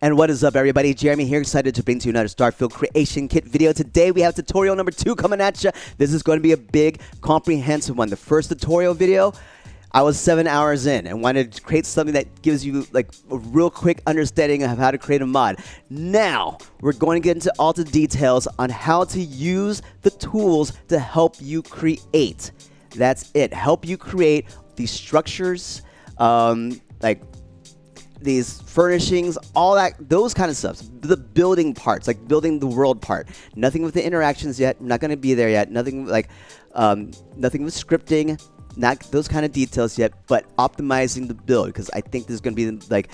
And what is up, everybody? Jeremy here, excited to bring to you another Starfield creation kit video. Today we have tutorial number 2 coming at you. This is going to be a big, comprehensive one. The first tutorial video, I was 7 hours in and wanted to create something that gives you like a real quick understanding of how to create a mod. Now, we're going to get into all the details on how to use the tools to help you create. That's it. Help you create these structures, like these furnishings, all that, those kind of stuff. The building parts, like building the world part. Nothing with the interactions yet. I'm not going to be there yet. Nothing like, nothing with scripting. Not those kind of details yet, but optimizing the build, because I think this is going to be like,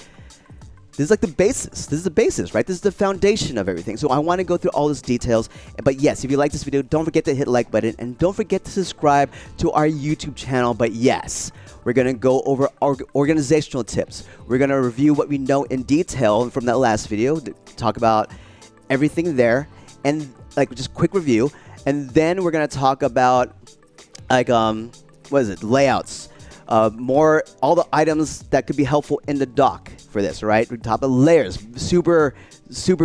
this is like the basis. This is the basis, right? This is the foundation of everything. So I want to go through all those details. But yes, if you like this video, don't forget to hit the like button and don't forget to subscribe to our YouTube channel. But yes, we're going to go over our organizational tips. We're going to review what we know in detail from that last video, talk about everything there, and like just quick review. And then we're going to talk about like, what is it? Layouts. More, all the items that could be helpful in the dock for this, right? We talk about layers, super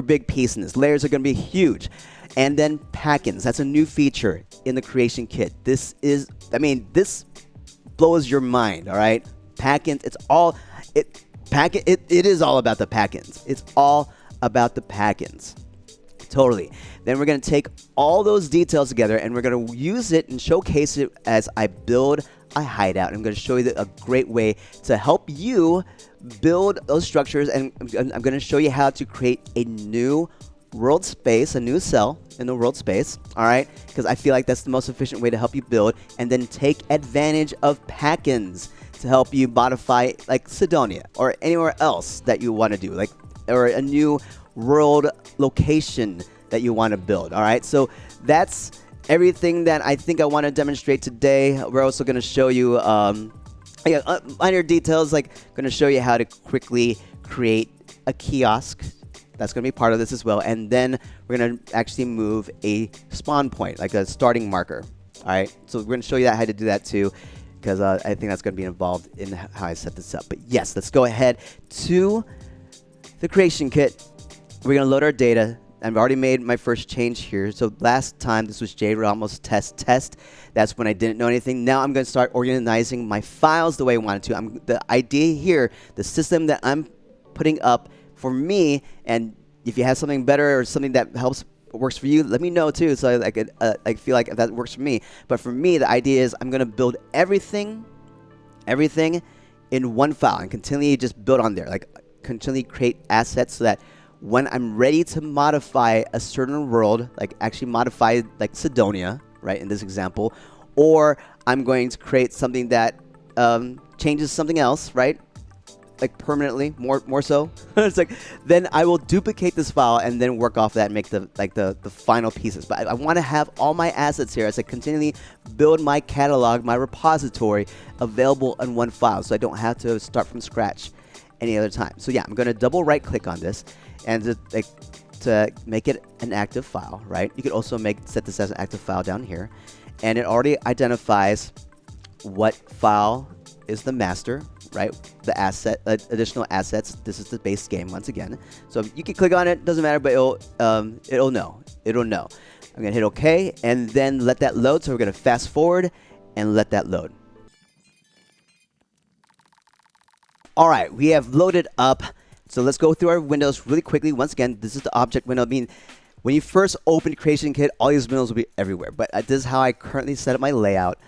big piece in this. Layers are going to be huge. And then packins. That's a new feature in the creation kit. This is, I mean, this blows your mind, all right? Packins, it's all, it is all about the packins. It's all about the packins. Totally. Then we're going to take all those details together and we're going to use it and showcase it as I build a hideout. I'm going to show you a great way to help you build those structures, and I'm going to show you how to create a new world space, a new cell in the world space, all right? Because I feel like that's the most efficient way to help you build, and then take advantage of packins to help you modify like Cydonia or anywhere else that you want to do, like, or a new world location that you want to build, all right? So that's everything that I think I want to demonstrate today. We're also going to show you minor details, like going to show you how to quickly create a kiosk. That's going to be part of this as well. And then we're going to actually move a spawn point, like a starting marker, all right? So we're going to show you how to do that too, because I think that's going to be involved in how I set this up. But yes, let's go ahead to the creation kit. We're going to load our data. I've already made my first change here. So last time, this was J Ramos test. That's when I didn't know anything. Now I'm going to start organizing my files the way I wanted to. The idea here, the system that I'm putting up for me, and if you have something better or something that works for you, let me know too, so I feel like if that works for me. But for me, the idea is I'm going to build everything in one file and continually just build on there, like continually create assets so that when I'm ready to modify a certain world, like actually modify like Cydonia, right, in this example, or I'm going to create something that changes something else, right, like permanently, more so. It's like, then I will duplicate this file and then work off that and make the final pieces. But I want to have all my assets here as I continually build my catalog, my repository available in one file, so I don't have to start from scratch any other time. So yeah, I'm going to double right click on this and to make it an active file, right? You could also set this as an active file down here, and it already identifies what file is the master, right? The asset, additional assets. This is the base game once again. So you can click on it, doesn't matter, but it'll know. I'm gonna hit OK and then let that load. So we're gonna fast forward and let that load. All right, we have loaded up. So let's go through our windows really quickly. Once again, this is the object window. I mean, when you first open Creation Kit, all these windows will be everywhere. But this is how I currently set up my layout.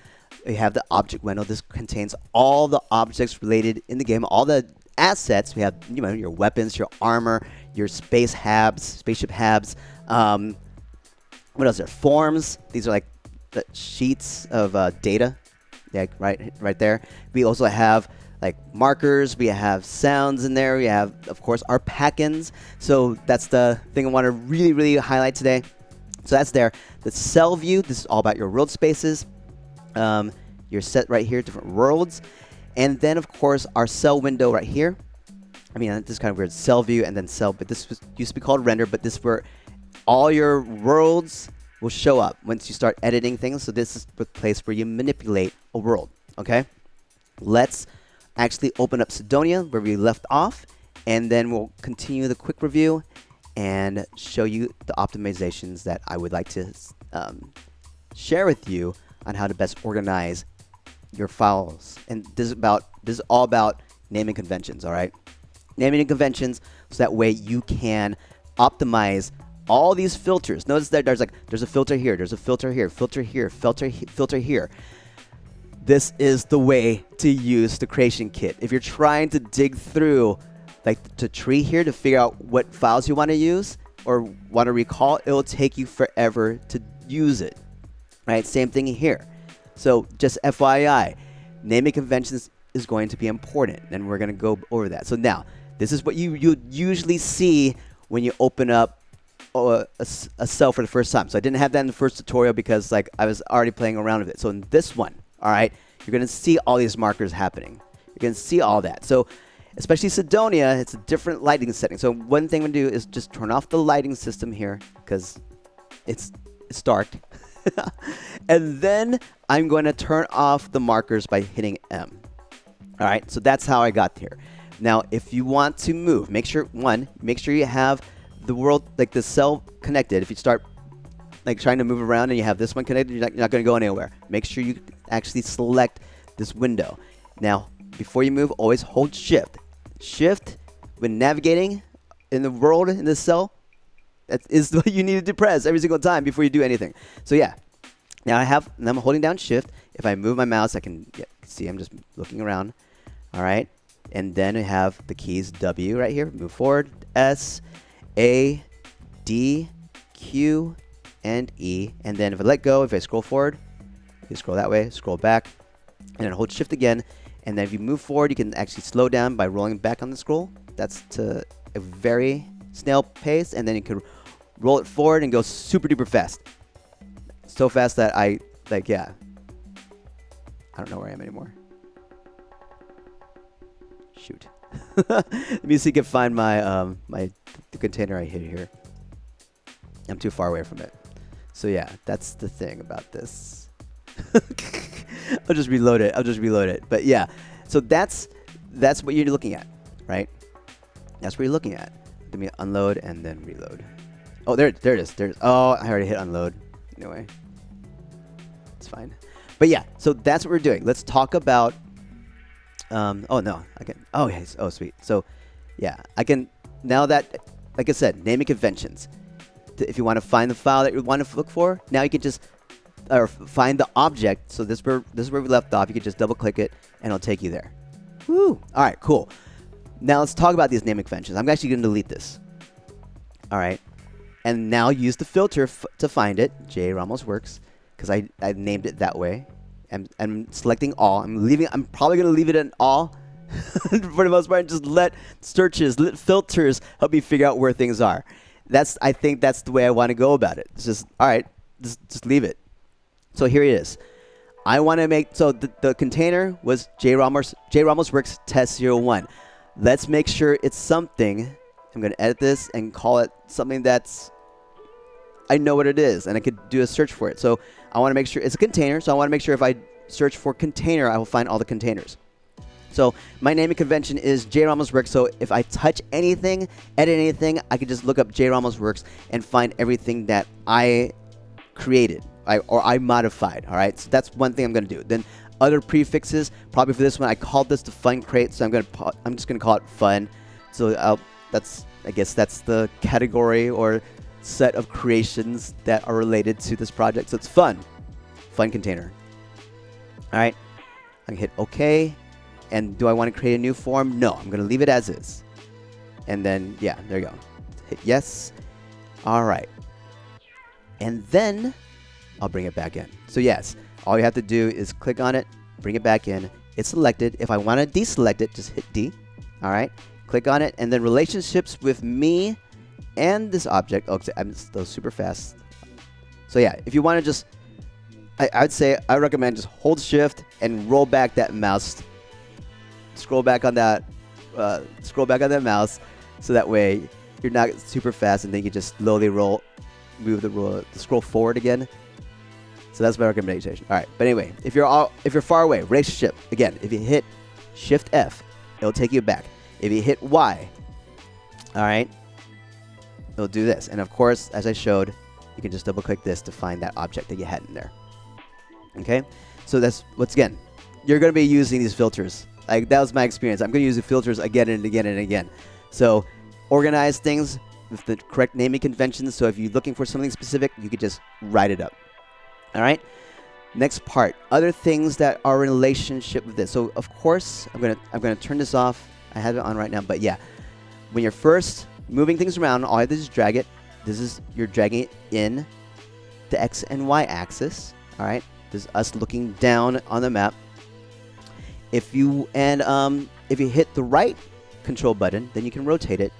We have the object window. This contains all the objects related in the game, all the assets. We have, you know, your weapons, your armor, your spaceship habs. What else? There forms. These are like the sheets of data. Yeah, right there. We also have like markers, we have sounds in there, we have, of course, our packins. So that's the thing I want to really highlight today. So that's there. The cell view, this is all about your world spaces. You're set right here, different worlds. And then, of course, our cell window right here. I mean, this is kind of weird. Cell view and then cell, but this used to be called render, but this is where all your worlds will show up once you start editing things. So this is the place where you manipulate a world, okay? Let's actually open up Cydonia where we left off and then we'll continue the quick review and show you the optimizations that I would like to share with you on how to best organize your files. And this is all about naming conventions, all right? Naming conventions, so that way you can optimize all these filters. Notice that there's a filter here, there's a filter here, filter here, filter here. This is the way to use the creation kit. If you're trying to dig through like the tree here to figure out what files you want to use or want to recall, it will take you forever to use it. Right? Same thing here. So just FYI, naming conventions is going to be important, and we're going to go over that. So now, this is what you usually see when you open up a cell for the first time. So I didn't have that in the first tutorial because like I was already playing around with it. So in this one, all right, you're going to see all these markers happening. You're going to see all that. So especially Cydonia, it's a different lighting setting. So one thing I'm going to do is just turn off the lighting system here because it's dark. And then I'm going to turn off the markers by hitting M. All right, so that's how I got here. Now, if you want to move, make sure you have the world, like the cell connected. If you start like trying to move around and you have this one connected, you're not going to go anywhere. Make sure you actually select this window. Now, before you move, always hold Shift. Shift, when navigating in the world, in the cell, that is what you need to press every single time before you do anything. So yeah, now I'm holding down Shift. If I move my mouse, I can see I'm just looking around. All right, and then I have the keys W right here, move forward, S, A, D, Q, and E. And then if I let go, if I scroll forward, you scroll that way, scroll back, and then hold Shift again. And then if you move forward, you can actually slow down by rolling back on the scroll. That's to a very snail pace, and then you can roll it forward and go super duper fast. So fast that I don't know where I am anymore. Shoot. Let me see if I can find my the container I hid here. I'm too far away from it. So yeah, that's the thing about this. I'll just reload it. But yeah, so that's what you're looking at, right? That's what you're looking at. Let me unload and then reload. Oh, there it is. Oh, I already hit unload. Anyway, it's fine. But yeah, so that's what we're doing. Let's talk about. Oh no, I can. Oh yes. Oh sweet. So yeah, I can now that, like I said, naming conventions. If you want to find the file that you want to look for, now you can just find the object. So this is where we left off. You can just double click it and it'll take you there. Woo! All right, cool. Now let's talk about these naming conventions. I'm actually going to delete this. All right, and now use the filter to find it. J Ramos works because I named it that way. I'm selecting all. I'm probably going to leave it in all for the most part, and just let filters help me figure out where things are. I think that's the way I want to go about it. It's just, all right, just leave it. So here it is. I want to make, so the container was J Ramos Works Test 01. Let's make sure it's something. I'm going to edit this and call it something that's, I know what it is, and I could do a search for it. So I want to make sure it's a container. So I want to make sure if I search for container, I will find all the containers. So my naming convention is J Ramos Works. So if I touch anything, edit anything, I can just look up J Ramos Works and find everything that I created or I modified. All right. So that's one thing I'm going to do. Then other prefixes, probably for this one, I called this the fun crate. So I'm just going to call it fun. So I guess that's the category or set of creations that are related to this project. So it's fun container. All right. I can hit OK. And do I want to create a new form? No, I'm going to leave it as is. And then, yeah, there you go. Hit yes. All right. And then I'll bring it back in. So yes, all you have to do is click on it, bring it back in. It's selected. If I want to deselect it, just hit D. All right. Click on it. And then relationships with me and this object. Oh, I'm still super fast. So yeah, if you want to just, I recommend just hold Shift and roll back that mouse. Scroll back on that mouse, so that way you're not super fast, and then you can just slowly move the scroll forward again. So that's my recommendation. All right, but anyway, if you're far away, relationship again. If you hit Shift F, it'll take you back. If you hit Y, All right. It'll do this. And of course, as I showed, you can just double click this to find that object that you had in there. Okay. So that's, once again, you're going to be using these filters. Like, that was my experience. I'm going to use the filters again and again and again. So organize things with the correct naming conventions. So if you're looking for something specific, you could just write it up. All right. Next part, other things that are in relationship with this. So of course, I'm gonna turn this off. I have it on right now, but yeah, when you're first moving things around, all I have to do is drag it. You're dragging it in the X and Y axis. All right, this is us looking down on the map. If you hit the right control button, then you can rotate it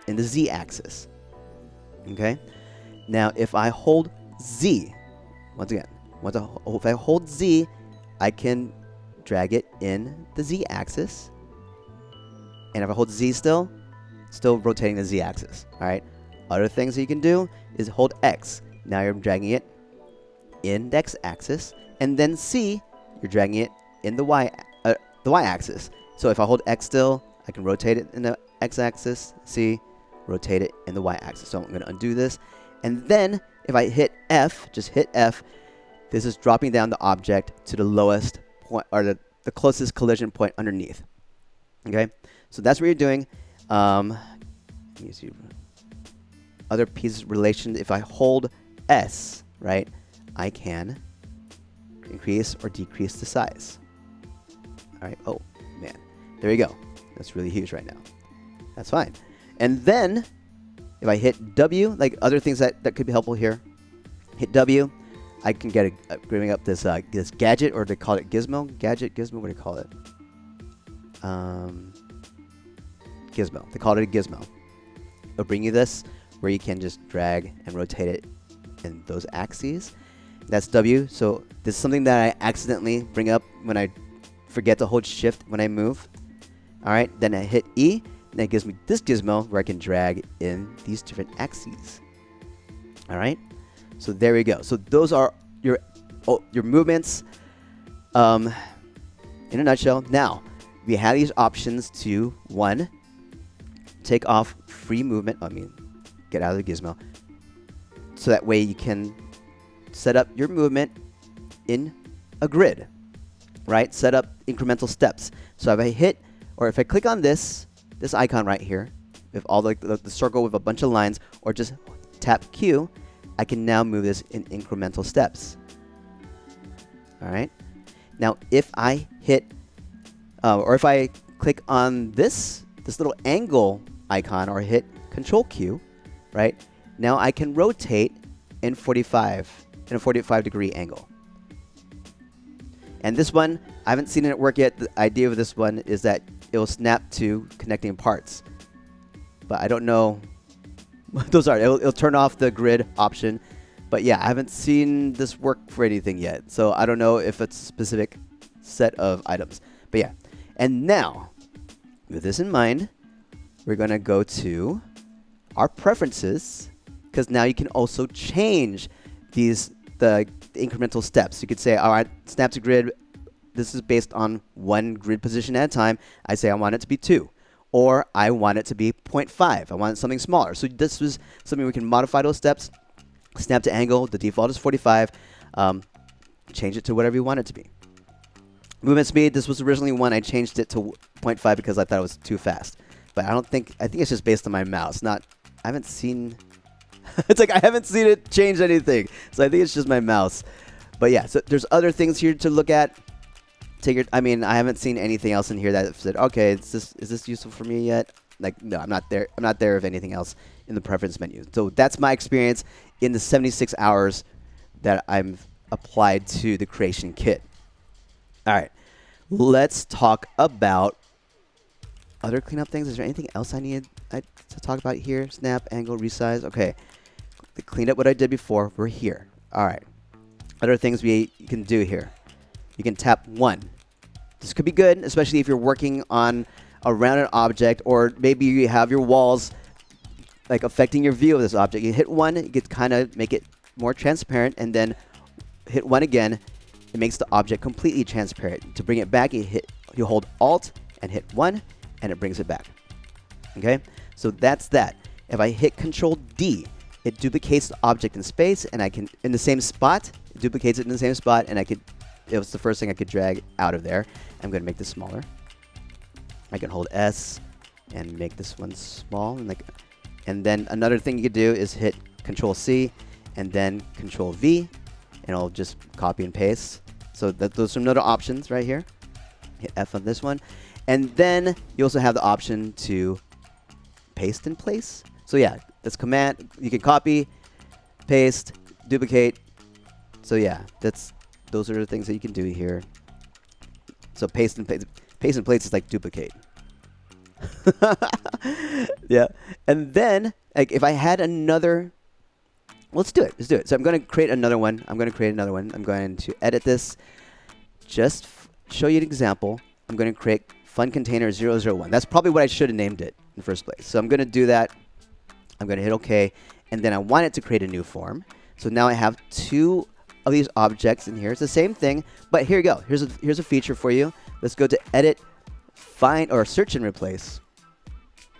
in the Z axis. Okay. Now, if I hold Z, once again. If I hold Z, I can drag it in the Z axis. And if I hold Z still rotating the Z axis. All right. Other things that you can do is hold X. Now you're dragging it in the X axis. And then C, you're dragging it in the Y axis. So if I hold X still, I can rotate it in the X axis. C, rotate it in the Y axis. So I'm going to undo this. And then if I hit F, just hit F, this is dropping down the object to the lowest point, or the closest collision point underneath. Okay, so that's what you're doing. Let me see. Other pieces relation. If I hold S, right, I can increase or decrease the size. All right. Oh man, there you go. That's really huge right now. That's fine. And then if I hit W, like other things that could be helpful here, hit W. I can bring up this this gadget, or they call it gizmo. Gadget, gizmo, what do you call it? Gizmo. They call it a gizmo. It'll bring you this, where you can just drag and rotate it in those axes. That's W. So this is something that I accidentally bring up when I forget to hold Shift when I move. All right. Then I hit E, and that gives me this gizmo where I can drag in these different axes. All right. So there we go. So those are your movements in a nutshell. Now, we have these options to, one, take off free movement. Get out of the gizmo. So that way you can set up your movement in a grid, right? Set up incremental steps. So if I hit, or if I click on this icon right here, with all the circle with a bunch of lines, or just tap Q, I can now move this in incremental steps. All right. Now, if I hit, or if I click on this little angle icon, or hit Control Q, right? Now I can rotate in a 45-degree angle. And this one, I haven't seen it work yet. The idea of this one is that it will snap to connecting parts, but I don't know. Those are, it'll turn off the grid option, but yeah, I haven't seen this work for anything yet, so I don't know if it's a specific set of items. But yeah, and now with this in mind, we're gonna go to our preferences, because now you can also change the incremental steps. You could say, all right, snap to grid. This is based on one grid position at a time. I say I want it to be 2. Or I want it to be 0.5. I want something smaller. So this was something we can modify those steps. Snap to angle. The default is 45. Change it to whatever you want it to be. Movement speed. This was originally 1. I changed it to 0.5 because I thought it was too fast. But I think it's just based on my mouse. I haven't seen. It's like I haven't seen it change anything. So I think it's just my mouse. But yeah. So there's other things here to look at. I haven't seen anything else in here that said, okay, is this useful for me yet? Like, no, I'm not there. I'm not there of anything else in the preference menu. So that's my experience in the 76 hours that I've applied to the creation kit. All right, let's talk about other cleanup things. Is there anything else I needed to talk about here? Snap, angle, resize. Okay, the cleaned up what I did before. We're here. All right, other things you can do here. You can tap 1. This could be good, especially if you're working on around an object, or maybe you have your walls like affecting your view of this object. You hit 1, you can kind of make it more transparent, and then hit 1 again. It makes the object completely transparent. To bring it back, you hold Alt and hit 1, and it brings it back. Okay, So that's that. If I hit Control D, it duplicates the object in space, and I can, in the same spot, it duplicates it in the same spot, and it was the first thing I could drag out of there. I'm going to make this smaller. I can hold S and make this one small, and then another thing you could do is hit Control C and then Control V, and I'll just copy and paste. So those are some other options right here. Hit F on this one, and then you also have the option to paste in place. So yeah, this command, you can copy, paste, duplicate. So yeah, those are the things that you can do here. So paste in place is like duplicate. Yeah, and then like if I had another, let's do it. So I'm going to create another one. I'm going to edit this. Just show you an example. I'm going to create fun container 001. That's probably what I should have named it in the first place. So I'm going to do that. I'm going to hit OK, and then I want it to create a new form. So now I have two of these objects in here. It's the same thing, but here you go. Here's a feature for you. Let's go to Edit, Find, or Search and Replace.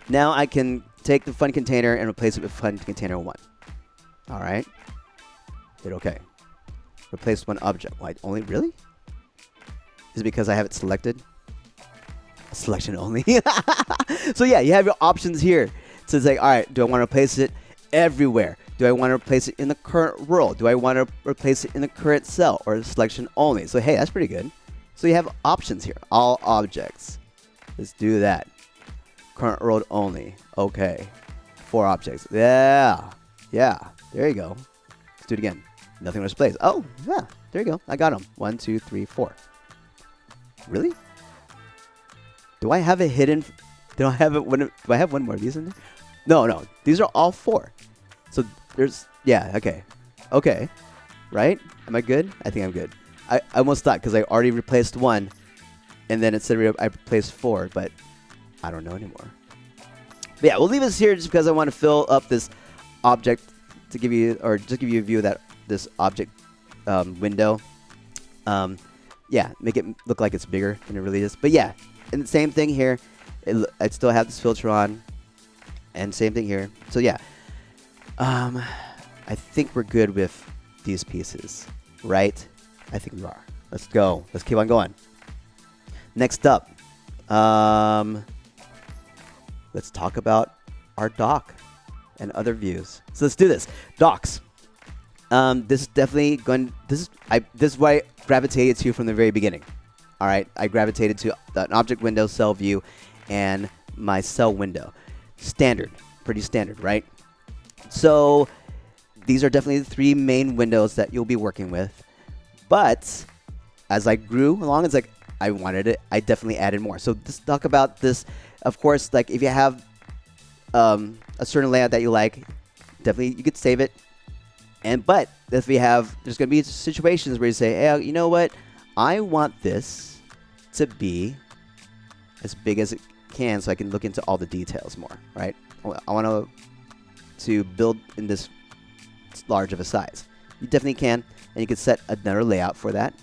Now I can take the fun container and replace it with fun container 1. All right. Hit OK. Replace one object. Why only? Really? Is it because I have it selected? Selection only. So yeah, you have your options here. So it's like, all right, do I want to replace it everywhere? Do I want to replace it in the current row? Do I want to replace it in the current cell, or selection only? So hey, that's pretty good. So you have options here. All objects. Let's do that. Current row only. Okay. 4 objects. Yeah. Yeah. There you go. Let's do it again. Nothing was placed. Oh, yeah. There you go. I got them. 1, 2, 3, 4. Really? Do I have a hidden? Do I have one more of these in there? No. These are all 4. So there's, yeah, okay. Okay. Right? Am I good? I think I'm good. I almost thought, because I already replaced 1, and then it said I replaced 4, but I don't know anymore. But yeah, we'll leave this here just because I want to fill up this object to give you, or just give you a view of this object window. Yeah, make it look like it's bigger than it really is. But yeah, and the same thing here. I still have this filter on, and same thing here. So yeah, I think we're good with these pieces, right? I think we are. Let's go. Let's keep on going. Next up, let's talk about our dock and other views. So let's do this. Docks. This is definitely going. This is why I gravitated to from the very beginning. All right, I gravitated to an object window, cell view, and my cell window. Standard, pretty standard, right? So these are definitely the 3 main windows that you'll be working with. But as I grew along, it's like I wanted it. I definitely added more. So let's talk about this. Of course, like if you have a certain layout that you like, definitely you could save it. But if we have, there's going to be situations where you say, hey, you know what? I want this to be as big as it can so I can look into all the details more, right? I want to build in this large of a size. You definitely can, and you can set another layout for that,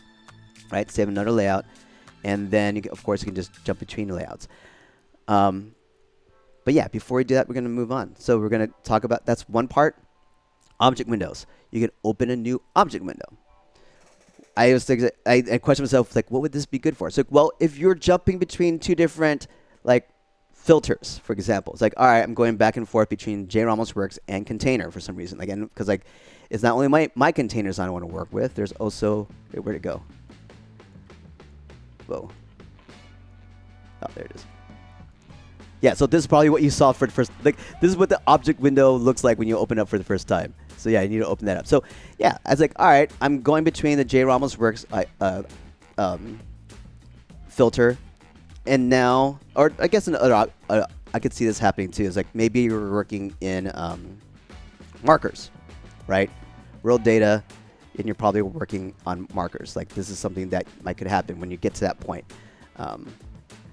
right? Save another layout, and then, of course, you can just jump between the layouts. But yeah, before we do that, we're going to move on. So we're going to talk about, that's one part. Object windows. You can open a new object window. I question myself, like, what would this be good for? So, well, if you're jumping between 2 different, like, filters, for example, it's like, all right, I'm going back and forth between JRamosWorks and container for some reason. Again, because like, it's not only my containers I don't want to work with. There's also, where'd it go? Whoa. Oh, there it is. Yeah, so this is probably what you saw for the first, like, this is what the object window looks like when you open it up for the first time. So yeah, you need to open that up. So yeah, I was like, all right, I'm going between the JRamosWorks filter, and now, or I guess another, I could see this happening too. It's like maybe you're working in markers, right? Real data, and you're probably working on markers. Like this is something that could happen when you get to that point.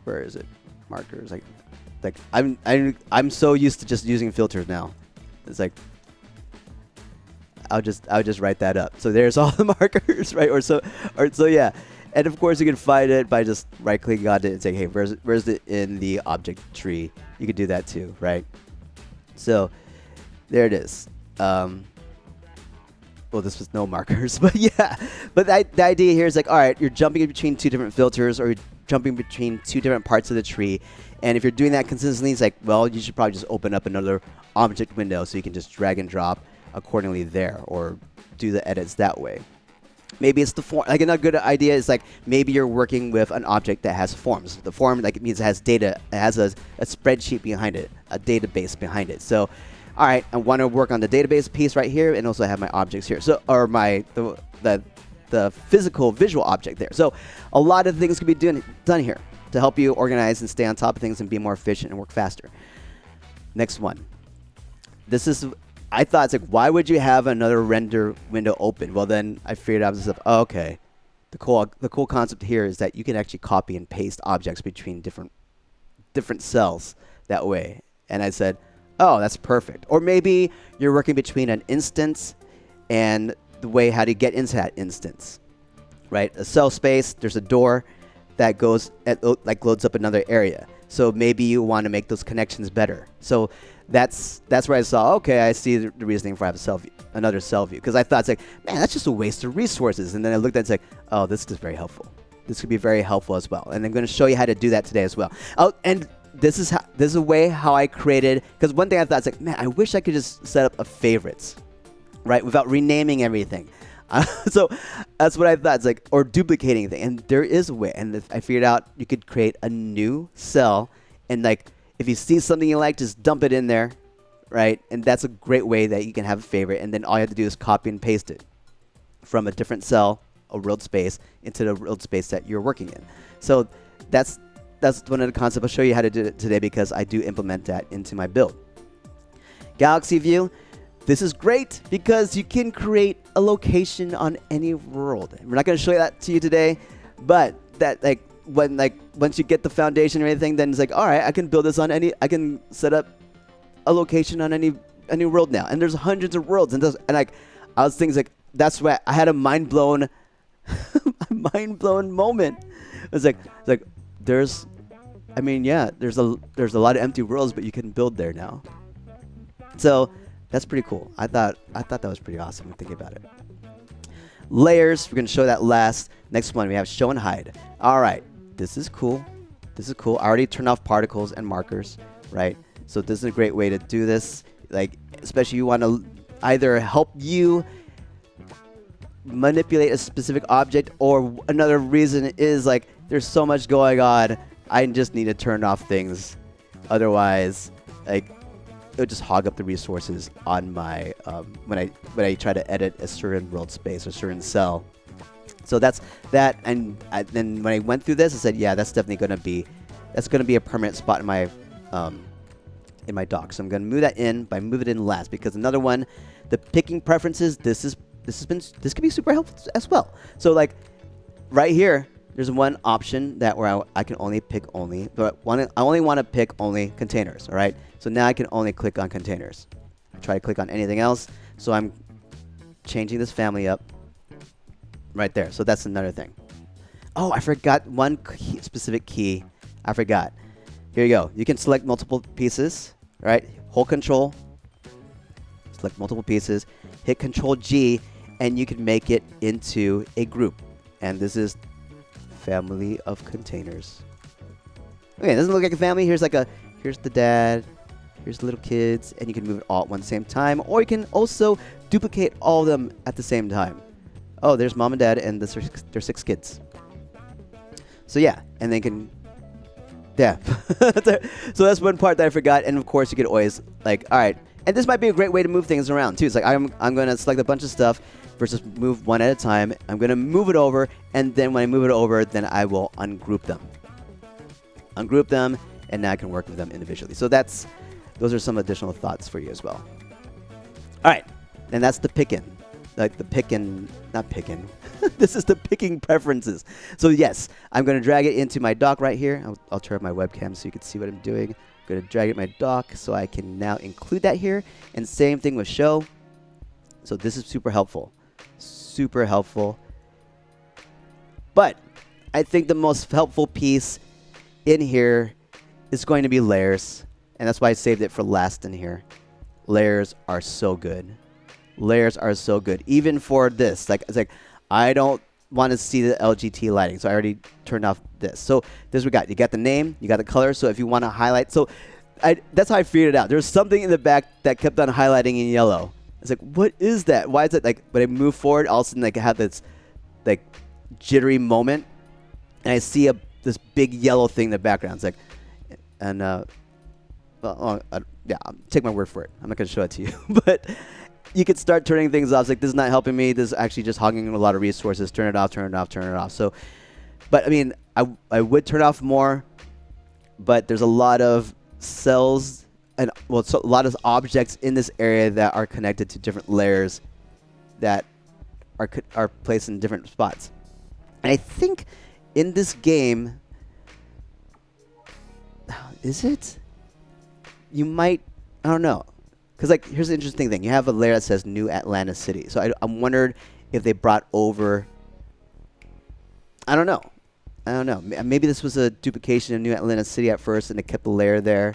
Where is it? Markers. Like I'm so used to just using filters now. It's like I'll just write that up. So there's all the markers, right? Or so yeah. And of course you can find it by just right clicking on it and saying, hey, where's it in the object tree? You could do that too, right? So there it is. Well, this was no markers, but yeah. But the idea here is like, all right, you're jumping in between two different filters, or you're jumping between two different parts of the tree. And if you're doing that consistently, it's like, well, you should probably just open up another object window so you can just drag and drop accordingly there, or do the edits that way. Maybe it's the form. Like, another good idea is like, maybe you're working with an object that has forms. The form, like, it means it has data. It has a spreadsheet behind it, a database behind it. So, all right, I want to work on the database piece right here, and also have my objects here. So, or the physical visual object there. So, a lot of things can be done here to help you organize and stay on top of things and be more efficient and work faster. Next one. This is, I thought, it's like, why would you have another render window open? Well, then I figured out this stuff. Oh, okay. The cool concept here is that you can actually copy and paste objects between different cells that way. And I said, oh, that's perfect. Or maybe you're working between an instance and the way how to get into that instance, right? A cell space, there's a door that goes like loads up another area. So maybe you want to make those connections better. So that's where I saw, okay, I see the reasoning for having another cell view. Because I thought, it's like, man, that's just a waste of resources. And then I looked at it, it's like, oh, this is very helpful. This could be very helpful as well. And I'm going to show you how to do that today as well. Oh, and this is a way how I created, because one thing I thought, it's like, man, I wish I could just set up a favorites, right, without renaming everything. So that's what I thought. It's like, or duplicating things. And there is a way. And I figured out you could create a new cell, and like, if you see something you like, just dump it in there, right? And that's a great way that you can have a favorite. And then all you have to do is copy and paste it from a different cell, a world space, into the world space that you're working in. So that's one of the concepts. I'll show you how to do it today, because I do implement that into my build. Galaxy view. This is great because you can create a location on any world. We're not going to show that to you today, but that once you get the foundation or anything, then it's like, all right, I can build this on I can set up a location on any world now. And there's hundreds of worlds, and like, I was thinking, like, that's why I had a mind blown moment. It's like there's a lot of empty worlds, but you can build there now. So that's pretty cool. I thought that was pretty awesome thinking about it. Layers, we're going to show that last. Next one, we have show and hide. All right, this is cool. I already turned off particles and markers, right? So this is a great way to do this. Like, especially you want to either help you manipulate a specific object, or another reason is like, there's so much going on, I just need to turn off things. Otherwise, like, it would just hog up the resources on my when I try to edit a certain world space or certain cell. So that's that. And then when I went through this, I said, yeah, that's definitely going to be a permanent spot in my dock. So I'm going to move that in by moving it in last, because another one, the picking preferences. This could be super helpful as well. So like right here, there's one option that where I can only pick but I only want to pick only containers. All right. So now I can only click on containers. I try to click on anything else. So I'm changing this family up right there. So that's another thing. Oh, I forgot one specific key. I forgot. Here you go. You can select multiple pieces, right? Hold Control, select multiple pieces, hit Control G, and you can make it into a group. And this is family of containers. Okay, it doesn't look like a family. Here's the dad. Here's the little kids, and you can move it all at one same time, or you can also duplicate all of them at the same time. Oh, there's mom and dad, and there's 6 kids. So yeah, and they can, yeah. So that's one part that I forgot, and of course you could always like, all right, and this might be a great way to move things around too. It's like I'm going to select a bunch of stuff versus move one at a time. I'm going to move it over, and then when I move it over, then I will ungroup them, and now I can work with them individually. So those are some additional thoughts for you as well. All right, and that's the pickin. Like the pickin, not pickin. This is the picking preferences. So yes, I'm going to drag it into my dock right here. I'll turn up my webcam so you can see what I'm doing. I'm going to drag it in my dock so I can now include that here. And same thing with show. So this is super helpful. Super helpful. But I think the most helpful piece in here is going to be layers. And that's why I saved it for last in here. layers are so good. Layers are so good. Even for this, like it's like I don't want to see the LGT lighting, so I already turned off this. So this we got. You got the name, you got the color. So if you want to highlight, so that's how I figured it out. There's something in the back that kept on highlighting in yellow. It's like, what is that? Why is it like when I move forward, all of a sudden like I have this like jittery moment, and I see this big yellow thing in the background. It's like, and yeah, take my word for it. I'm not gonna show it to you, but you could start turning things off. It's like, this is not helping me. This is actually just hogging a lot of resources. Turn it off. Turn it off. Turn it off. So, but I mean, I would turn off more, but there's a lot of cells and so a lot of objects in this area that are connected to different layers that are placed in different spots. And I think in this game, is it? You might, I don't know. Because like, here's the interesting thing. You have a layer that says New Atlantis City. So I'm wondered if they brought over, I don't know. Maybe this was a duplication of New Atlantis City at first, and they kept the layer there,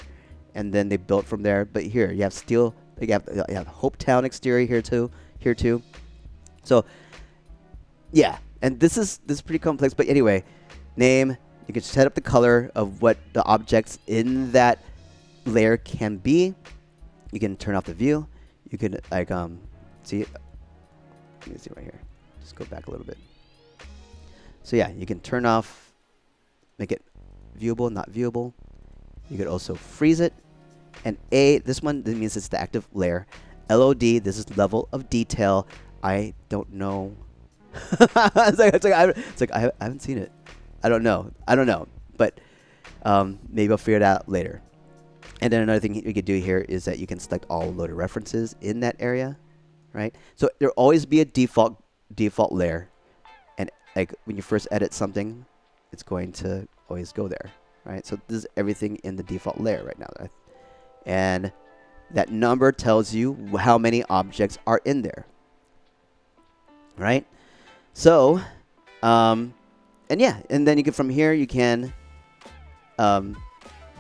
and then they built from there. But here, you have steel. You have Hope Town exterior here too. So, yeah. And this is pretty complex. But anyway, name. You can set up the color of what the objects in that layer can be. You can turn off the view. You can like see it. Let me see right here. Just go back a little bit. So yeah, you can turn off, make it viewable, not viewable. You could also freeze it. And this one, this means it's the active layer. LOD, this is level of detail. I don't know. it's like I haven't seen it. I don't know. But maybe I'll figure it out later. And then another thing you could do here is that you can select all loaded references in that area, right? So there'll always be a default layer. And like when you first edit something, it's going to always go there, right? So this is everything in the default layer right now. And that number tells you how many objects are in there, right? So, and yeah, and then you can, from here, you can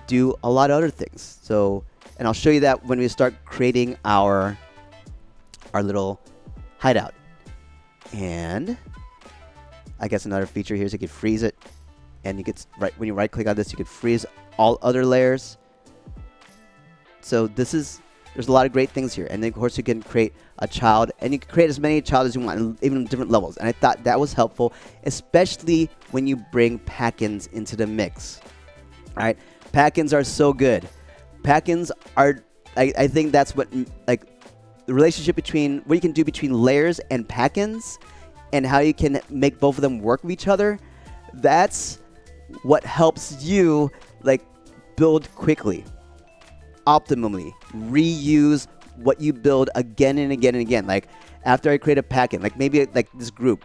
do a lot of other things. So, and I'll show you that when we start creating our little hideout. And I guess another feature here is you could freeze it, and you could when you right click on this, you could freeze all other layers. So there's a lot of great things here. And then of course you can create a child, and you can create as many child as you want, even different levels. And I thought that was helpful, especially when you bring packins into the mix. All right, packins are so good. Packins are, I think that's what, like, the relationship between what you can do between layers and packins, and how you can make both of them work with each other. That's what helps you like build quickly, optimally, reuse what you build again and again and again. Like after I create a packin, like maybe like this group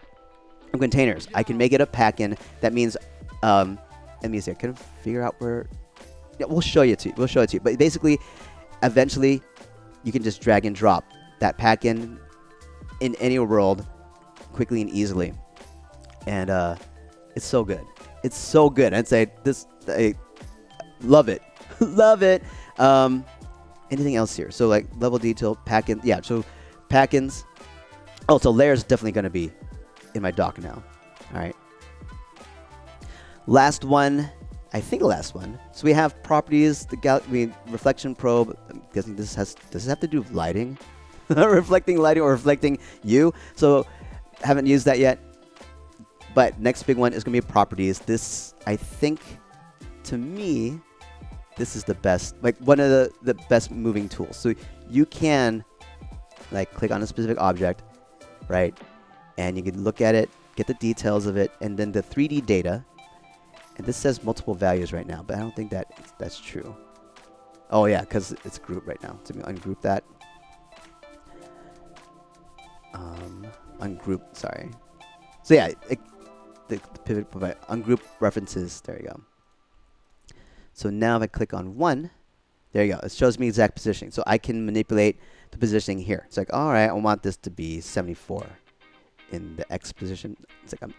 of containers, I can make it a packin. That means, let me see, I can figure out where. Yeah, we'll show it to you. But basically, eventually, you can just drag and drop that packin in any world quickly and easily, and it's so good. It's so good. I'd say this. I love it. Love it. Anything else here? So like level detail, packin. Yeah. So packins. Oh, so layers definitely going to be in my dock now. All right. Last one. I think the last one. So we have properties. The reflection probe. I'm guessing does this have to do with lighting? Reflecting lighting or reflecting you. So haven't used that yet. But next big one is going to be properties. This, I think, to me, this is the best, like one of the best moving tools. So you can like click on a specific object, right? And you can look at it, get the details of it, and then the 3D data. And this says multiple values right now, but I don't think that's true. Oh yeah, because it's grouped right now. So let me ungroup that. Ungroup, sorry. So yeah, the pivot provide ungroup references. There you go. So now if I click on one, there you go. It shows me exact positioning. So I can manipulate the positioning here. It's like, all right, I want this to be 74 in the X position. It's like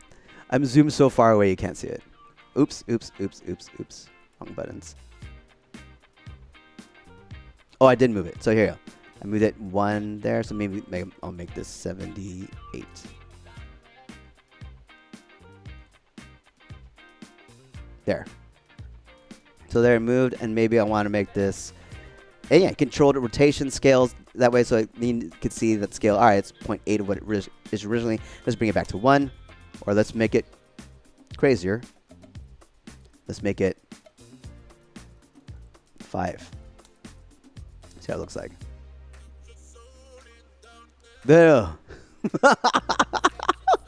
I'm zoomed so far away you can't see it. Oops. Wrong buttons. Oh, I did move it. So here you go. I moved it 1 there, so maybe I'll make this 78. There. So there, moved, and maybe I want to make this. And yeah, control the rotation scales that way, so you can see that scale. All right, it's 0.8 of what it is originally. Let's bring it back to 1, or let's make it crazier. Let's make it 5. See how it looks like. There.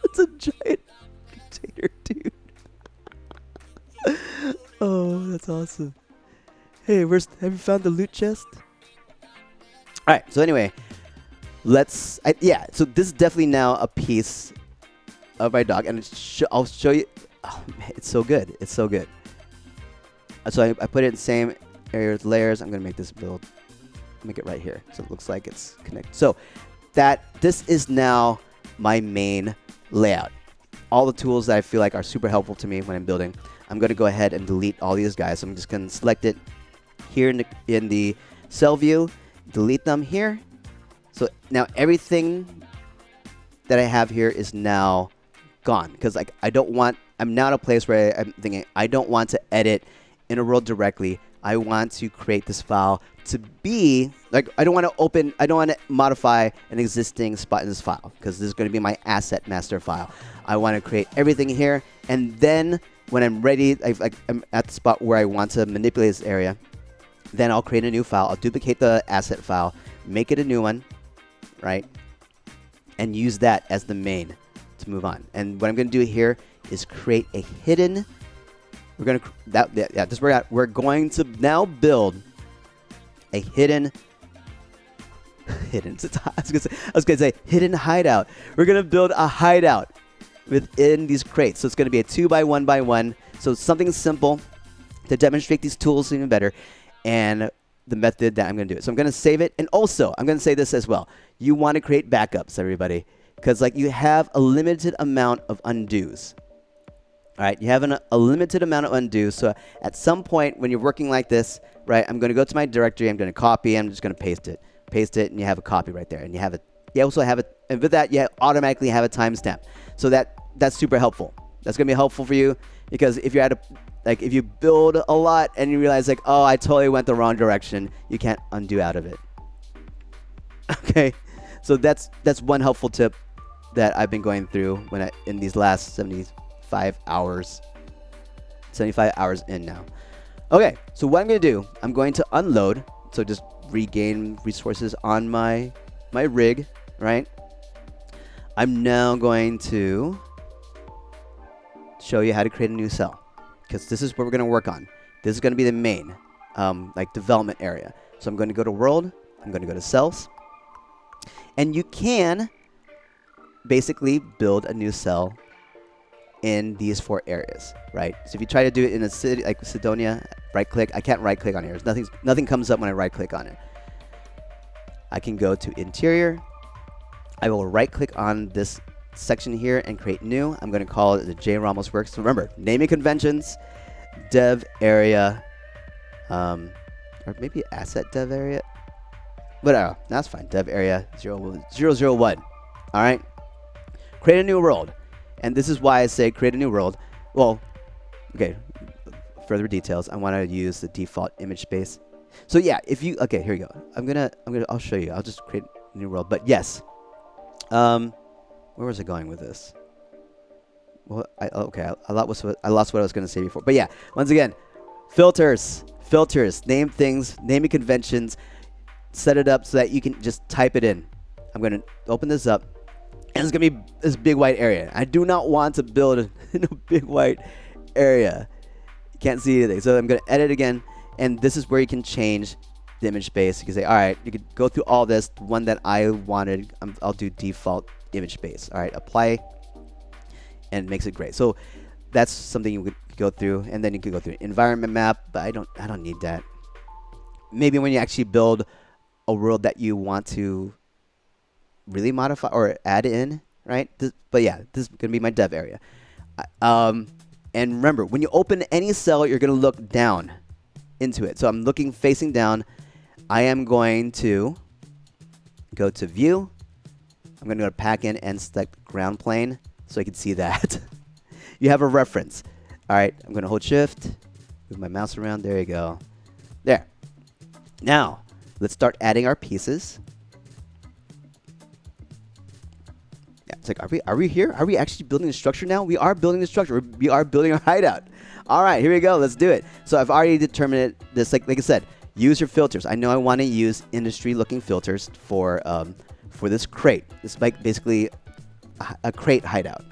It's a giant container, dude. Oh, that's awesome. Hey, have you found the loot chest? All right. So anyway, yeah. So this is definitely now a piece of my dog, and I'll show you. Oh man, it's so good. It's so good. So I put it in the same area with layers. I'm gonna make this build. Make it right here, so it looks like it's connected. So this is now my main layout. All the tools that I feel like are super helpful to me when I'm building. I'm going to go ahead and delete all these guys. So I'm just going to select it here in the cell view, delete them here. So now everything that I have here is now gone, because like I'm now at a place where I'm thinking I don't want to edit in a world directly. I want to create this file to be like, I don't want to modify an existing spot in this file, because this is going to be my asset master file. I want to create everything here, and then when I'm ready, I'm at the spot where I want to manipulate this area, then I'll create a new file. I'll duplicate the asset file, make it a new one, right? And use that as the main to move on. And what I'm going to do here is create a hidden. We're going to that's where we're at. We're going to now build a hidden. I was gonna say hidden hideout. We're gonna build a hideout within these crates. So it's gonna be a 2x1x1. So something simple to demonstrate these tools even better, and the method that I'm gonna do it. So I'm gonna save it, and also I'm gonna say this as well. You want to create backups, everybody, because like you have a limited amount of undos. All right, you have a limited amount of undos. So at some point when you're working like this, right, I'm going to go to my directory. I'm going to copy. I'm just going to paste it, and you have a copy right there. And you have it. You also have it, and with that, you automatically have a timestamp. So that's super helpful. That's going to be helpful for you, because if you're if you build a lot and you realize like, oh, I totally went the wrong direction, you can't undo out of it. Okay, so that's one helpful tip that I've been going through in these last 75 hours in now. Okay, so what I'm going to do, I'm going to unload, so just regain resources on my rig, right? I'm now going to show you how to create a new cell, because this is what we're going to work on. This is going to be the main development area. So I'm going to go to world, I'm going to go to cells, and you can basically build a new cell in these 4 areas, right? So if you try to do it in a city like Cydonia, right click. I can't right click on here. Nothing comes up when I right click on it. I can go to interior. I will right click on this section here and create new. I'm going to call it the J Ramos Works. So remember, naming conventions, dev area, or maybe asset dev area. Whatever, that's fine. Dev area 001. All right. Create a new world. And this is why I say create a new world. Well, okay, further details. I want to use the default image space. So yeah, okay, here we go. I'll show you. I'll just create a new world. But yes, where was I going with this? Well, I lost what I was going to say before. But yeah, once again, filters, name things, naming conventions, set it up so that you can just type it in. I'm going to open this up. And it's going to be this big white area. I do not want to build in a big white area. You can't see anything. So I'm going to edit again. And this is where you can change the image space. You can say, all right, you could go through all this. The one that I wanted, I'll do default image space. All right, apply. And it makes it great. So that's something you could go through. And then you could go through an environment map. But I don't need that. Maybe when you actually build a world that you want to really modify or add in, right? But yeah, this is going to be my dev area. And remember, when you open any cell, you're going to look down into it. So I'm looking facing down. I am going to Go to View. I'm going to go to Packin and select Ground Plane so I can see that. You have a reference. All right, I'm going to hold Shift, move my mouse around. There you go. There. Now, let's start adding our pieces. Yeah, it's like, are we here? Are we actually building the structure now? We are building the structure. We are building our hideout. All right, here we go. Let's do it. So I've already determined this. Like I said, use your filters. I know I want to use industry-looking filters for this crate. It's like basically a crate hideout.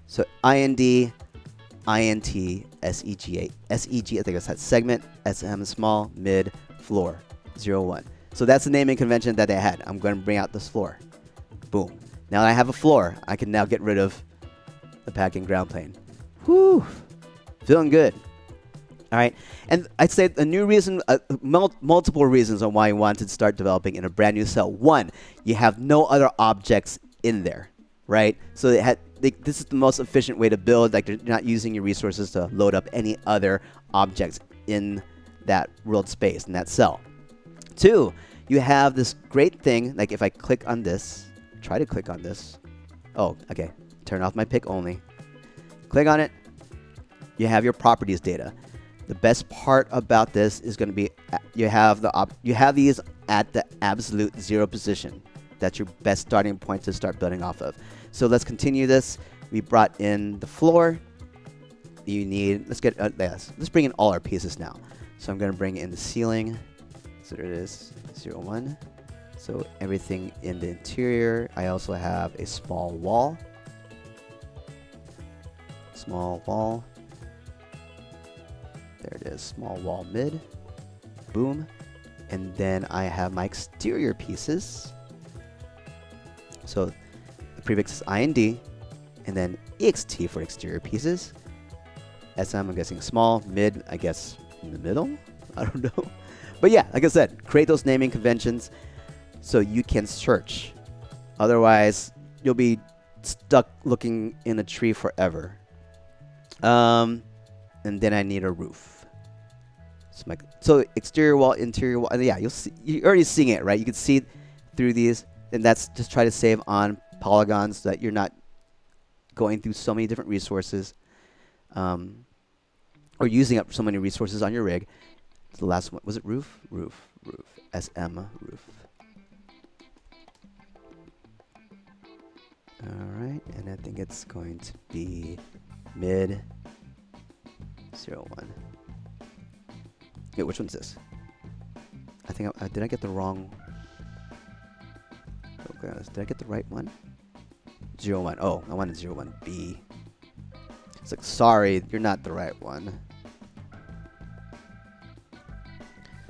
So IND, INT, SEG, I think it's that segment, SM small, mid, floor, 0, 1. So that's the naming convention that they had. I'm going to bring out this floor. Boom. Now that I have a floor, I can now get rid of the packing ground plane. Whew. Feeling good. All right. And I'd say a new reason, multiple reasons on why you want to start developing in a brand new cell. One, you have no other objects in there, right? So this is the most efficient way to build. Like, you're not using your resources to load up any other objects in that world space, in that cell. Two, you have this great thing. Like, if I click on this, try to click on this. Oh, okay. Turn off my pick only. Click on it. You have your properties data. The best part about this is going to be you have these at the absolute 0 position. That's your best starting point to start building off of. So let's continue this. We brought in the floor. You need, let's bring in all our pieces now. So I'm going to bring in the ceiling. So there it is, 0, 1. So everything in the interior. I also have a small wall. Small wall. There it is, small wall mid. Boom. And then I have my exterior pieces. So the prefix is IND, and then EXT for exterior pieces. SM, I'm guessing small, mid, I guess in the middle. I don't know. But yeah, like I said, create those naming conventions so you can search. Otherwise, you'll be stuck looking in a tree forever. And then I need a roof. So exterior wall, interior wall. Yeah, you're already seeing it, right? You can see through these, and that's just try to save on polygons so that you're not going through so many different resources, or using up so many resources on your rig. So the last one was it roof, roof, roof, SM roof. All right, and I think it's going to be mid 0, 1. Wait, which one's this? I think did I get the wrong? Okay, did I get the right one? 0, 1. Oh, I wanted 0, 1 B. It's like, sorry, you're not the right one.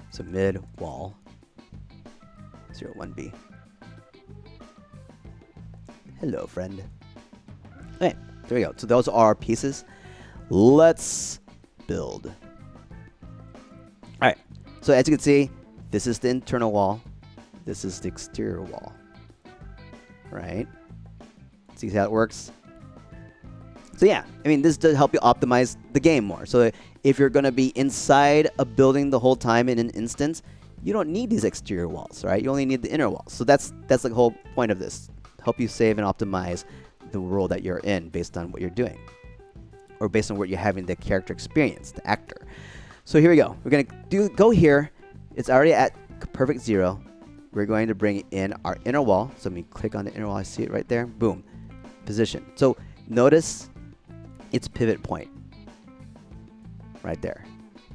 So mid wall 0, 1 B. Hello, friend. Okay, there we go. So those are our pieces. Let's build. All right. So as you can see, this is the internal wall. This is the exterior wall. Right? See how it works? So yeah, I mean, this does help you optimize the game more. So if you're going to be inside a building the whole time in an instance, you don't need these exterior walls, right? You only need the inner walls. So that's the whole point of this. Help you save and optimize the world that you're in based on what you're doing, or based on what you're having the character experience, the actor. So here we go. We're going to go here. It's already at perfect 0. We're going to bring in our inner wall. So let me click on the inner wall. I see it right there. Boom. Position. So notice its pivot point right there.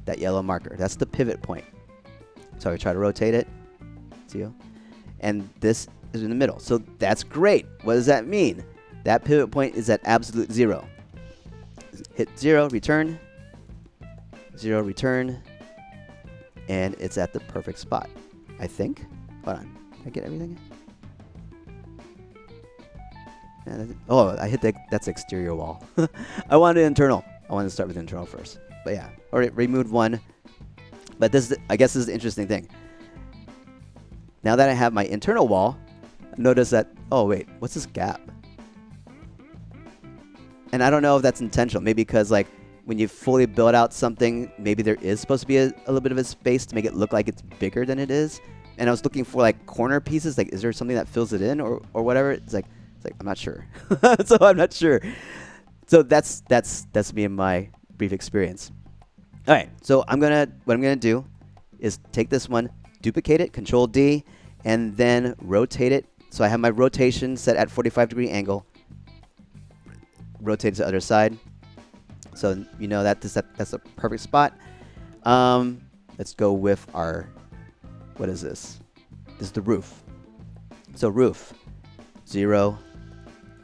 That yellow marker. That's the pivot point. So I try to rotate it. See you? And this is in the middle. So that's great. What does that mean? That pivot point is at absolute 0. Hit 0, return. 0, return. And it's at the perfect spot, I think. Hold on. Did I get everything? Yeah, oh, I hit that's exterior wall. I wanted internal. I wanted to start with internal first. But yeah, already removed one. But this is, I guess this is the interesting thing. Now that I have my internal wall, notice that, oh wait, what's this gap? And I don't know if that's intentional. Maybe because like when you fully build out something, maybe there is supposed to be a little bit of a space to make it look like it's bigger than it is. and I was looking for like corner pieces. Like, is there something that fills it in or whatever? It's like I'm not sure. So I'm not sure. So that's me and my brief experience. All right. So what I'm gonna do is take this one, duplicate it, Control D, and then rotate it. So I have my rotation set at 45-degree angle. Rotate it to the other side. So you know that's a perfect spot. Let's go with our, what is this? This is the roof. So roof, 0.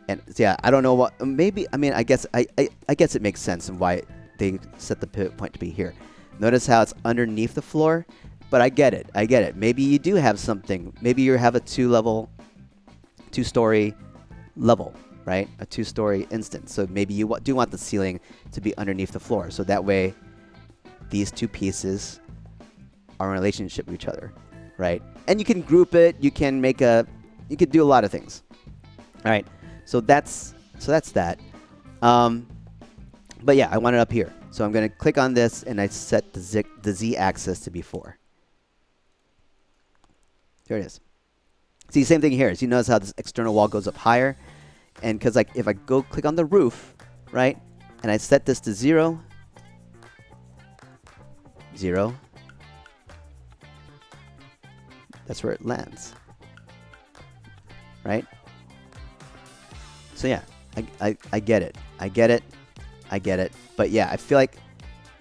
And yeah, I don't know what, maybe, I mean, I guess it makes sense and why they set the pivot point to be here. Notice how it's underneath the floor, but I get it. Maybe you do have something. Maybe you have a 2-story level, right? A 2-story instance. So maybe you do want the ceiling to be underneath the floor. So that way, these two pieces are in relationship with each other, right? And you can group it. You can you could do a lot of things. All right. So that's that. But yeah, I want it up here. So I'm going to click on this, and I set the Z-axis to be 4. Here it is. See, same thing here. So you notice how this external wall goes up higher. And because like if I go click on the roof, right, and I set this to 0, 0, that's where it lands, right? So yeah, I get it. But yeah, I feel like,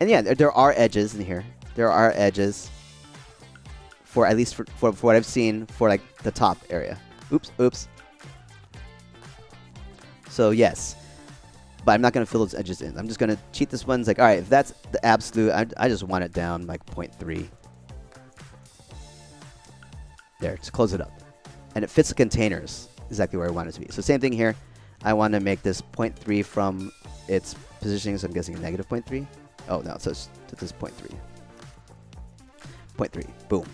and yeah, there are edges in here. There are edges for at least for what I've seen for like the top area. Oops. So yes, but I'm not going to fill those edges in. I'm just going to cheat this one. It's like, all right, if that's the absolute, I just want it down like 0.3. There, just close it up. And it fits the containers exactly where I want it to be. So same thing here. I want to make this 0.3 from its positioning, so I'm guessing negative 0.3. Oh, no, so it's this 0.3. 0.3, boom.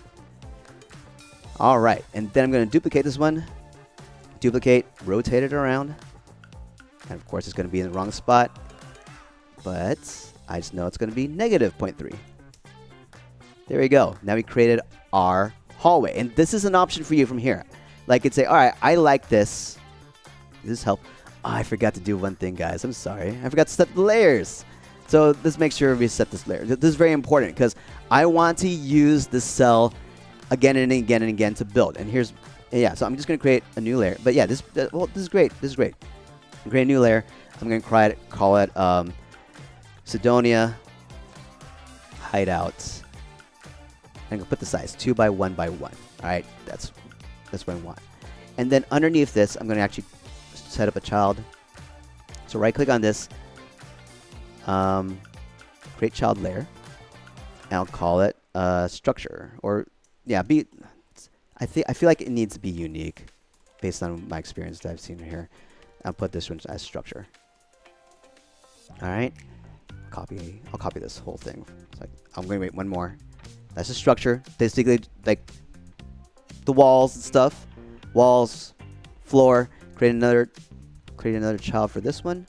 All right, and then I'm going to duplicate this one. Duplicate, rotate it around. And of course, it's going to be in the wrong spot. But I just know it's going to be negative 0.3. There we go. Now we created our hallway. And this is an option for you from here. Like, it'd say, all right, I like this. Does this help? Oh, I forgot to do one thing, guys. I'm sorry. I forgot to set the layers. So let's make sure we set this layer. This is very important because I want to use this cell again and again and again to build. And here's, yeah, so I'm just going to create a new layer. But yeah, this is great. This is great. Create a new layer. I'm going to call it Cydonia Hideout. I'm going to put the size 2 by 1 by 1. All right, that's what I want. And then underneath this, I'm going to actually set up a child. So right click on this, create child layer, and I'll call it structure. Or yeah, I feel like it needs to be unique based on my experience that I've seen here. I'll put this one as structure. All right, I'll copy this whole thing. It's like, I'm going to make one more. That's a structure, basically like the walls and stuff. Walls, floor. Create another child for this one,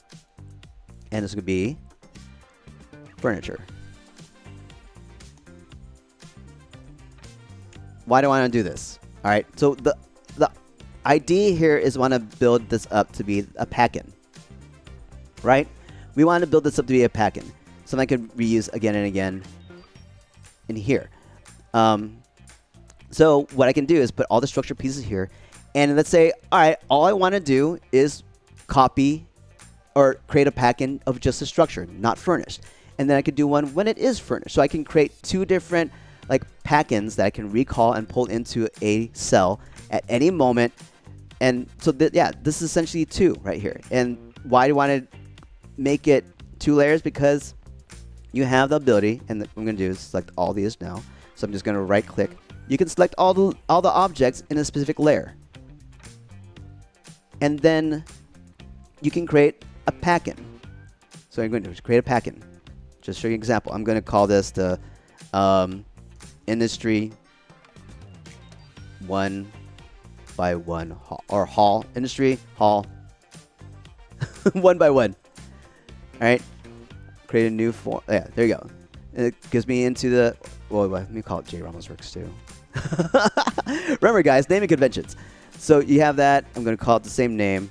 and this could be furniture. Why do I want to do this? All right, so the idea here is want to build this up to be a packin, right? We want to build this up to be a packin, something I could reuse again and again in here. So what I can do is put all the structure pieces here. And let's say, all right, all I want to do is copy or create a packin of just the structure, not furnished. And then I could do one when it is furnished. So I can create 2 different like packins that I can recall and pull into a cell at any moment. And so, yeah, this is essentially 2 right here. And why do I want to make it 2 layers? Because you have the ability, and what I'm going to do is select all these now. So I'm just going to right click. You can select all the objects in a specific layer. And then you can create a packin. So I'm going to create a packin. Just show you an example. I'm going to call this the industry 1 by 1 hall, or hall, industry hall 1 by 1. All right. Create a new form. Yeah, there you go. And it gives me into the, well, let me call it J Ramos Works too. Remember, guys, naming conventions. So you have that. I'm going to call it the same name.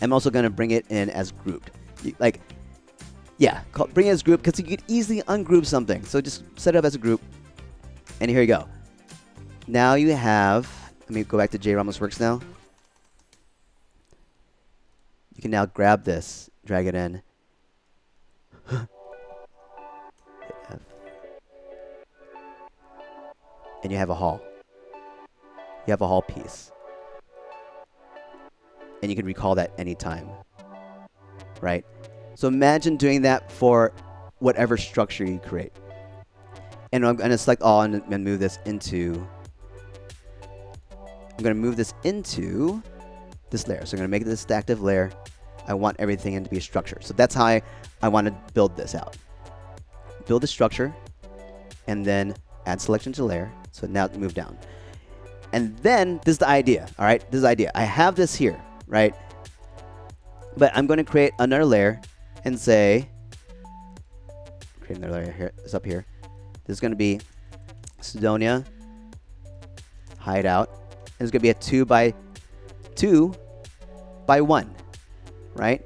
I'm also going to bring it in as grouped. Bring it as group because you could easily ungroup something. So just set it up as a group. And here you go. Now you have, let me go back to J Ramos Works now. You can now grab this, drag it in. Hit F. And you have a hall. You have a hall piece. And you can recall that anytime. Right? So imagine doing that for whatever structure you create. And I'm going to select all and move this into... I'm going to move this into this layer. So I'm going to make this the active layer. I want everything to be a structure. So that's how I want to build this out. Build a structure. And then add selection to layer. So now move down. And then this is the idea. All right? This is the idea. I have this here. Right? But I'm going to create another layer and say, create another layer here. It's up here. This is going to be Cydonia Hideout. And it's going to be a 2 by 2 by 1. Right?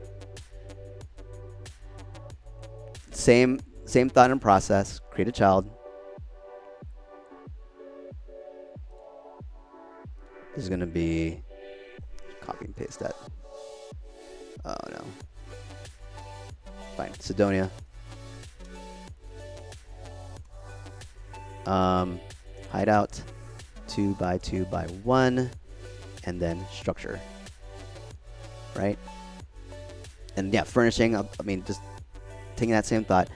Same thought and process. Create a child. This is going to be, copy and paste that. Oh no. Fine. Cydonia. Hideout 2 by 2 by 1 and then structure. Right? And yeah, furnishing, I mean, just taking that same thought.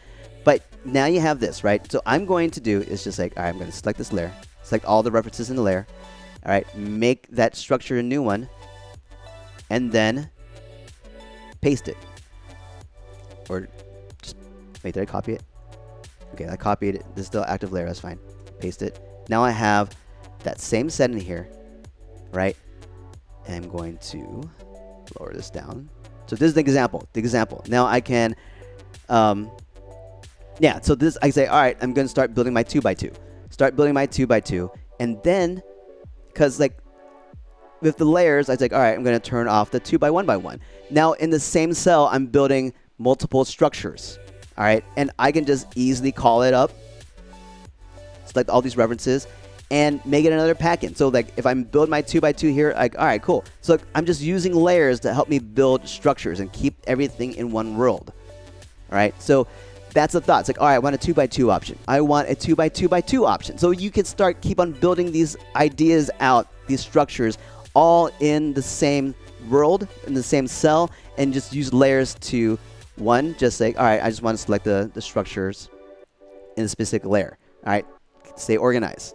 But now you have this, right? So I'm going to do is just like, all right, I'm going to select this layer, select all the references in the layer. All right, make that structure a new one, and then paste it. Or just, wait, did I copy it? Okay, I copied it. This is still active layer, that's fine. Paste it. Now I have that same setting here, right? And I'm going to lower this down. So this is the example. Now I can, so this, I say, all right, I'm going to start building my 2 by 2. Start building my 2 by 2, and then, because like with the layers, I was like, all right, I'm going to turn off the 2 by 1 by 1. Now in the same cell, I'm building multiple structures. All right, and I can just easily call it up, select all these references, and make it another packin. So like if I'm building my 2 by 2 here, like, all right, cool. So like, I'm just using layers to help me build structures and keep everything in one world. All right, so that's the thought. It's like, all right, I want a 2 by 2 option. I want a 2 by 2 by 2 option. So you can keep on building these ideas out, these structures, all in the same world, in the same cell, and just use layers to, one, just say, all right, I just want to select the structures in a specific layer. All right, stay organized.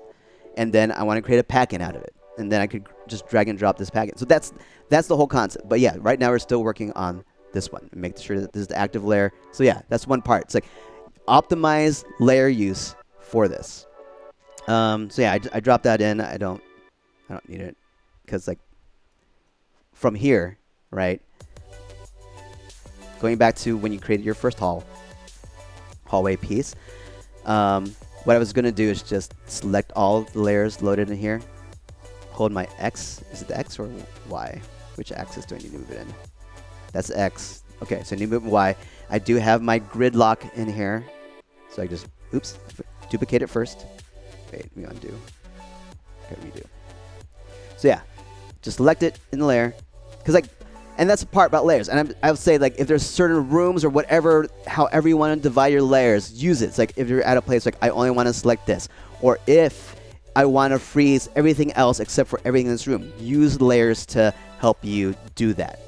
And then I want to create a packin out of it. And then I could just drag and drop this packin. So that's the whole concept. But yeah, right now we're still working on this one. Make sure that this is the active layer. So yeah, that's one part. It's like optimize layer use for this. So yeah, I dropped that in. I don't need it because like from here, right? Going back to when you created your first hallway piece, what I was going to do is just select all the layers loaded in here, hold my X. Is it the X or Y? Which axis do I need to move it in? That's X. Okay, so I need to move Y. I do have my grid lock in here, so I just, duplicate it first. Wait, let me undo. Okay, redo. So yeah, just select it in the layer, because like, and that's the part about layers. And I would say like if there's certain rooms or whatever, however you want to divide your layers, use it. It's like if you're at a place like I only want to select this, or if I want to freeze everything else except for everything in this room, use layers to help you do that.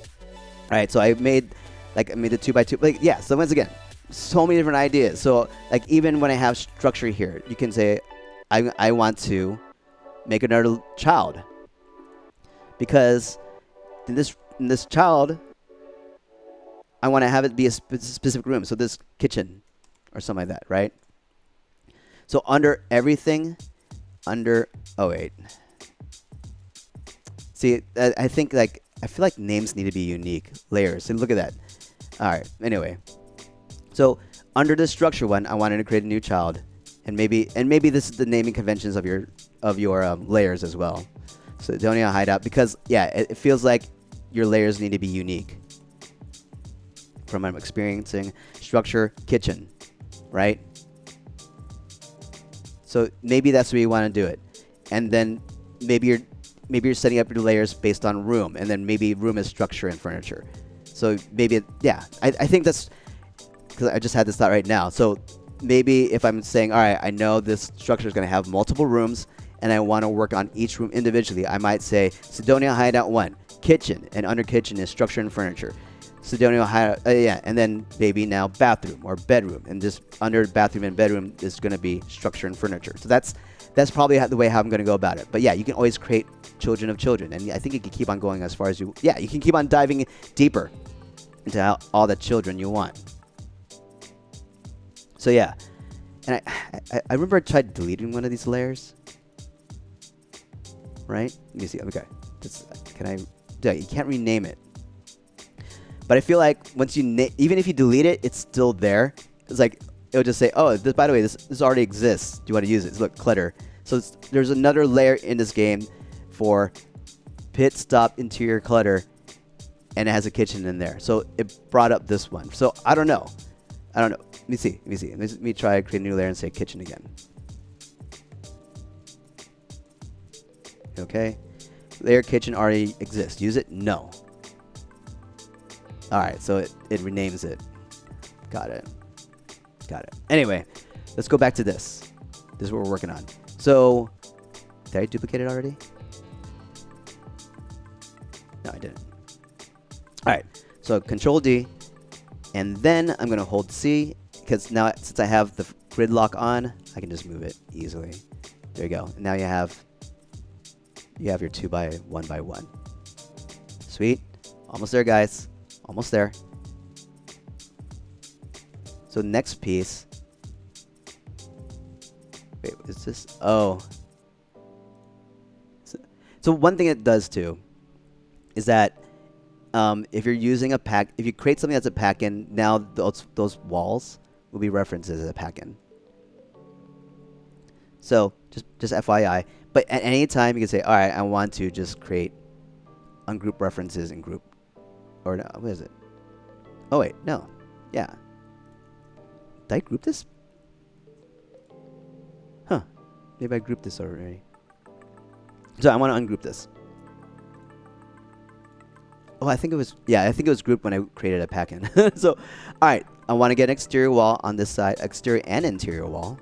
All right, so I made the 2 by 2. Like yeah, so once again, so many different ideas. So like even when I have structure here, you can say I want to make another child, because in this child, I want to have it be a specific room. So this kitchen or something like that, right? So under everything, oh wait. See, I think like, I feel like names need to be unique. Layers, so look at that. All right, anyway. So under the structure one, I wanted to create a new child. And maybe this is the naming conventions of your of your layers as well. Cydonia hideout, because yeah, it feels like your layers need to be unique. From what I'm experiencing, structure, kitchen, right? So maybe that's where you want to do it, and then maybe you're setting up your layers based on room, and then maybe room is structure and furniture. So maybe yeah, I think that's because I just had this thought right now. So maybe if I'm saying, all right, I know this structure is going to have multiple rooms, and I want to work on each room individually, I might say Cydonia hideout 1, kitchen, and under kitchen is structure and furniture. Cydonia hideout, yeah, and then maybe now bathroom or bedroom, and just under bathroom and bedroom is going to be structure and furniture. So that's probably the way how I'm going to go about it. But yeah, you can always create children of children, and I think you can keep on going as far as you can keep on diving deeper into all the children you want. So yeah, and I remember I tried deleting one of these layers. Right? Let me see. Okay. Yeah, you can't rename it. But I feel like once you even if you delete it, it's still there. It's like it'll just say, "Oh, by the way, this already exists. Do you want to use it?" So look, clutter. So there's another layer in this game for pit stop interior clutter, and it has a kitchen in there. So it brought up this one. So I don't know. Let me see. Let me try create a new layer and say kitchen again. Okay, layer kitchen already exists. Use it? No. All right, so it renames it. Got it. Anyway, let's go back to this. This is what we're working on. So, did I duplicate it already? No, I didn't. All right, so Control D, and then I'm gonna hold C because now since I have the grid lock on, I can just move it easily. There you go. And now you have your 2 by 1 by 1. Sweet. Almost there, guys. Almost there. So next piece. Wait, is this? Oh. So one thing it does too is that if you're using if you create something that's a packin, now those walls will be referenced as a packin. So just FYI. But at any time, you can say, all right, I want to just create ungroup references in group. Or no, what is it? Oh, wait, no. Yeah. Did I group this? Huh. Maybe I grouped this already. So I want to ungroup this. Oh, I think it was grouped when I created a packin. So, all right, I want to get an exterior wall on this side, exterior and interior wall.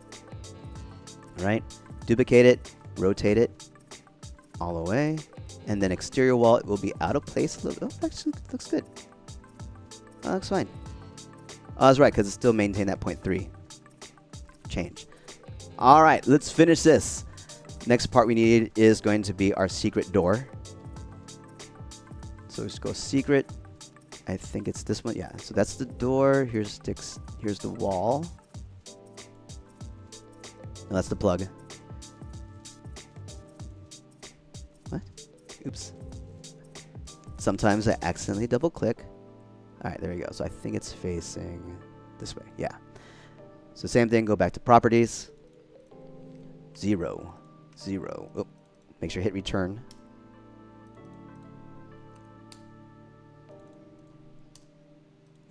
All right, duplicate it. Rotate it all the way, and then exterior wall, it will be out of place. Actually looks good. Oh, looks fine. Oh, that's right, because it still maintained that 0.3 change. All right, let's finish this. Next part we need is going to be our secret door. So let's go secret. I think it's this one. Yeah. So that's the door. Here's the wall. No, that's the plug. What? Oops. Sometimes I accidentally double click. All right, there we go. So I think it's facing this way. Yeah. So same thing, go back to properties. 0. Oh, make sure you hit return.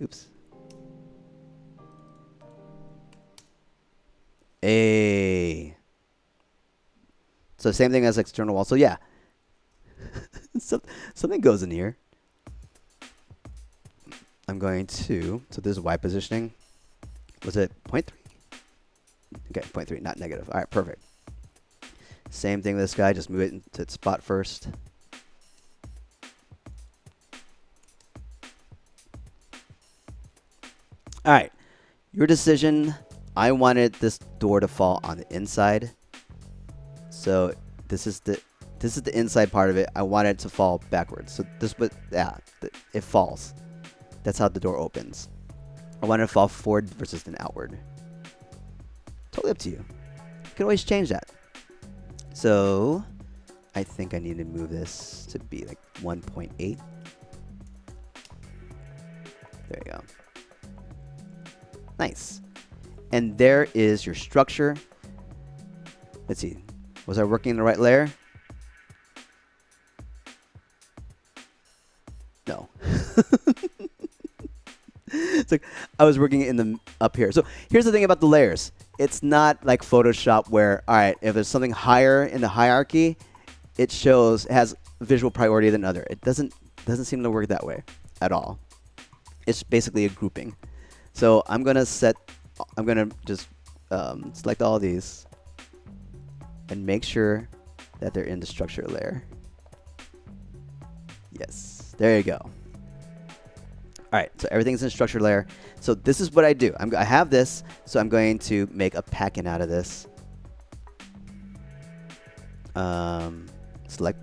Oops. So same thing as external wall. So yeah. Something goes in here. I'm going to, so this is Y positioning. Was it 0.3? Okay, 0.3, not negative. All right, perfect. Same thing with this guy, just move it into its spot first. All right, your decision. I wanted this door to fall on the inside. So this is the inside part of it. I want it to fall backwards. So it falls. That's how the door opens. I want it to fall forward versus then outward. Totally up to you. You can always change that. So I think I need to move this to be like 1.8. There you go. Nice. And there is your structure. Let's see. Was I working in the right layer? No. It's like I was working in the up here. So here's the thing about the layers. It's not like Photoshop where, all right, if there's something higher in the hierarchy, it has visual priority than other. It doesn't seem to work that way at all. It's basically a grouping. So I'm gonna just select all these and make sure that they're in the structure layer. Yes, there you go. All right, so everything's in structure layer. So this is what I do. I have this, so I'm going to make a packin out of this. Select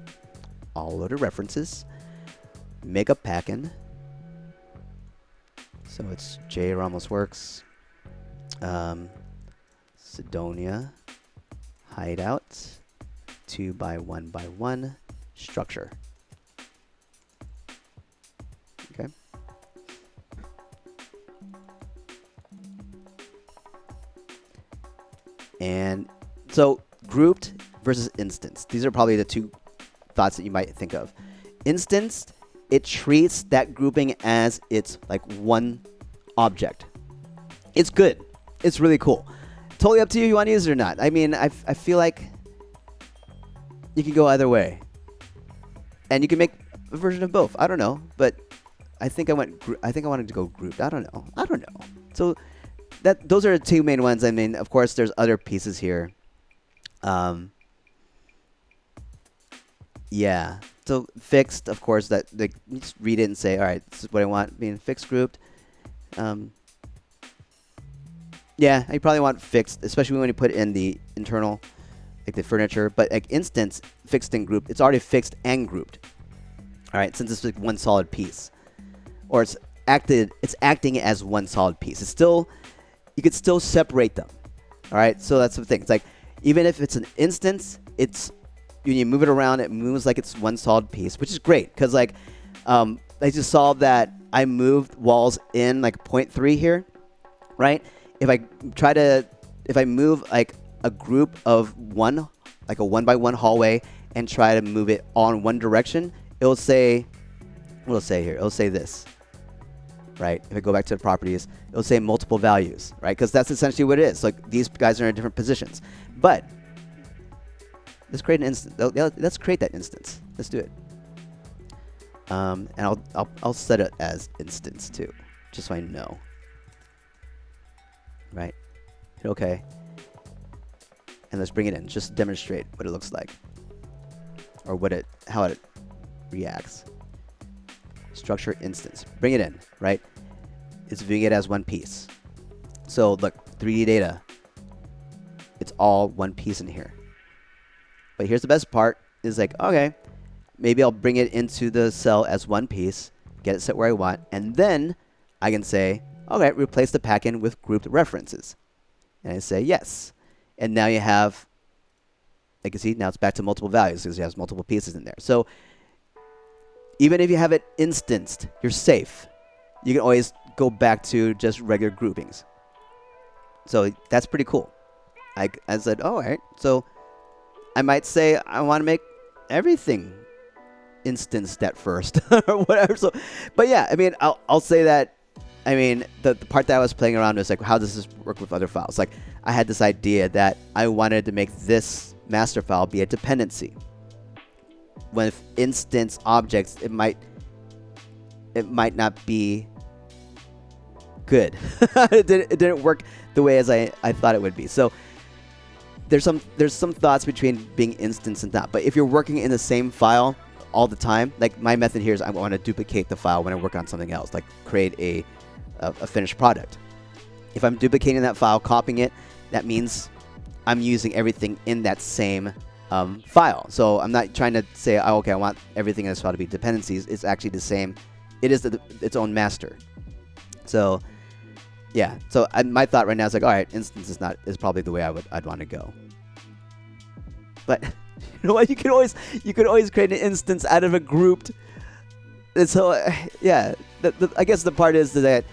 all loaded references. Make a packin. So it's J Ramos Works. Cydonia Hideout 2 by 1 by 1 structure. Okay. And so grouped versus instanced. These are probably the two thoughts that you might think of. Instanced, it treats that grouping as it's like one object. It's good. It's really cool. Totally up to you if you want to use it or not. I mean, I feel like you can go either way. And you can make a version of both. I don't know, but I think I wanted to go grouped. I don't know. So those are the two main ones. I mean, of course, there's other pieces here. Yeah. So fixed, of course, that you just read it and say, all right, this is what I want being fixed grouped. Yeah, you probably want fixed, especially when you put in the internal, like the furniture. But like instance, fixed and grouped, it's already fixed and grouped. All right, since it's like one solid piece, or it's acting as one solid piece. It's still, you could still separate them. All right, so that's the thing. It's like even if it's an instance, it's when you move it around, it moves like it's one solid piece, which is great because like I just saw that I moved walls in like 0.3 here, right? If I move like a group of one, like a 1 by 1 hallway, and try to move it all in one direction, it will say, what will it say here? It will say this, right? If I go back to the properties, it will say multiple values, right? Because that's essentially what it is. Like these guys are in different positions. But let's create an instance. Let's create that instance. Let's do it. And I'll set it as instance too, just so I know. Right? Hit OK. And let's bring it in. Just to demonstrate what it looks like, or how it reacts. Structure instance. Bring it in. Right? It's viewing it as one piece. So look, 3D data. It's all one piece in here. But here's the best part: is like, okay, maybe I'll bring it into the cell as one piece, get it set where I want, and then I can say, okay, replace the packin with grouped references. And I say yes. And now you have, like you see, now it's back to multiple values because you have multiple pieces in there. So even if you have it instanced, you're safe. You can always go back to just regular groupings. So that's pretty cool. I said, oh, all right. So I might say I want to make everything instanced at first or whatever. So, but yeah, I mean, I'll say that. I mean, the part that I was playing around was like, how does this work with other files? Like, I had this idea that I wanted to make this master file be a dependency. With instance objects, it might not be good. it didn't work the way as I thought it would be. So there's some thoughts between being instance and not. But if you're working in the same file all the time, like my method here is I want to duplicate the file when I work on something else, like create a finished product. If I'm duplicating that file, copying it, that means I'm using everything in that same file. So I'm not trying to say, oh, okay, I want everything in this file to be dependencies. It's actually the same. It is its own master. So yeah. So my thought right now is like, all right, instance is probably the way I'd want to go. But you know what? You could always create an instance out of a grouped. And so yeah, I guess the part is that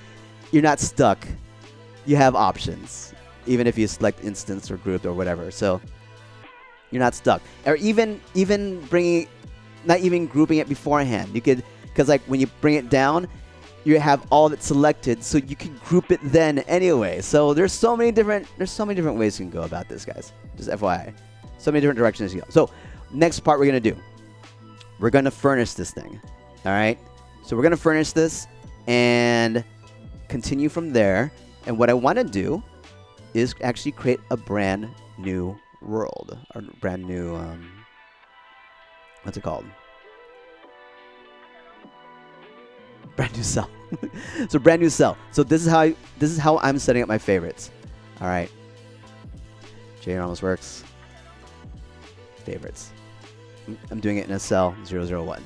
you're not stuck. You have options, even if you select instance or grouped or whatever. So You're not stuck. Or even bringing, not even grouping it beforehand. You could, because like when you bring it down, you have all of it selected, so you can group it then anyway. So there's so many different ways you can go about this, guys. Just FYI, so many different directions you go. So next part we're gonna do, we're gonna furnish this thing. All right. So we're gonna furnish this and continue from there. And what I want to do is actually create a brand new world, or brand new what's it called? Brand new cell. So brand new cell. So this is how I'm setting up my favorites. All right. J almost works. Favorites. I'm doing it in a cell 001.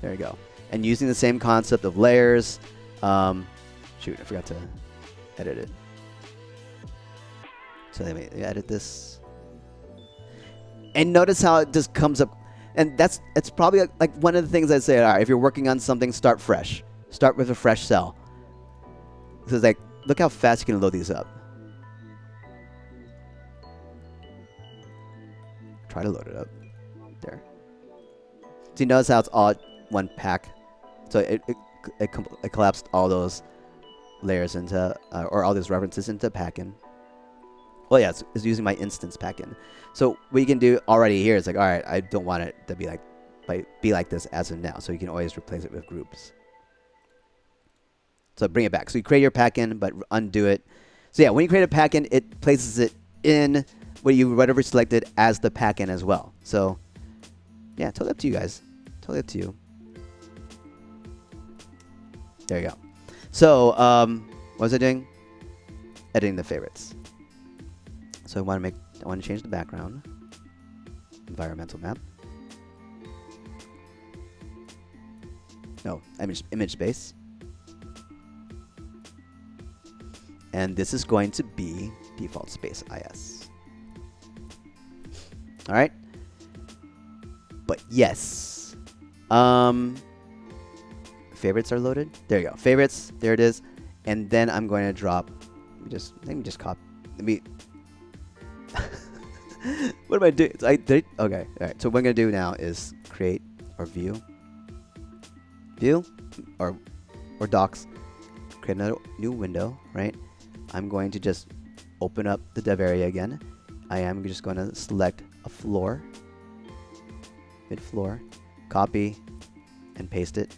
There you go. And using the same concept of layers. Shoot, I forgot to edit it. So let me edit this. And notice how it just comes up. And it's probably like one of the things I say, all right, if you're working on something, start fresh. Start with a fresh cell. So it's like, look how fast you can load these up. Try to load it up. There. So you notice how it's all one pack. So it collapsed all those layers into, or all those references into packin. Well, yeah, it's using my instance packin. So what you can do already here is like, all right, I don't want it to be like this as of now. So you can always replace it with groups. So bring it back. So you create your packin, but undo it. So yeah, when you create a packin, it places it in whatever selected as the packin as well. So yeah, totally up to you guys. Totally up to you. There you go. So what was I doing? Editing the favorites. So I want to change the background. Environmental map. No, image space. And this is going to be default space IS. All right. But yes. Favorites are loaded. There you go. Favorites. There it is. And then I'm going to drop. Let me just copy. Let me. What am I doing? Okay. All right. So what I'm going to do now is create our view or docs. Create another new window, right? I'm going to just open up the dev area again. I am just going to select a floor, mid floor, copy, and paste it.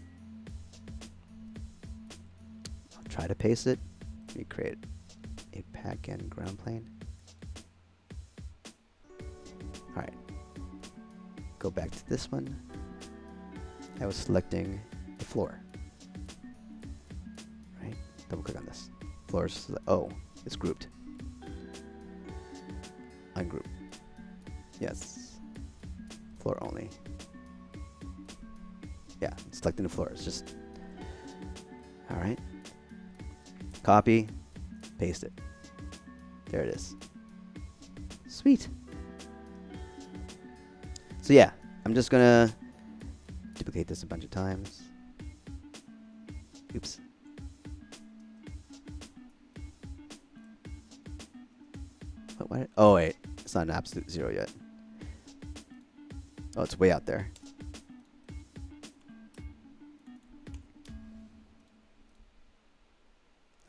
I'll try to paste it. Let me create a packin ground plane. All right. Go back to this one. I was selecting the floor. Right? Double click on this. Floors. Oh, it's grouped. Ungroup. Yes. Floor only. Yeah, selecting the floor. It's just. All right. Copy. Paste it. There it is. Sweet. So yeah, I'm just gonna duplicate this a bunch of times. Oops. What? Oh wait, it's not an absolute 0 yet. Oh, it's way out there.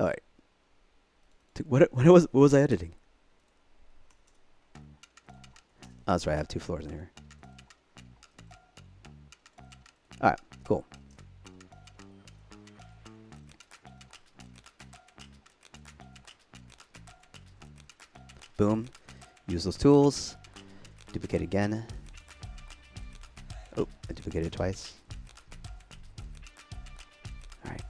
All right. What was I editing? Oh, that's right. I have 2 floors in here. All right, cool. Boom. Use those tools. Duplicate again. Oh, I duplicated twice. All right.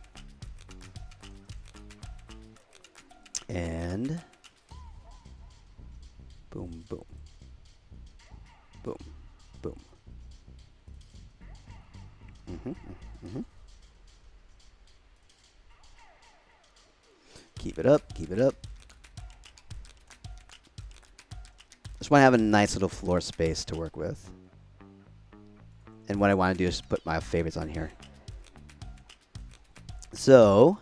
And boom, boom. Boom, boom. Keep it up, keep it up. Just want to have a nice little floor space to work with. And what I want to do is put my favorites on here. So,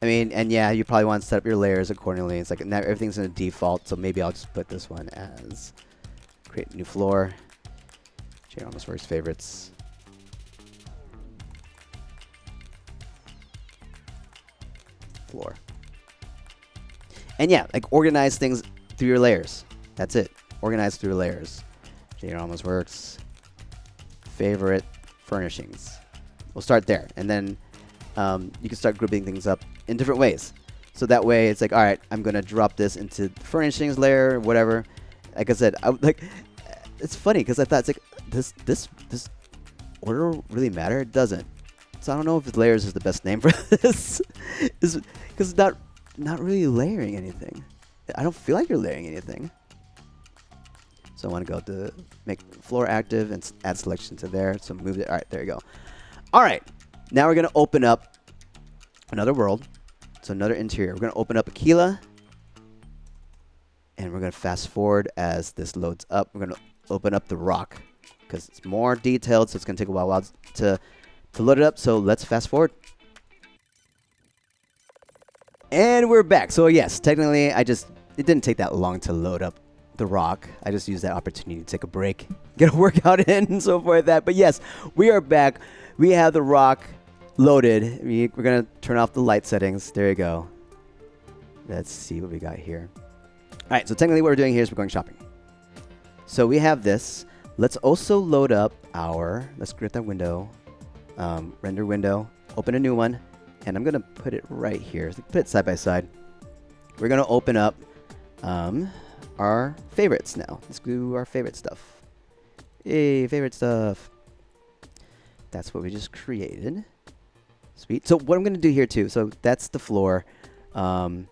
I mean, and yeah, you probably want to set up your layers accordingly. It's like now everything's in a default, so maybe I'll just put this one as Create new floor. Change almost works favorites. Floor. And yeah, like organize things through your layers. That's it. Organize through layers. Change almost works. Favorite furnishings. We'll start there, and then you can start grouping things up in different ways. So that way, it's like, all right, I'm gonna drop this into the furnishings layer, whatever. Like I said, it's funny because I thought it's like this order really matter? It doesn't. So I don't know if layers is the best name for this, because it's not really layering anything. I don't feel like you're layering anything. So I want to go to make floor active and add selection to there. So move it. All right, there you go. All right, now we're gonna open up another world. So another interior. We're gonna open up Aquila, and we're gonna fast forward as this loads up. We're gonna open up the rock because it's more detailed, so it's gonna take a while to load it up. So let's fast forward. And we're back. So yes, technically, it didn't take that long to load up the rock. I just used that opportunity to take a break, get a workout in, and so forth. But yes, we are back. We have the rock loaded. We're gonna turn off the light settings. There you go. Let's see what we got here. All right. So technically, what we're doing here is we're going shopping. So we have this. Let's also load up our. Let's create that window. Render window. Open a new one. And I'm going to put it right here. So put it side by side. We're going to open up our favorites now. Let's do our favorite stuff. Hey, favorite stuff. That's what we just created. Sweet. So what I'm going to do here too. So that's the floor. I'm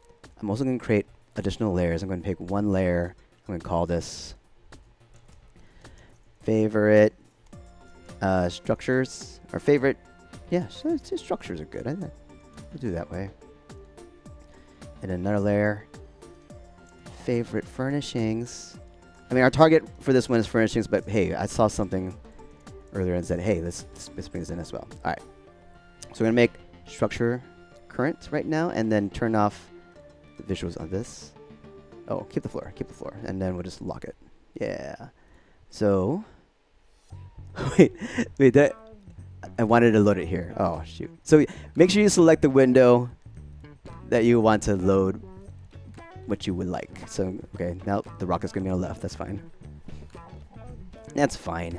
also going to create additional layers. I'm going to pick one layer. I'm going to call this favorite structures. Or favorite. Yeah, so structures are good. We'll do that way. And another layer. Favorite furnishings. I mean, our target for this one is furnishings, but hey, I saw something earlier and said, hey, this brings in as well. All right. So we're going to make structure current right now and then turn off the visuals on this. Oh, keep the floor. And then we'll just lock it. Yeah. So, wait, that. I wanted to load it here. Oh, shoot. So make sure you select the window that you want to load what you would like. So, okay, now the rock is going to be on the left. That's fine. That's fine.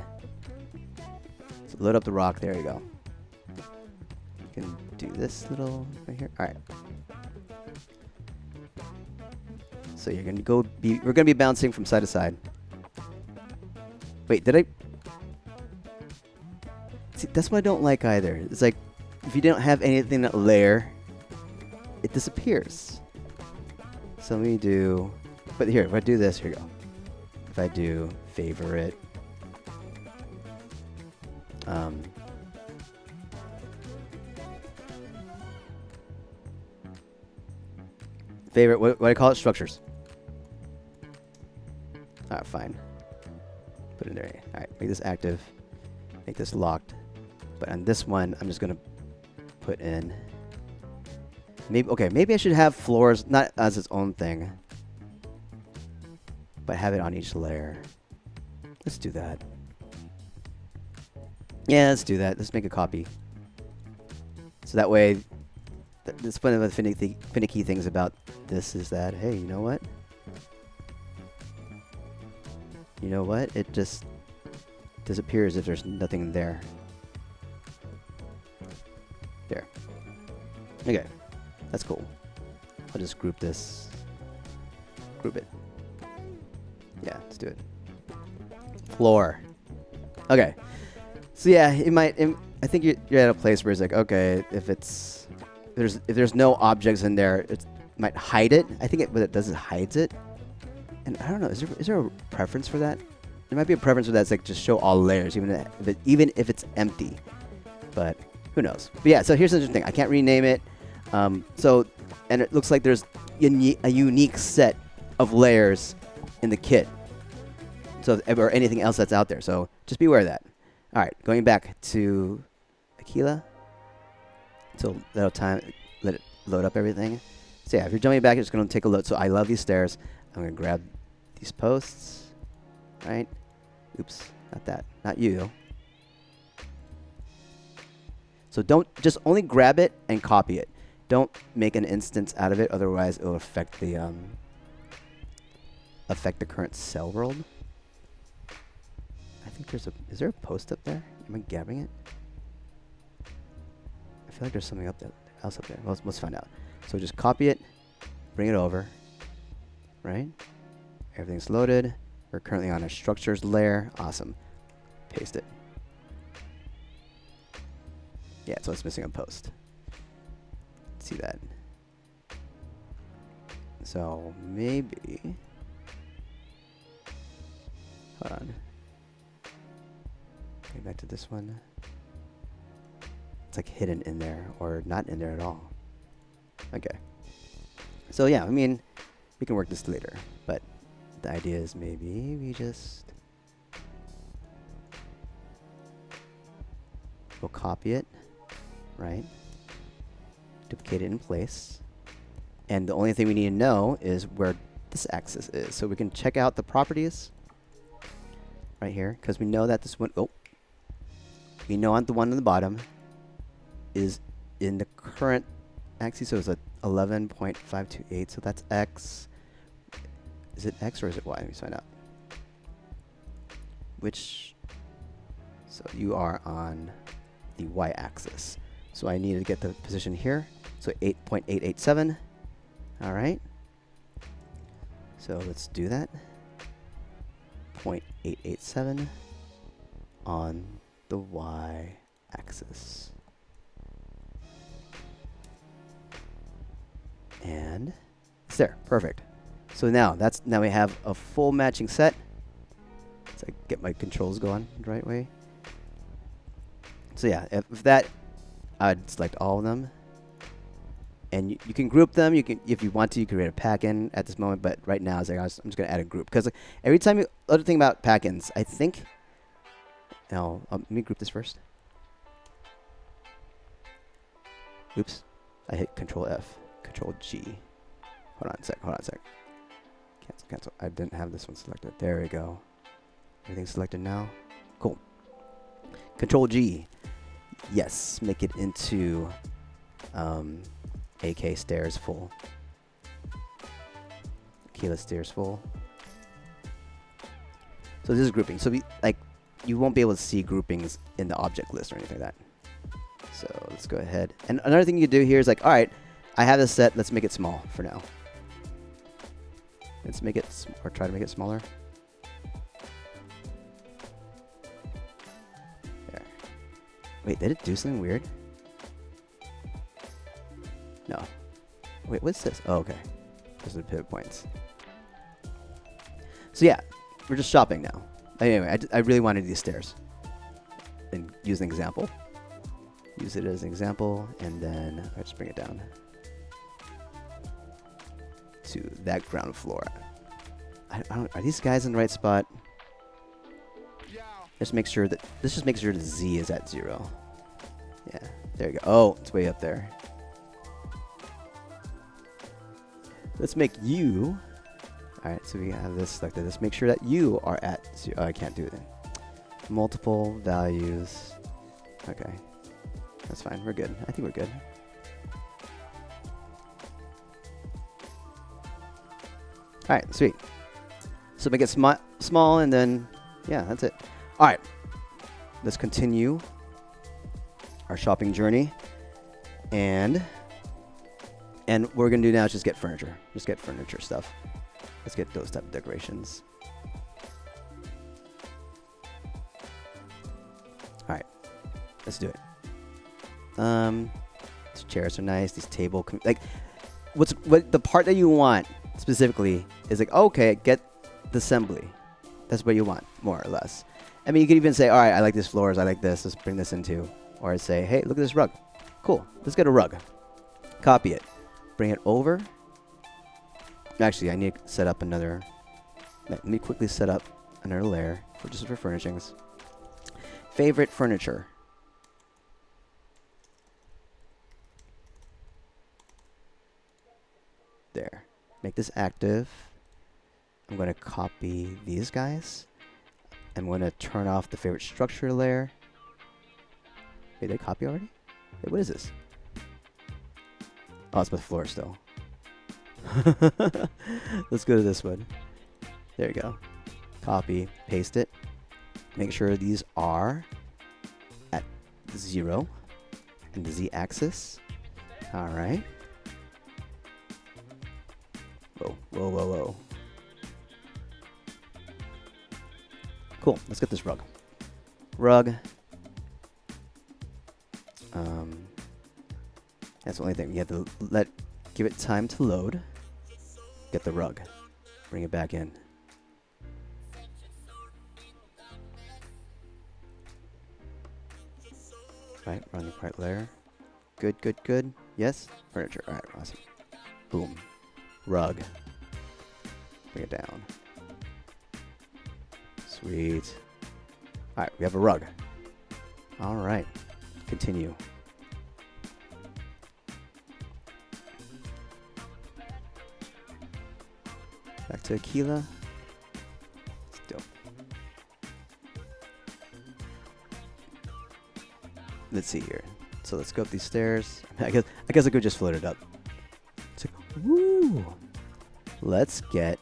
So load up the rock. There you go. You can do this little right here. All right. So you're going to we're going to be bouncing from side to side. Wait, did I? See, that's what I don't like either. It's like, if you don't have anything that layer, it disappears. So let me do, but here, if I do this, here we go. If I do favorite, favorite, what do I call it? Structures. All right, fine. Put it in there. All right, make this active, make this locked. But on this one, I'm just going to put in... Maybe I should have floors, not as its own thing, but have it on each layer. Let's do that. Yeah, let's do that. Let's make a copy. So that way, that's one of the finicky things about this is that, hey, you know what? You know what? It just disappears if there's nothing there. There. Okay. That's cool. I'll just group this. Group it. Yeah, let's do it. Floor. Okay. So yeah, I think you're at a place where it's like, okay, if there's no objects in there, it might hide it. I think what it does is hides it. And I don't know, is there a preference for that? There might be a preference for that. It's like just show all layers, even if it's empty. But who knows? But yeah, so here's the interesting thing. I can't rename it. And it looks like there's a unique set of layers in the kit. So, or anything else that's out there. So just be aware of that. All right, going back to Aquila. So that'll let it load up everything. So yeah, if you're jumping back, it's going to take a load. So I love these stairs. I'm going to grab these posts. right? Oops, not that. Not you. So don't just only grab it and copy it. Don't make an instance out of it, otherwise it'll affect the current cell world. I think there's a. Is there a post up there? Am I grabbing it? I feel like there's something else up there. Well, let's find out. So just copy it, bring it over, right? Everything's loaded. We're currently on our structures layer. Awesome. Paste it. Yeah, so it's missing a post. See that? So maybe. Hold on. Okay, back to this one. It's like hidden in there or not in there at all. Okay. So yeah, I mean, we can work this later, but the idea is maybe we just we'll copy it, right? Duplicate it in place. And the only thing we need to know is where this axis is. So we can check out the properties right here, because we know that this one, we know on the one on the bottom is in the current axis, so it's a 11.528, so that's X. Is it X or is it Y? Let me find out. So you are on the Y axis. So I need to get the position here. So 8.887. All right. So let's do that. 0.887 on the Y axis. And it's there. Perfect. So now we have a full matching set. So I get my controls going the right way. So yeah, if that, I'd select all of them. And you can group them. You can, if you want to, you can create a packin at this moment. But right now, I'm just going to add a group, because every time other thing about packins, I think. Now let me group this first. Oops, I hit Control F, Control G. Hold on a sec. Cancel. I didn't have this one selected. There we go. Everything's selected now. Cool. Control G. Yes, make it into AK stairs full. Keyless stairs full. So this is grouping. So you won't be able to see groupings in the object list or anything like that. So let's go ahead. And another thing you can do here is all right, I have this set. Let's make it small for now. Let's make it, or try to make it smaller. There. Wait, did it do something weird? No. Wait, what's this? Oh, okay. Those are the pivot points. So yeah, we're just shopping now. Anyway, I really wanted these stairs. And use an example. Use it as an example, and then let's bring it down to that ground floor. I don't, are these guys in the right spot? Let's make sure that, let's just make sure the Z is at 0. Yeah, there you go. Oh, it's way up there. Let's make you. All right, so we have this selected. Let's make sure that you are at 0. Oh, I can't do it. Multiple values. Okay, that's fine. We're good. I think we're good. All right, sweet. So make it small, and then, yeah, that's it. All right, let's continue our shopping journey. And what we're going to do now is just get furniture. Just get furniture stuff. Let's get those type of decorations. All right, let's do it. These chairs are nice. These table, what the part that you want specifically is okay, get the assembly. That's what you want, more or less. I mean, you could even say, all right, I like these floors. I like this. Let's bring this into. Or I'd say, hey, look at this rug. Cool. Let's get a rug. Copy it. Bring it over. Actually, I need to set up another. Let me quickly set up another layer just for furnishings. Favorite furniture. There. Make this active. I'm going to copy these guys. I'm going to turn off the favorite structure layer. Wait, did I copy already? Wait, what is this? Oh, it's my floor still. Let's go to this one. There you go. Copy, paste it. Make sure these are at 0 and the z-axis. All right. Whoa, whoa, whoa, whoa. Cool. Let's get this rug. Rug. That's the only thing. You have to give it time to load. Get the rug. Bring it back in. Right, run the part layer. Good, good, good. Yes? Furniture. Alright, awesome. Boom. Rug. Bring it down. Sweet. Alright, we have a rug. Alright. Continue. Back to Aquila. Still. Let's see here. So let's go up these stairs. I guess I could just float it up. It's like, woo! Let's get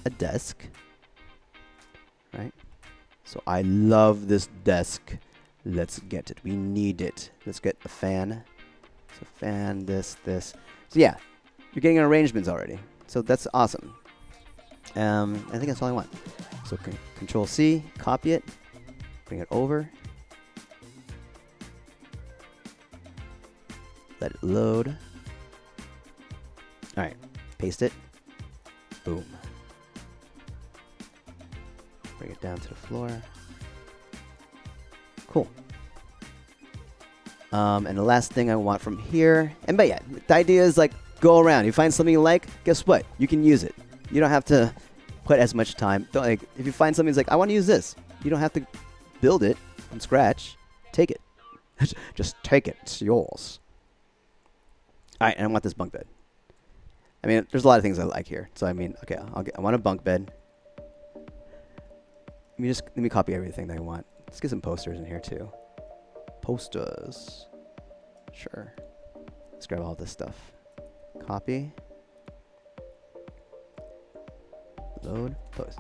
a desk. Right? So I love this desk. Let's get it. We need it. Let's get a fan. So fan, this. So yeah, you're getting arrangements already. So that's awesome. I think that's all I want. So Control C, copy it, bring it over. Let it load. All right, paste it. Boom. Bring it down to the floor. Cool. And the last thing I want from here, but yeah, the idea is like go around. You find something you like, guess what? You can use it. You don't have to put as much time. Don't like if you find something that's like I want to use this. You don't have to build it from scratch. Take it. Just take it. It's yours. All right, and I want this bunk bed. I mean, there's a lot of things I like here. So I mean, okay, I want a bunk bed. Let me copy everything that I want. Let's get some posters in here too. Posters. Sure. Let's grab all this stuff. Copy. Load. Post.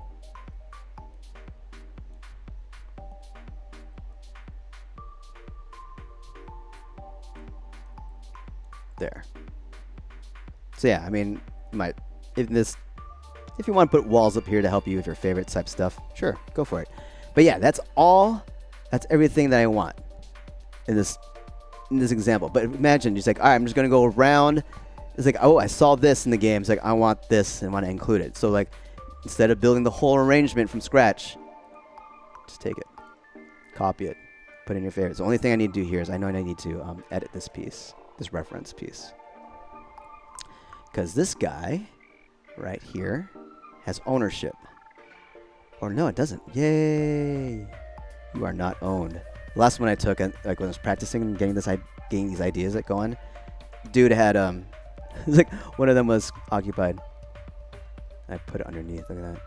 There. So yeah, I mean, if you want to put walls up here to help you with your favorite type stuff, sure, go for it. But yeah, that's everything that I want in this example. But imagine, you're like, all right, I'm just going to go around. It's like, oh, I saw this in the game. It's like, I want this and want to include it. So like, instead of building the whole arrangement from scratch, just take it, copy it, put in your favorites. The only thing I need to do here is I know I need to edit this piece, this reference piece. Because this guy right here has ownership. Or no, it doesn't. Yay! You are not owned. The last one I took, like when I was practicing and getting these ideas that go on, dude had it's like one of them was occupied. I put it underneath. Look at that.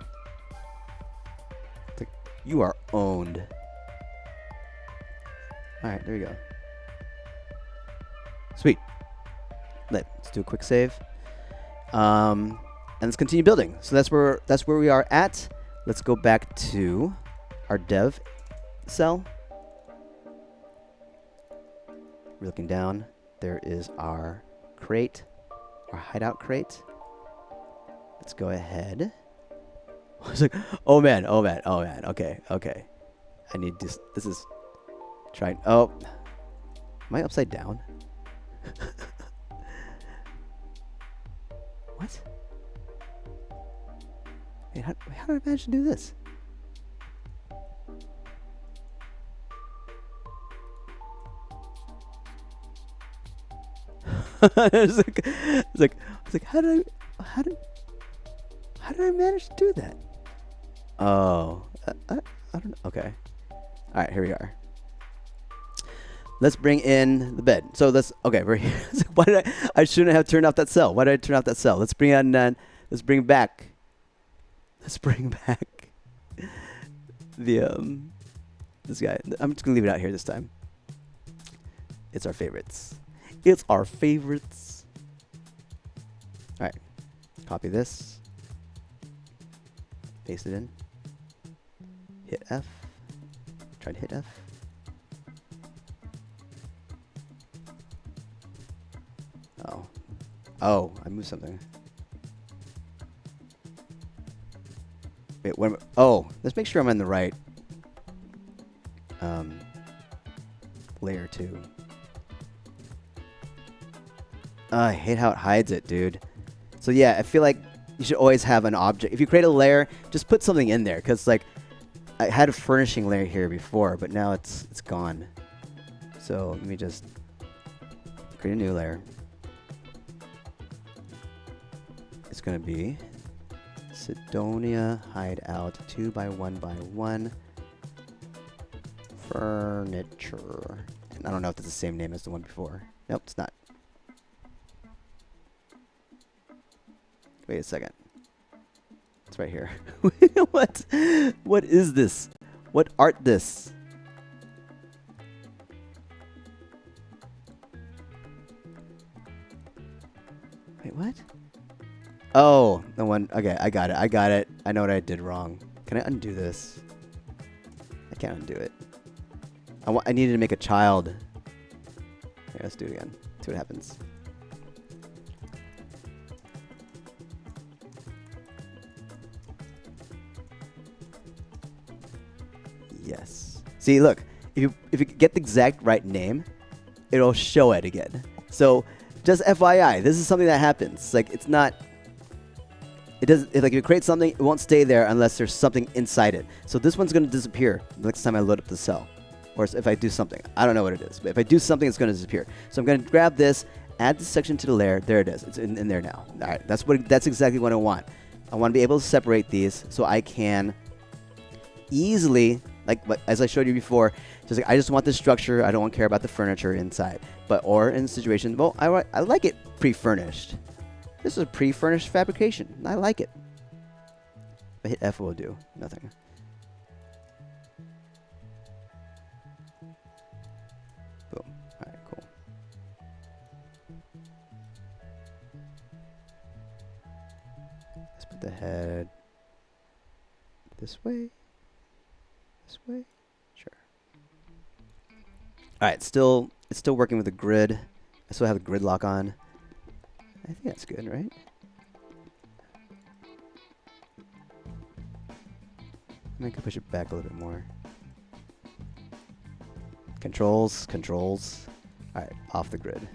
It's like you are owned. All right, there you go. Sweet. Let's do a quick save. And let's continue building. So that's where we are at. Let's go back to our dev cell. We're looking down. There is our crate, our hideout crate. Let's go ahead. I was like, oh man. Okay. I need this. This is trying. Oh, am I upside down? What? Wait, how did I manage to do this? It's like, how did I manage to do that? Oh, I don't know. Okay. All right, here we are. Let's bring in the bed. So okay, we're here. Why did I shouldn't have turned off that cell. Why did I turn off that cell? Let's bring back the this guy. I'm just gonna leave it out here this time. It's our favorites. It's our favorites. All right, copy this. Paste it in. Hit F. Try to hit F. Oh. Oh, I moved something. Wait, what am I, oh, let's make sure I'm on the right layer 2. I hate how it hides it, dude. So yeah, I feel like you should always have an object. If you create a layer, just put something in there, because like I had a furnishing layer here before, but now it's gone. So let me just create a new layer. It's gonna be Cydonia Hideout 2x1x1 furniture. And I don't know if it's the same name as the one before. Nope, it's not. Wait a second. It's right here. What? What is this? What art this? Wait, what? Oh, the one. Okay, I got it. I got it. I know what I did wrong. Can I undo this? I can't undo it. I needed to make a child. Here, let's do it again. See what happens. Yes. See, look. If you get the exact right name, it'll show it again. So, just FYI, this is something that happens. Like, it's not. It doesn't. Like, if you create something, it won't stay there unless there's something inside it. So this one's going to disappear the next time I load up the cell, or if I do something. I don't know what it is, but if I do something, it's going to disappear. So I'm going to grab this, add the section to the layer. There it is. It's in there now. All right. That's exactly what I want. I want to be able to separate these so I can easily, like as I showed you before, just like I just want the structure. I don't want to care about the furniture inside. But or in situations, well, I like it pre-furnished. This is a pre-furnished fabrication. I like it. If I hit F, it will do nothing. Boom. All right, cool. Let's put the head this way. This way. Sure. All right. It's still working with the grid. I still have the grid lock on. I think that's good, right? I could push it back a little bit more. Controls. All right, off the grid.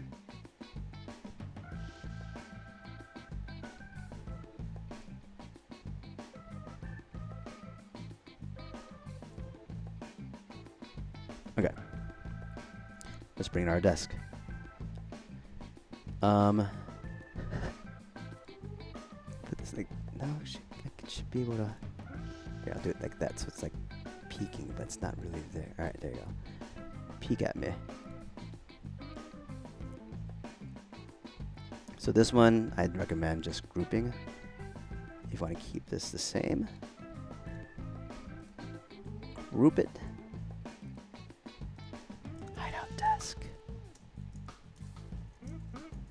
Okay. Let's bring in our desk. Put this like, no, I should be able to. Yeah, I'll do it like that, so it's like peeking, but it's not really there. All right, there you go. Peek at me. So this one, I'd recommend just grouping. If you want to keep this the same, group it. Hideout desk.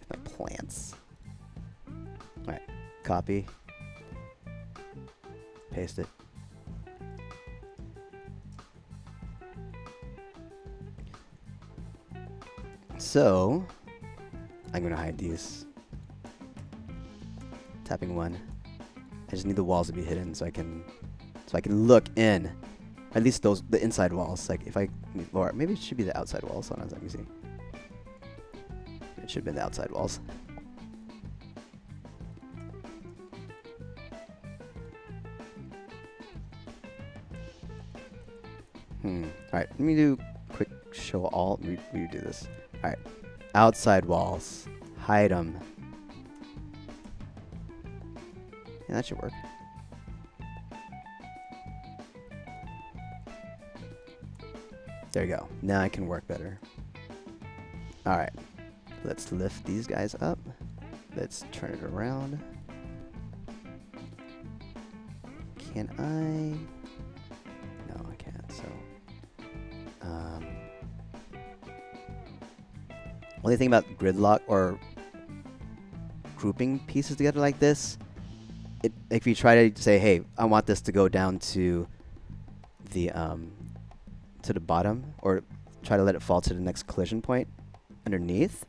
My plants. All right, copy. Paste it. So, I'm going to hide these. Tapping 1. I just need the walls to be hidden so I can look in. At least the inside walls. Like if I, or maybe it should be the outside walls. Hold on, let me see. It should be the outside walls. All right, let me do quick show all. Redo this. All right, outside walls, hide them. Yeah, that should work. There you go. Now I can work better. All right, let's lift these guys up. Let's turn it around. Can I? No, Only thing about gridlock or grouping pieces together like this, if you try to say, hey, I want this to go down to the bottom, or try to let it fall to the next collision point underneath,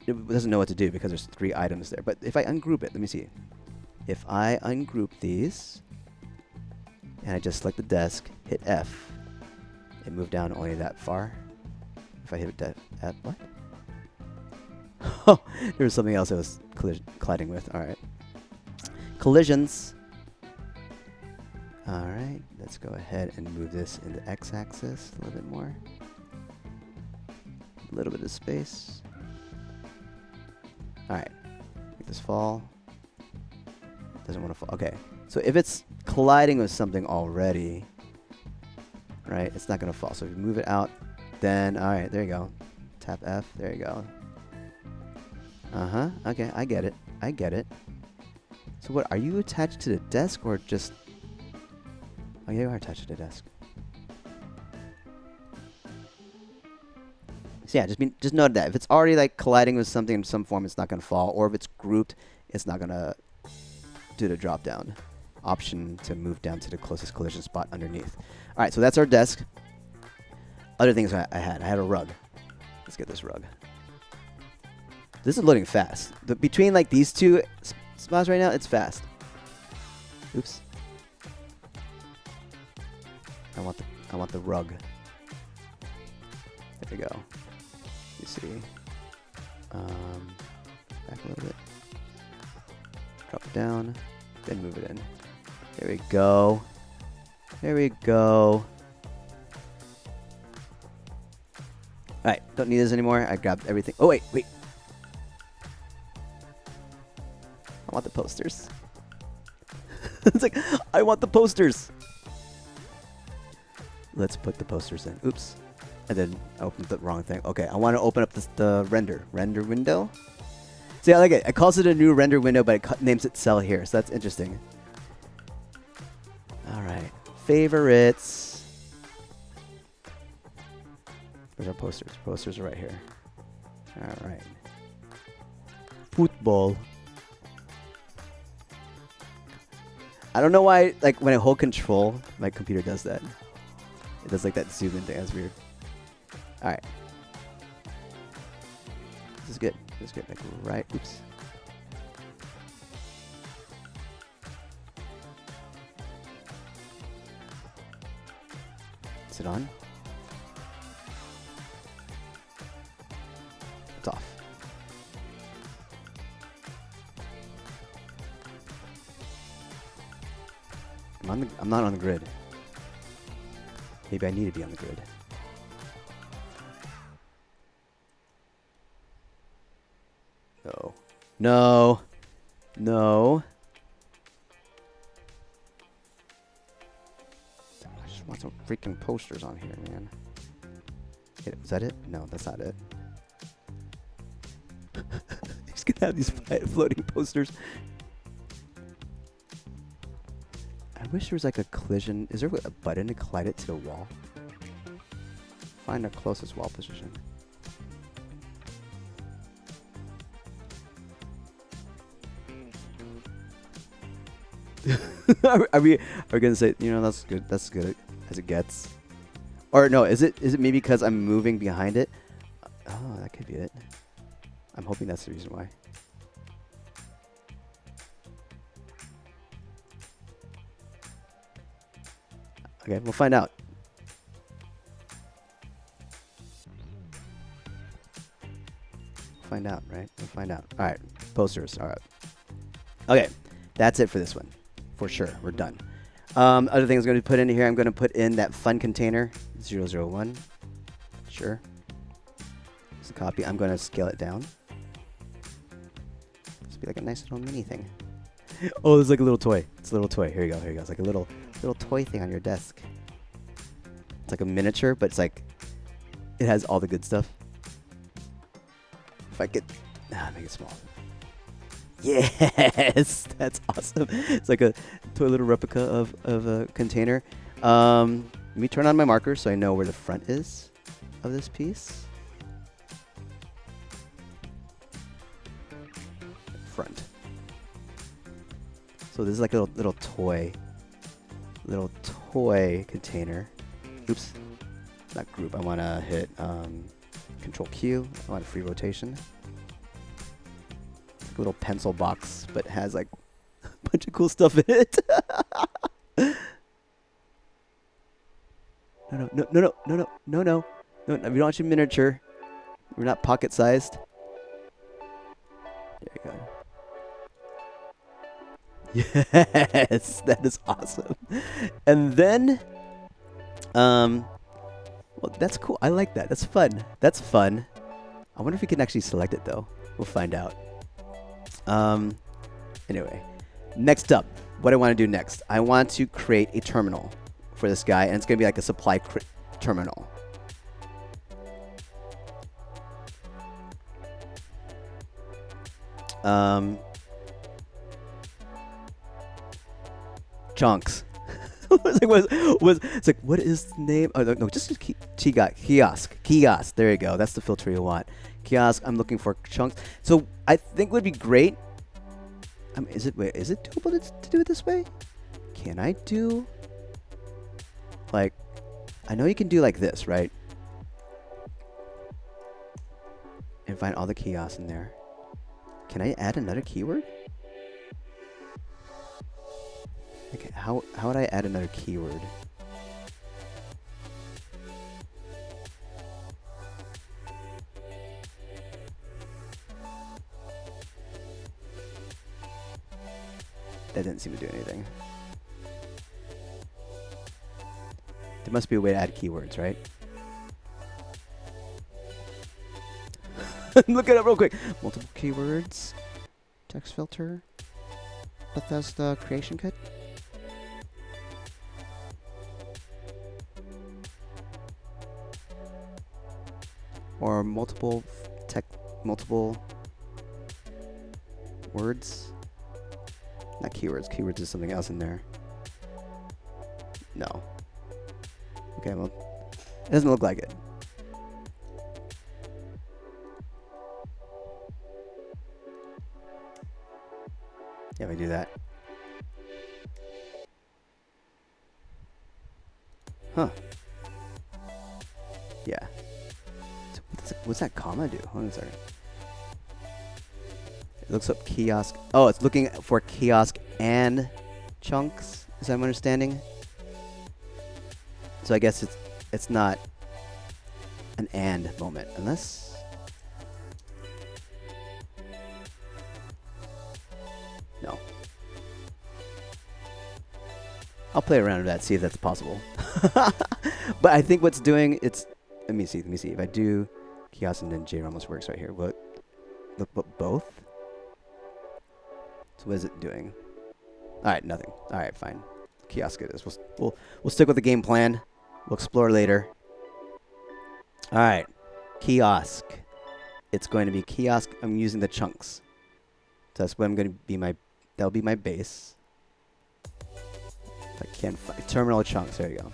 it doesn't know what to do because there's 3 items there. But if I ungroup it, let me see. If I ungroup these, and I just select the desk, hit F, it moved down only that far. If I hit F, what? Oh, there was something else I was colliding with. All right. Collisions. All right, let's go ahead and move this into x-axis a little bit more. A little bit of space. All right, make this fall. Doesn't want to fall. Okay, so if it's colliding with something already, right, it's not going to fall. So if you move it out, then, all right, there you go. Tap F, there you go. Uh-huh, okay, I get it. I get it. So what, are you attached to the desk or just... Oh, yeah, you are attached to the desk. So yeah, just note that. If it's already like colliding with something in some form, it's not going to fall. Or if it's grouped, it's not going to do the drop down option to move down to the closest collision spot underneath. All right, so that's our desk. Other things I had a rug. Let's get this rug. This is loading fast. Between like these two spots right now, it's fast. Oops. I want the rug. There we go. You see. Back a little bit. Drop it down. Then move it in. There we go. There we go. Alright, don't need this anymore. I grabbed everything. Oh, wait. I want the posters. It's like, I want the posters. Let's put the posters in. Oops. And then I opened the wrong thing. Okay, I want to open up the render window. See, I like it. It calls it a new render window, but it names it cell here. So that's interesting. All right. Favorites. Where's our posters? Posters are right here. All right. Football. I don't know why, like, when I hold control, my computer does that. It does, like, that zoom in thing. That's weird. All right. This is good. This is good. Like, right. Oops. Is it on? It's off. I'm not on the grid. Maybe I need to be on the grid. No. No. No. I just want some freaking posters on here, man. Is that it? No, that's not it. He's gonna have these floating posters. I wish there was like a collision. Is there a button to collide it to the wall? Find the closest wall position. are we gonna say, you know, that's good as it gets? Or no, is it maybe because I'm moving behind it? Oh, that could be it. I'm hoping that's the reason why. Okay, we'll find out. Find out, right? We'll find out. All right, posters. All right. Okay, that's it for this one. For sure, we're done. Other things I'm going to put in here, I'm going to put in that fun container, 001. Sure. It's a copy. I'm going to scale it down. This be like a nice little mini thing. Oh, there's like a little toy. It's a little toy. Here you go. Here you go. It's like a little toy thing on your desk. It's like a miniature, but it's like, it has all the good stuff. If I could make it small. Yes, that's awesome. It's like a toy little replica of a container. Let me turn on my marker so I know where the front is of this piece. Front. So this is like a little toy container. Oops, not group. I want to hit Control Q. I want a free rotation. It's like a little pencil box, but has like a bunch of cool stuff in it. No. We don't want you miniature. We're not pocket sized. There you go. Yes, that is awesome. And then, well, that's cool. I like that. That's fun. That's fun. I wonder if we can actually select it though. We'll find out. Anyway, next up, what I want to do next, I want to create a terminal for this guy, and it's going to be like a supply terminal. Chunks. It's like, what is the name? Oh, no, just kiosk. Kiosk. There you go. That's the filter you want. Kiosk. I'm looking for chunks. So I think it would be great. Is it doable to do it this way? Can I do like? I know you can do like this, right? And find all the kiosks in there. Can I add another keyword? Okay, how would I add another keyword? That didn't seem to do anything. There must be a way to add keywords, right? Look it up real quick. Multiple keywords. Text filter. Bethesda creation kit. Or multiple words. Not keywords. Keywords is something else in there. No. Okay, well, it doesn't look like it. Yeah, we do that. Huh. Yeah. So what's that comma do? Hold on a second. It looks up kiosk. Oh, it's looking for kiosk and chunks, is that my understanding? So I guess it's not an and moment, unless... No. I'll play around with that, see if that's possible. But I think what's doing, it's... Let me see. If I do kiosk and then J almost works right here. But both? So what is it doing? Alright, nothing. Alright, fine. Kiosk it is. We'll stick with the game plan. We'll explore later. Alright. Kiosk. It's going to be kiosk. I'm using the chunks. So that's what I'm going to be that'll be my base. If I can't find terminal chunks, there you go.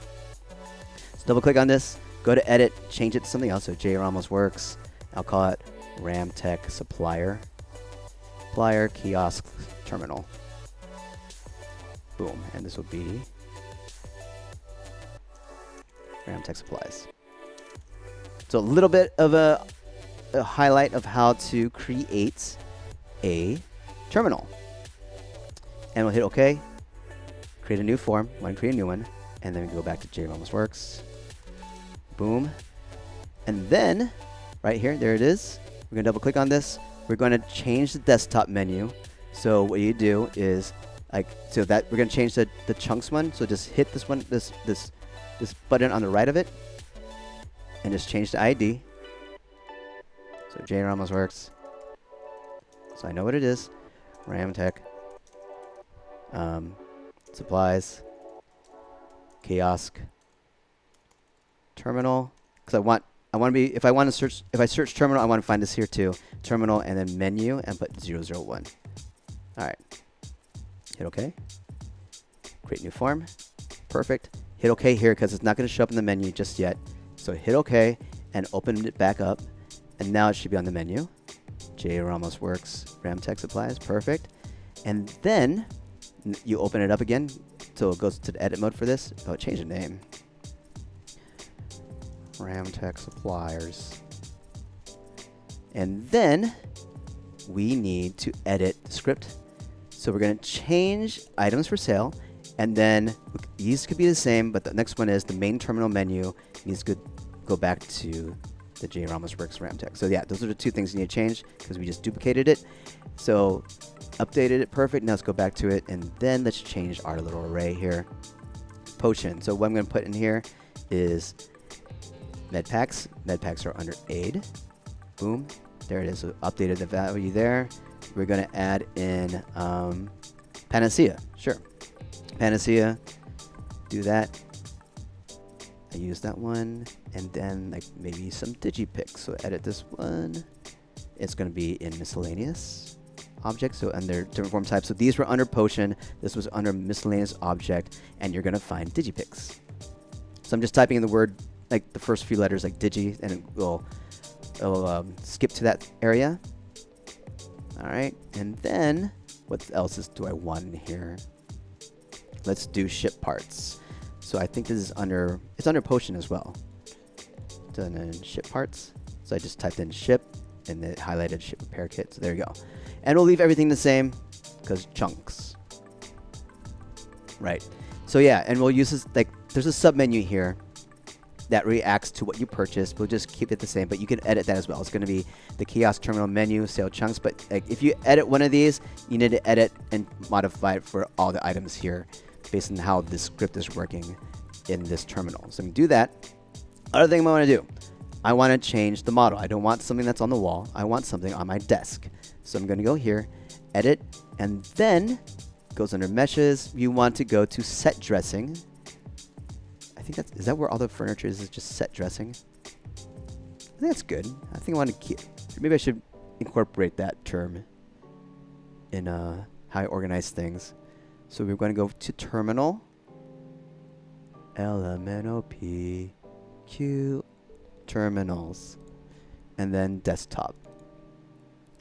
So double click on this, go to edit, change it to something else. So JR almost works. I'll call it Ramtech Supplier. Supplier kiosk terminal. Boom. And this will be Ramtech Supplies. So a little bit of a highlight of how to create a terminal. And we'll hit OK. Create a new form. Want to create a new one. And then we go back to JR almost works. Boom. And then, right here, there it is. We're going to double click on this. We're going to change the desktop menu. So what you do is, so that we're going to change the chunks one. So just hit this one, this button on the right of it, and just change the ID. So JR almost works. So I know what it is. Ramtech. Supplies. Kiosk. Terminal. Because I want to be, if I search terminal, I want to find this here too. Terminal and then menu and put 001. Alright. Hit OK. Create new form. Perfect. Hit OK here because it's not going to show up in the menu just yet. So hit OK and open it back up. And now it should be on the menu. Ramos works. RAM tech supplies. Perfect. And then you open it up again. So it goes to the edit mode for this. Oh, change the name. RAM tech suppliers. And then we need to edit the script. So we're going to change items for sale. And then these could be the same, but the next one is the main terminal menu needs to go back to the J Ramos Works RAM tech. So yeah, those are the two things you need to change because we just duplicated it. So updated it, perfect. Now let's go back to it, and then let's change our little array here. Potion. So what I'm going to put in here is med packs. Med packs are under aid. Boom. There it is. So updated the value there. We're going to add in Panacea. Sure. Panacea, do that. I use that one, and then like maybe some digipicks. So edit this one. It's going to be in miscellaneous object, so under different form types. So these were under potion. This was under miscellaneous object, and you're going to find digipicks. So I'm just typing in the word, like the first few letters, like digi, and it'll skip to that area. All right, and then what else do I want in here? Let's do ship parts. So I think this is under, it's under potion as well. Done in ship parts. So I just typed in ship and it highlighted ship repair kit. So there you go. And we'll leave everything the same because chunks. Right. So yeah, and we'll use this, like there's a sub menu here that reacts to what you purchased. We'll just keep it the same, but you can edit that as well. It's going to be the kiosk terminal menu, sale chunks. But like if you edit one of these, you need to edit and modify it for all the items here, based on how this script is working in this terminal. So I'm going to do that. Other thing I want to do, I want to change the model. I don't want something that's on the wall. I want something on my desk. So I'm going to go here, edit, and then goes under meshes. You want to go to set dressing. I think is that where all the furniture is just set dressing? I think that's good. I think I want to keep, maybe I should incorporate that term in how I organize things. So we're going to go to terminal, LMNOP, Q, terminals, and then desktop.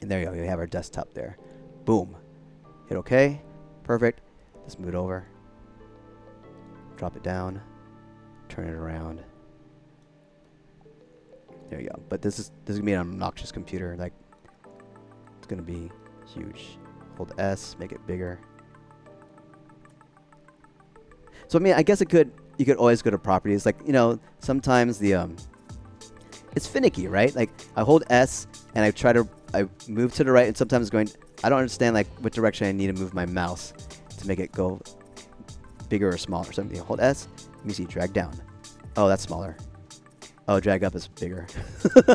And there you go, we have our desktop there. Boom. Hit OK. Perfect. Let's move it over. Drop it down. Turn it around. There you go. But this is going to be an obnoxious computer. Like, it's going to be huge. Hold S, make it bigger. So I mean, I guess you could always go to properties. Like, you know, sometimes the it's finicky, right? Like I hold S and I move to the right, and sometimes I don't understand like what direction I need to move my mouse to make it go bigger or smaller or something. Hold S, let me see, drag down. Oh, that's smaller. Oh, drag up is bigger.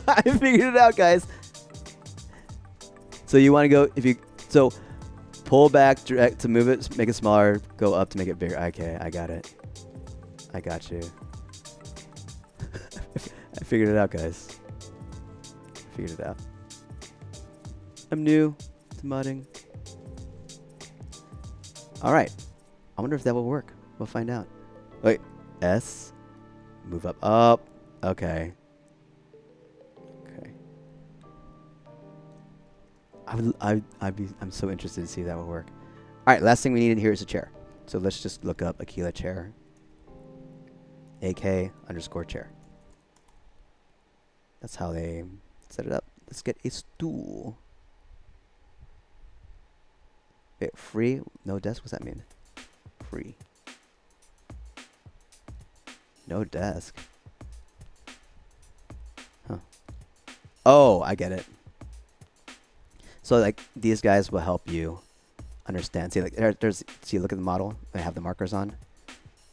I figured it out, guys. So you want to go pull back direct to move it, make it smaller, go up to make it bigger. Okay, I got it. I got you. I figured it out, guys. I figured it out. I'm new to modding. All right. I wonder if that will work. We'll find out. Wait, S, move up, up. Okay. Okay. I'm so interested to see if that will work. All right, last thing we need in here is a chair. So let's just look up Aquila chair. AK_chair. That's how they set it up. Let's get a stool. Wait, free? No desk? What's that mean? Free. No desk. Huh. Oh, I get it. So like these guys will help you understand. See, like see, look at the model. I have the markers on.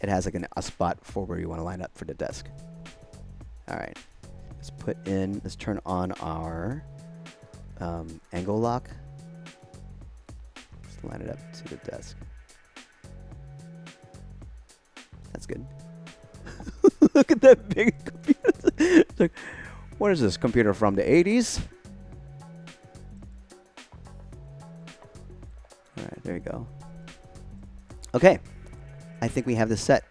It has like a spot for where you want to line up for the desk. All right. Let's turn on our angle lock. Let's line it up to the desk. That's good. Look at that big computer. It's like, what is this computer from the 80s? All right, there you go. Okay, I think we have this set.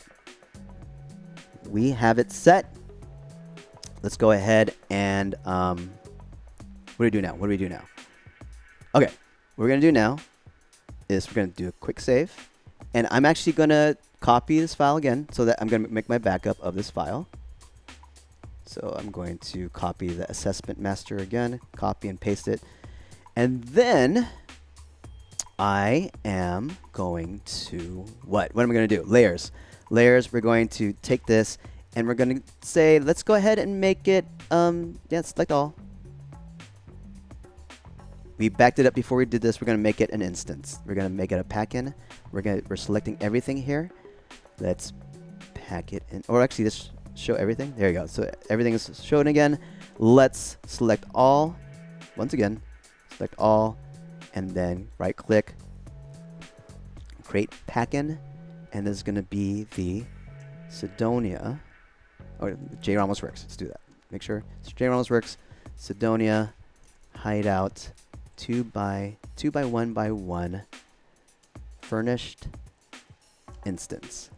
we have it set. Let's go ahead and what do we do now? What do we do now? Okay, what we're gonna do now is we're gonna do a quick save, and I'm actually gonna copy this file again so that I'm gonna make my backup of this file. So I'm going to copy the assessment master again, copy and paste it, and then I am going to what? What am I going to do? Layers. Layers. We're going to take this and we're going to say, let's go ahead and make it, yeah, select all. We backed it up before we did this. We're going to make it an instance. We're going to make it a packin. We're selecting everything here. Let's pack it in, or actually just show everything. There you go. So everything is shown again. Let's select all. Once again, select all. And then right click, create packin, and this is going to be the Cydonia, or JROM almost works. Let's do that. Make sure JROM almost works. Cydonia hideout 2 by 1 by 1 furnished instance.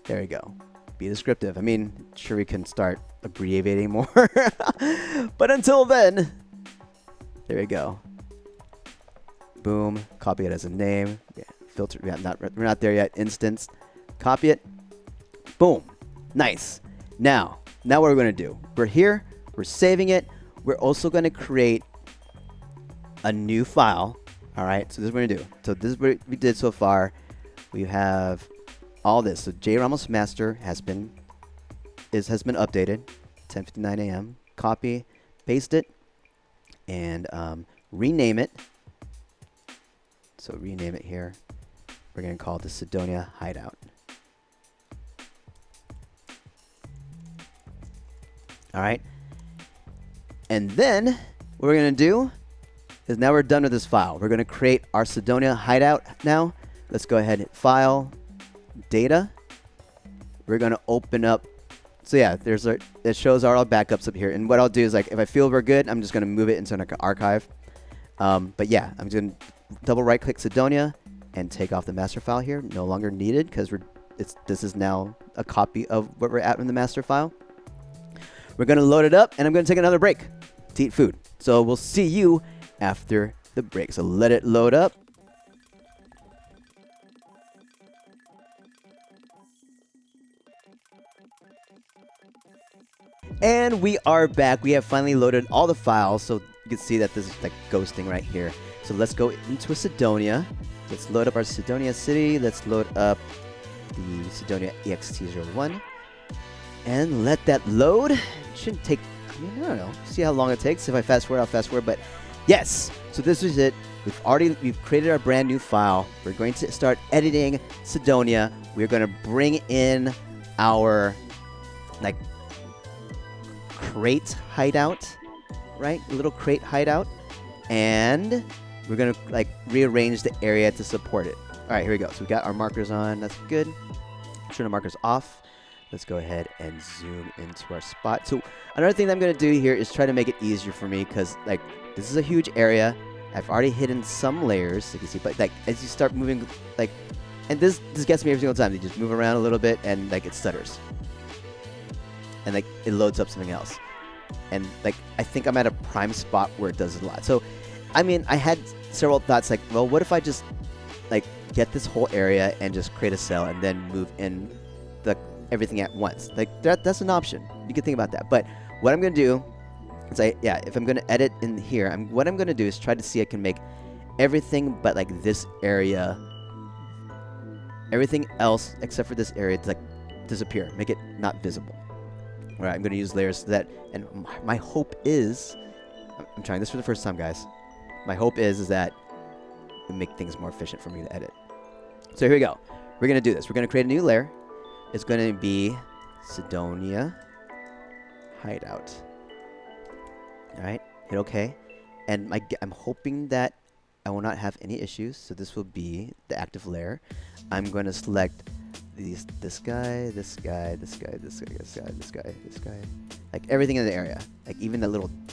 There you go. Be descriptive. I mean, sure we can start abbreviating more, but until then, there we go. Boom, copy it as a name. Yeah, filter. Yeah, we're not there yet. Instance. Copy it. Boom. Nice. Now what we're going to do? We're here. We're saving it. We're also going to create a new file. All right. So this is what we're going to do. So this is what we did so far. We have all this. So JROMOS master has been updated. 10:59 a.m. Copy, paste it, and rename it. So rename it here. We're going to call it the Cydonia hideout. All right. And then what we're going to do is now we're done with this file. We're going to create our Cydonia hideout now. Let's go ahead and hit File, Data. We're going to open up. So yeah, it shows our backups up here. And what I'll do is, like, if I feel we're good, I'm just going to move it into an archive. But yeah, I'm just going to double right click Cydonia and take off the master file here. No longer needed because this is now a copy of where we're at in the master file. We're going to load it up and I'm going to take another break to eat food. So we'll see you after the break. So let it load up. And we are back. We have finally loaded all the files. So you can see that this is like ghosting right here. So let's go into a Cydonia. Let's load up our Cydonia city. Let's load up the Cydonia ext01 and let that load. It shouldn't take, I mean, I don't know. See how long it takes. If I fast forward, I'll fast forward. But yes, so this is it. We've created our brand new file. We're going to start editing Cydonia. We're going to bring in our like crate hideout, right? A little crate hideout. And we're going to like rearrange the area to support it. All right, here we go. So we got our markers on. That's good. Turn the markers off. Let's go ahead and zoom into our spot. So another thing that I'm going to do here is try to make it easier for me because like this is a huge area. I've already hidden some layers, you can see, but like as you start moving, like, and this gets me every single time. You just move around a little bit and like it stutters. And like it loads up something else. And like I think I'm at a prime spot where it does a lot. So I mean, I had several thoughts like, well, what if I just like get this whole area and just create a cell and then move in the everything at once? Like that's an option. You can think about that. But what I'm going to do is if I'm going to edit in here, what I'm going to do is try to see I can make everything but like this area, everything else except for this area to like disappear, make it not visible. All right, I'm going to use layers so that, and my hope is, I'm trying this for the first time, guys. My hope is that it make things more efficient for me to edit. So here we go. We're going to do this. We're going to create a new layer. It's going to be Cydonia hideout. All right, hit OK. And I'm hoping that I will not have any issues. So this will be the active layer. I'm going to select this guy, this guy, this guy, this guy, this guy, this guy, this guy. Like everything in the area. Like even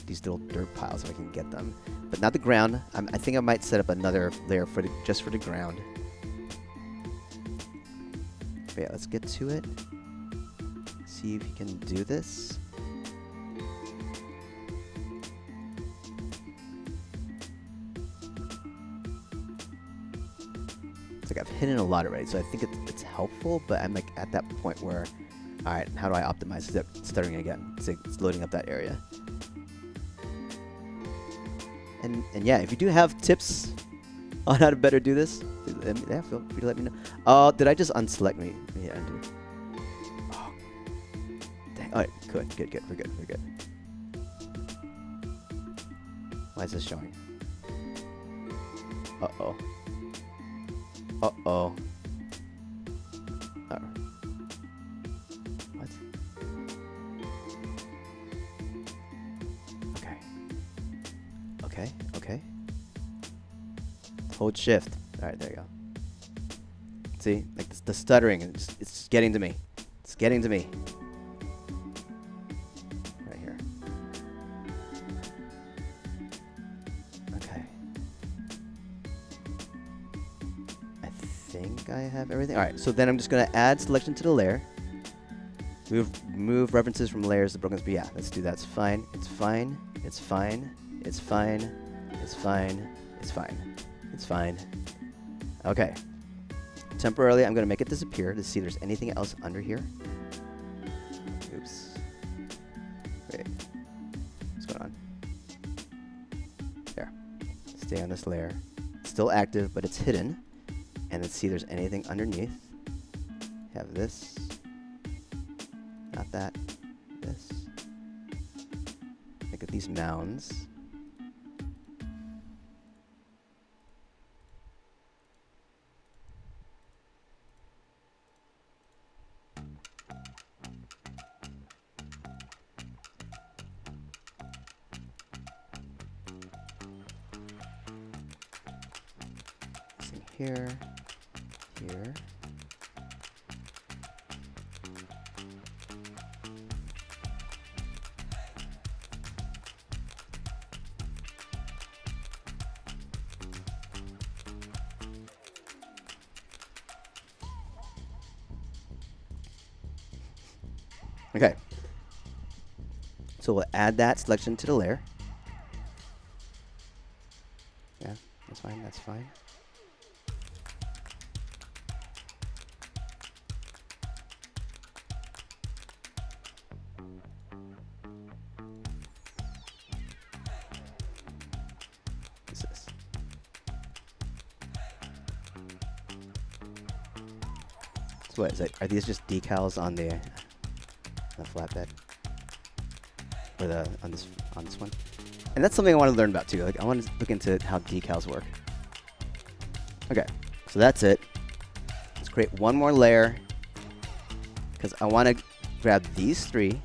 these little dirt piles if I can get them. But not the ground. I think I might set up another layer just for the ground. But yeah, let's get to it. see if you can do this. It's like I've hidden a lot already, so I think it's helpful, but I'm like at that point where, all right, how do I optimize it? Stuttering again. It's loading up that area. And yeah, if you do have tips on how to better do this, yeah, feel free to let me know. Oh, did I just unselect me? Yeah, undo. Oh, dang. All right, good. We're good. Why is this showing? Uh-oh. Uh-oh. Oh. What? Okay. Hold shift. All right, there you go. See, like the stuttering, it's getting to me. It's getting to me. Right here. Okay. I think I have everything. All right, so then I'm just gonna add selection to the layer. Move references from layers to broken. Yeah, let's do that. It's fine. Okay. Temporarily, I'm going to make it disappear to see if there's anything else under here. Oops. Wait. What's going on? There. Stay on this layer. It's still active, but it's hidden. And let's see if there's anything underneath. Have this. Not that. This. Look at these mounds. Here. Okay. So we'll add that selection to the layer. Yeah, that's fine. What is it? Are these just decals on the flatbed, or on this one? And that's something I want to learn about too. Like I want to look into how decals work. Okay, so that's it. Let's create one more layer because I want to grab these three.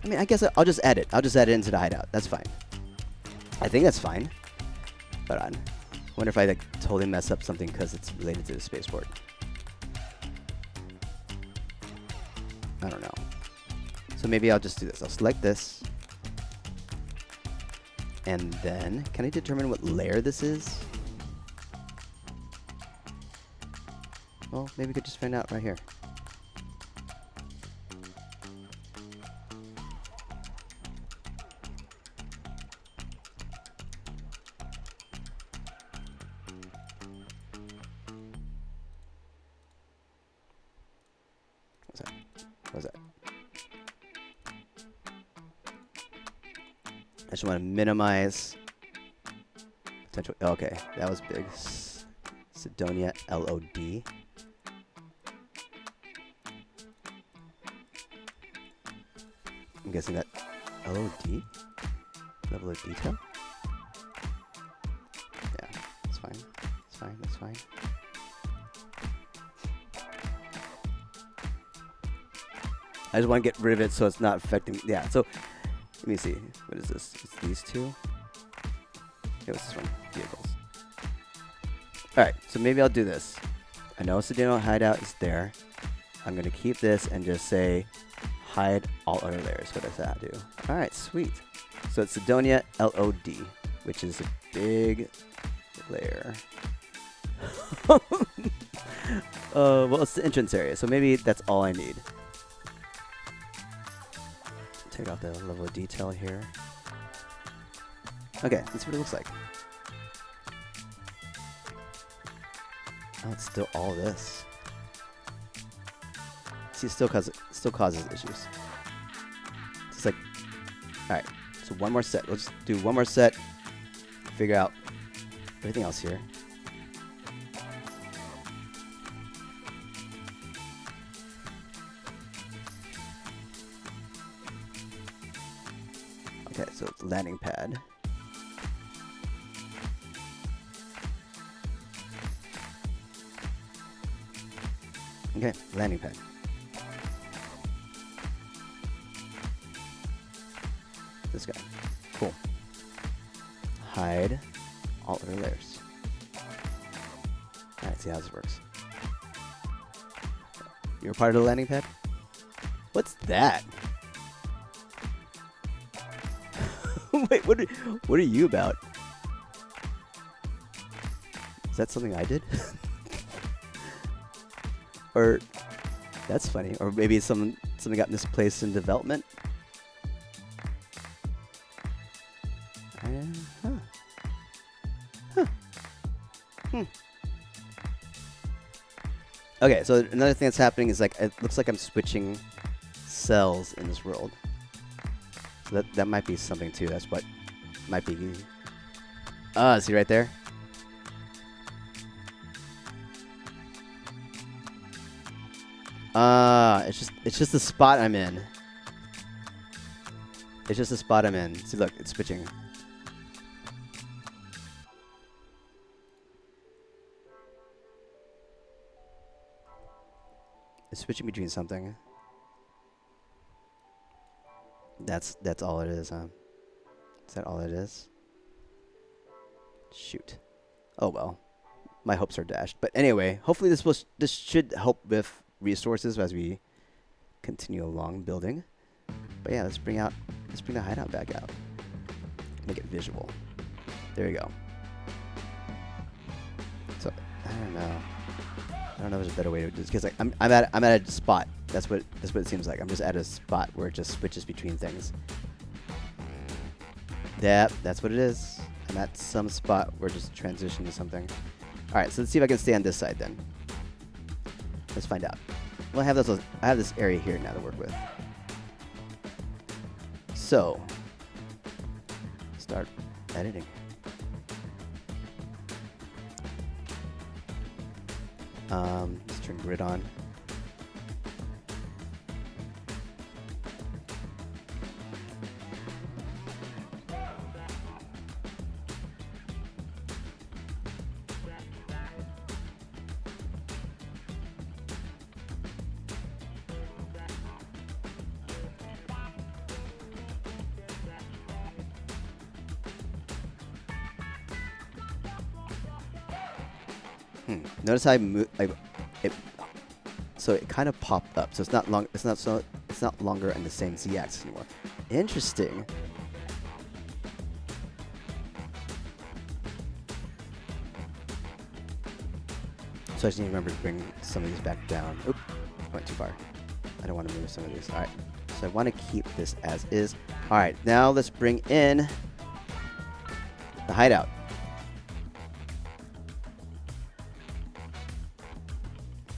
I mean, I guess I'll just add it. I'll just add it into the hideout. That's fine. I think that's fine. Hold on. Wonder if I like totally mess up something because it's related to the spaceport. I don't know. So maybe I'll just do this. I'll select this. And then, can I determine what layer this is? Well, maybe we could just find out right here. What's that? I just want to minimize potential. Okay, that was big. Cydonia LOD. I'm guessing that LOD? Level of detail? Yeah, it's fine. That's fine. I just want to get rid of it so it's not affecting. Yeah, so let me see. What is this? It's these two. Okay, what's this one? Vehicles. Alright, so maybe I'll do this. I know Cydonia hideout is there. I'm going to keep this and just say hide all other layers. What does that do? Alright, sweet. So it's Cydonia LOD, which is a big layer. Well, it's the entrance area, so maybe that's all I need. Take out the level of detail here. Okay, let's see what it looks like. Oh, it's still all this. See, it still causes issues. It's like, all right. So one more set. Let's do one more set. Figure out everything else here. Okay, so it's landing pad. Okay, landing pad. This guy. Cool. Hide all other layers. Alright, see how this works. You're part of the landing pad? What's that? Wait, what are you about? Is that something I did? Or that's funny. Or maybe something got misplaced in development. Okay, so another thing that's happening is like it looks like I'm switching cells in this world. So that might be something too. That's what might be. See right there? It's just the spot I'm in. It's just the spot I'm in. See, look, it's switching. It's switching between something. That's all it is, huh? Is that all it is? Shoot. Oh well. My hopes are dashed. But anyway, hopefully this should help with resources as we continue along building. But yeah, let's bring the hideout back out. Make it visual. There you go. So I don't know if there's a better way to do this because like I'm at a spot. That's what it seems like. I'm just at a spot where it just switches between things. Yeah, that's what it is. I'm at some spot where it just transition to something. All right, so let's see if I can stay on this side then. Let's find out. Well, I have this area here now to work with. So, start editing. Let's turn grid on. Notice how I move, so it kind of popped up. So it's not long. It's not longer in the same z-axis anymore. Interesting. So I just need to remember to bring some of these back down. Oop, went too far. I don't want to move some of these. All right. So I want to keep this as is. All right. Now let's bring in the hideout.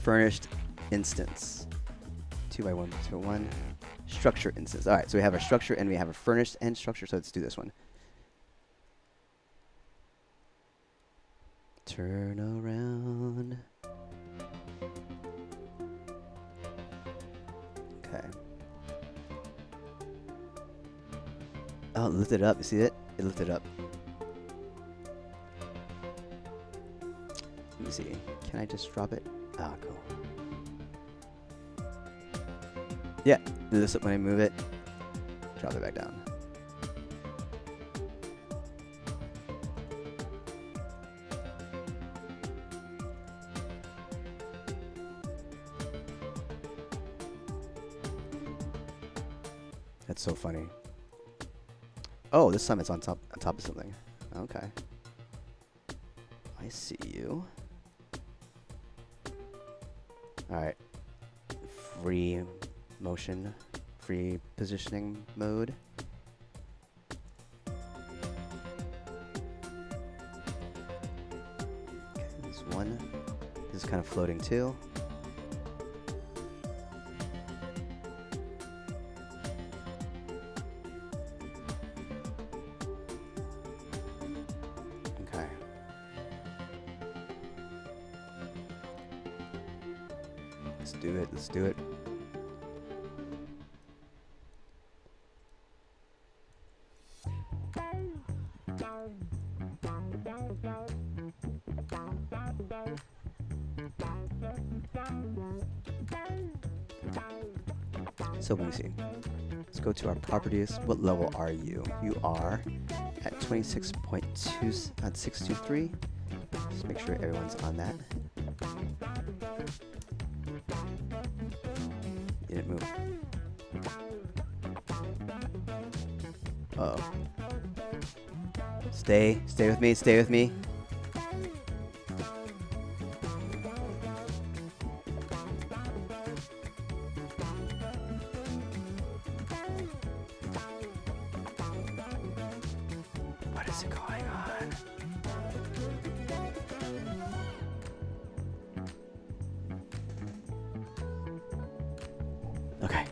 Furnished instance. 2x1, structure instance. All right, so we have our structure and we have a furnished and structure. So let's do this one. Turn around. Okay. Oh, it lifted up. You see it? It lifted up. Let me see. Can I just drop it? Ah, cool. Yeah, this when I move it, drop it back down. That's so funny. Oh, this time it's on top of something. Okay. I see you. All right. Free motion, free positioning mode. Okay, this one. This is kind of floating too. Okay. Let's do it. Let's do it. So let me see. Let's go to our properties. What level are you? You are at 26.2 at 623. Just make sure everyone's on that. Didn't move. Uh oh. Stay with me, stay with me. What is going on? Okay.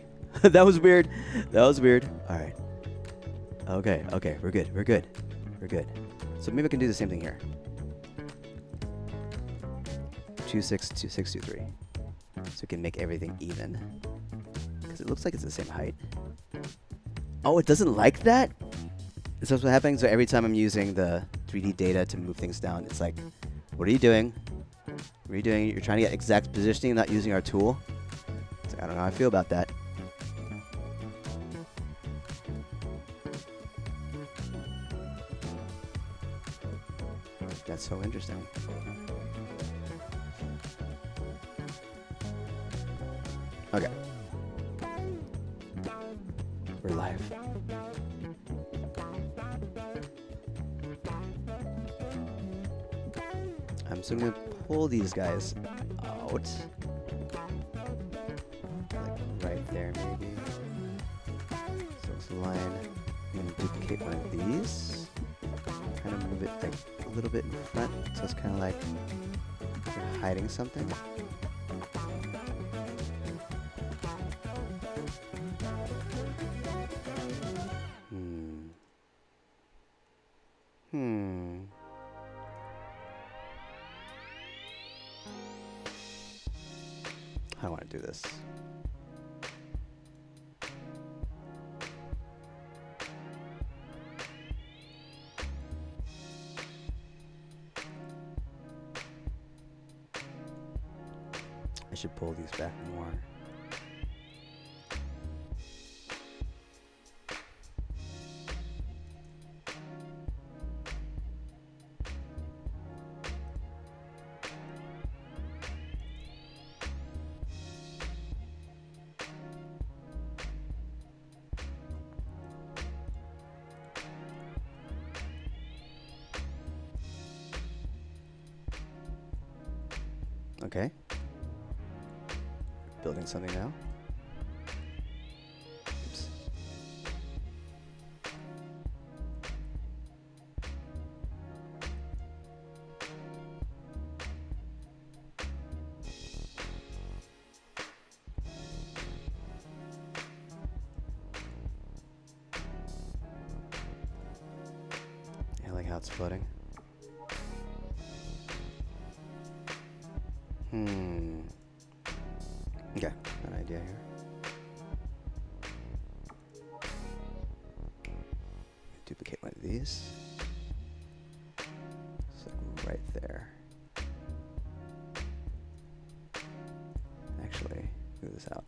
That was weird. That was weird. All right. Okay, okay, we're good, we're good. We're good. So maybe I can do the same thing here. 2623. So we can make everything even. Because it looks like it's the same height. Oh, it doesn't like that? Is that what's happening? So every time I'm using the 3D data to move things down, it's like, what are you doing? What are you doing? You're trying to get exact positioning, not using our tool? It's like, I don't know how I feel about that. That's so interesting. Okay. We're live. So I'm going to pull these guys out. Like right there, maybe. So it's a line. I'm going to duplicate one of these. Kind of move it like a little bit in front, so it's kind of like you're hiding something. I want to do this. I should pull these back more. Okay. Building something now. Oops. I like how it's floating. Okay, an idea here. Duplicate one of these. So right there. Actually, move this out.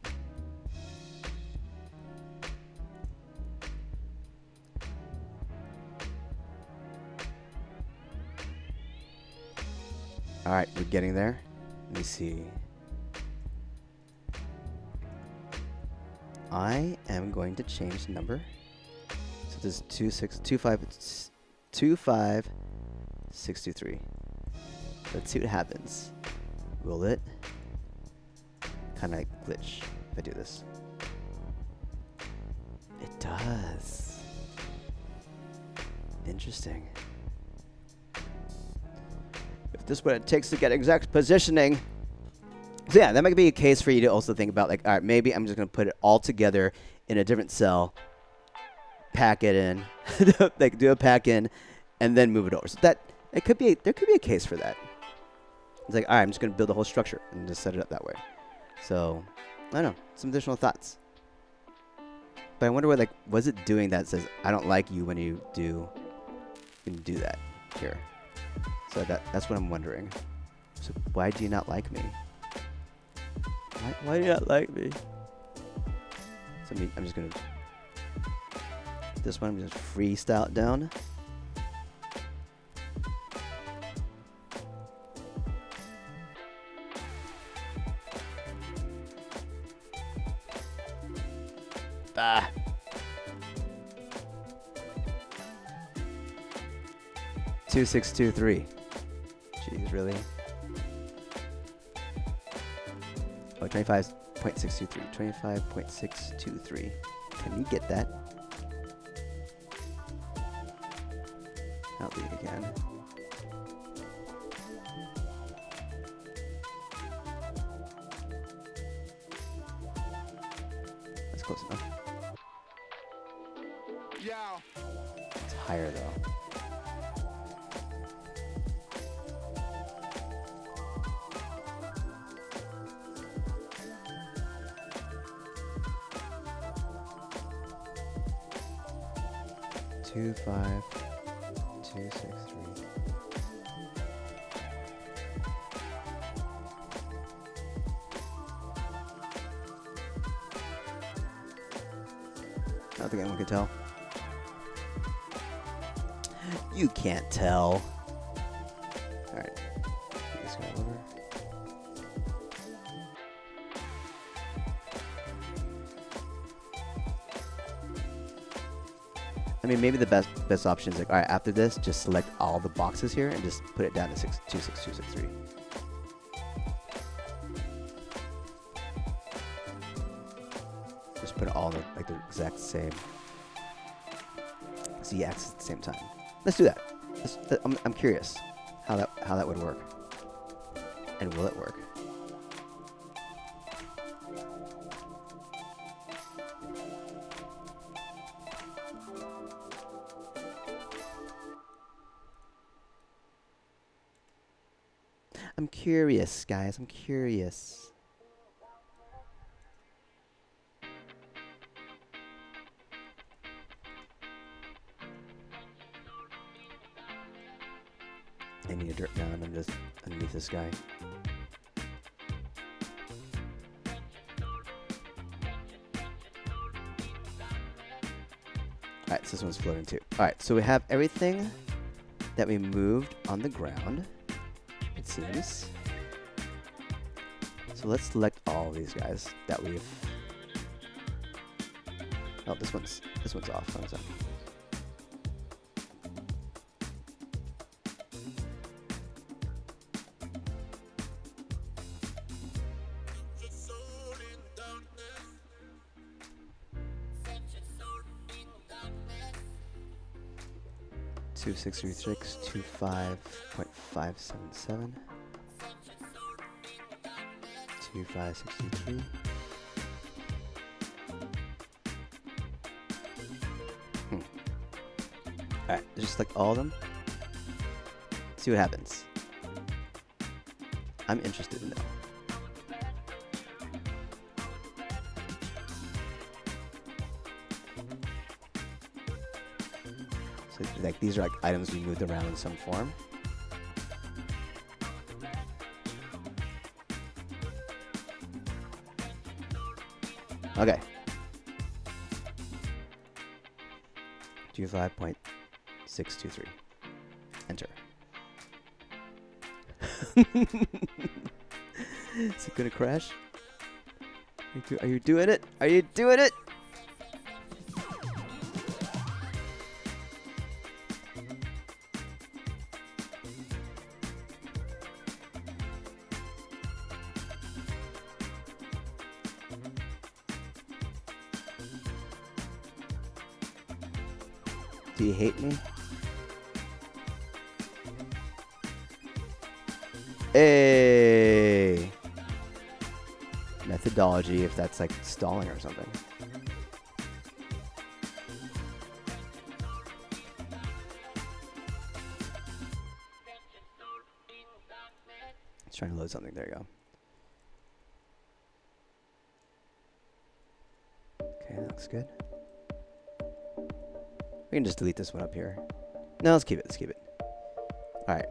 All right, we're getting there. Let me see. I am going to change the number. So this is 25623. Let's see what happens. Will it kind of glitch if I do this. It does. Interesting. If this is what it takes to get exact positioning. So yeah, that might be a case for you to also think about, like, all right, maybe I'm just going to put it all together in a different cell, pack it in, like do a pack in, and then move it over. So that it could be, there could be a case for that. It's like, all right, I'm just going to build a whole structure and just set it up that way. So I don't know, some additional thoughts. But I wonder what, like, was it doing that says I don't like you when you do that here. So that's what I'm wondering. So why do you not like me? Why do you not like me? So I'm just gonna this one. I'm just freestyle it down. Ah. 2623. Jeez, really? Oh, 25.623. 25.623. Can you get that? I'll do it again. That's close enough. Yeah. It's higher though. Two, 5, 2, 6, 3. I don't think anyone can tell. You can't tell. All right. Put this guy over. I mean, maybe the best option is like, all right, after this, just select all the boxes here and just put it down to 26263. Just put it all in like the exact same z-axis at the same time. Let's do that. I'm curious how that would work, and will it work? I'm curious, guys. I'm curious. I need a dirt down. I'm just underneath this guy. Alright, so this one's floating too. Alright, so we have everything that we moved on the ground, it seems. So let's select all of these guys that we've... Oh, this one's off. Hold on a second. Two 636 25.577 2563. Alright, just select all of them. See what happens. I'm interested to know. So, like, these are like items we moved around in some form. Okay. 25.623. Enter. Is it gonna crash? Are you doing it? Are you doing it? Do you hate me? Hey! Methodology, if that's like stalling or something. It's trying to load something. There you go. Okay, that looks good. We can just delete this one up here. No, let's keep it. Let's keep it. All right.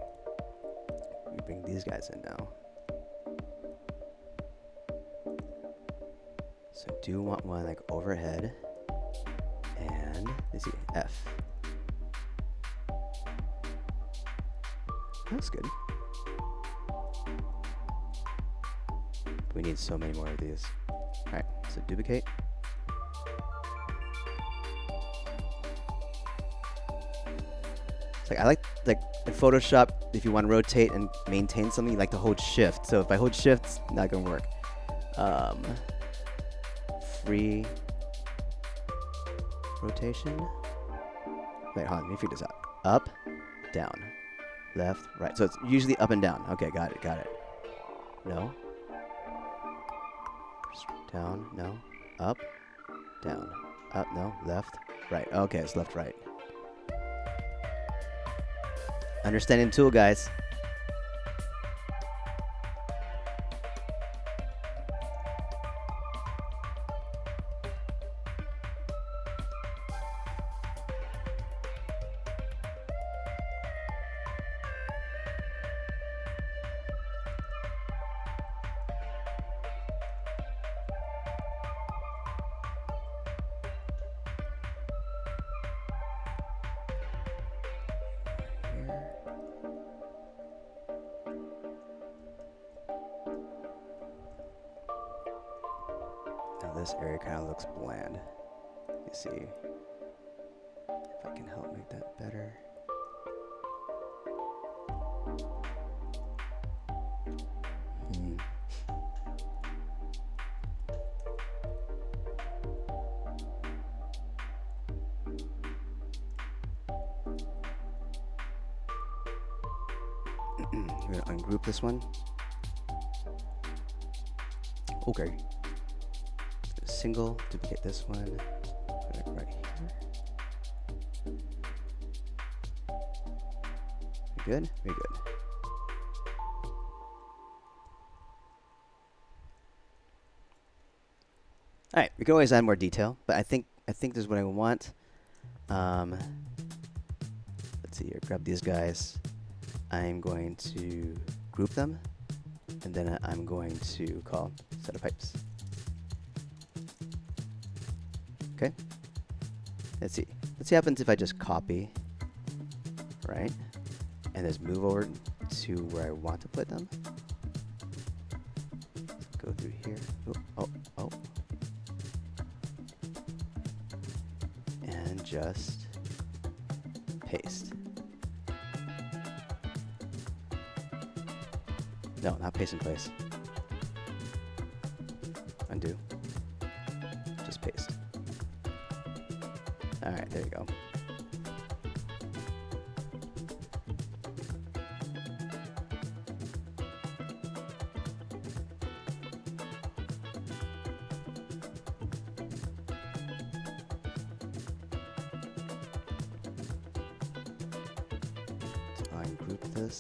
We bring these guys in now. So I do want one like overhead. And let's see, F. That's good. We need so many more of these. All right, so duplicate. It's like I like in Photoshop, if you want to rotate and maintain something, you like to hold Shift. So if I hold Shift, it's not gonna work. Free rotation. Wait, hold on, let me figure this out. Up, down, left, right. So it's usually up and down. Okay, got it, got it. No. Down, no. Up, down, up, no, left, right. Okay, it's left, right. Understanding the tool, guys. Now this area kind of looks bland. Let me see if I can help make that better. We're gonna ungroup this one. Okay. Single, duplicate this one. Put it right here. We good? We good. All right, we can always add more detail, but I think this is what I want. Let's see here. Grab these guys. I'm going to group them, and then I'm going to call set of pipes. Okay. Let's see. Let's see what happens if I just copy, right, and just move over to where I want to put them. Go through here. Oh. And just paste. No, not paste in place. Undo. Just paste. All right, there you go. So ungroup this.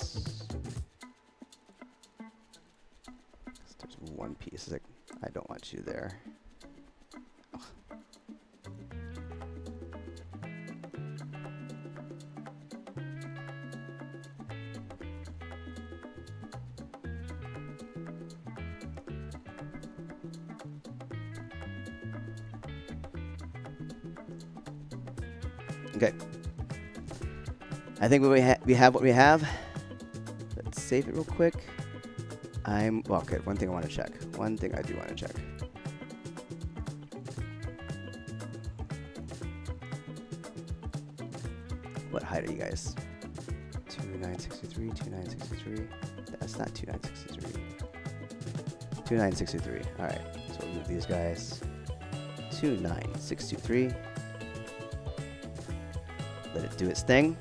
There's one piece. Like, I don't want you there. Ugh. Okay. I think we have what we have. Let's save it real quick. Well, okay, one thing I want to check. One thing I do want to check. What height are you guys? 2963, 2963. That's not 2963. 2963. All right, so we'll move these guys. 29623. Let it do its thing.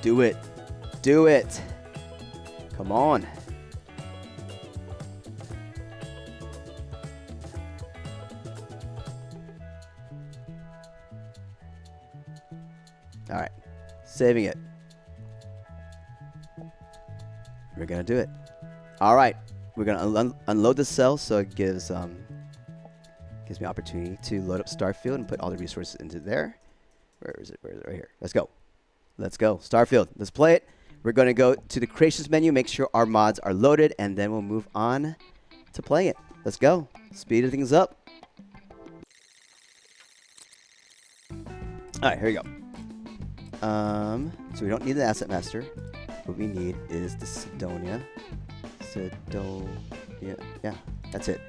Do it. Do it. Come on. All right. Saving it. We're going to do it. All right. We're going to unload the cell so it gives me opportunity to load up Starfield and put all the resources into there. Where is it? Where is it? Right here. Let's go. Let's go. Starfield. Let's play it. We're going to go to the creations menu, make sure our mods are loaded, and then we'll move on to playing it. Let's go. Speed things up. All right, here we go. So we don't need the asset master. What we need is the Cydonia. Yeah, that's it.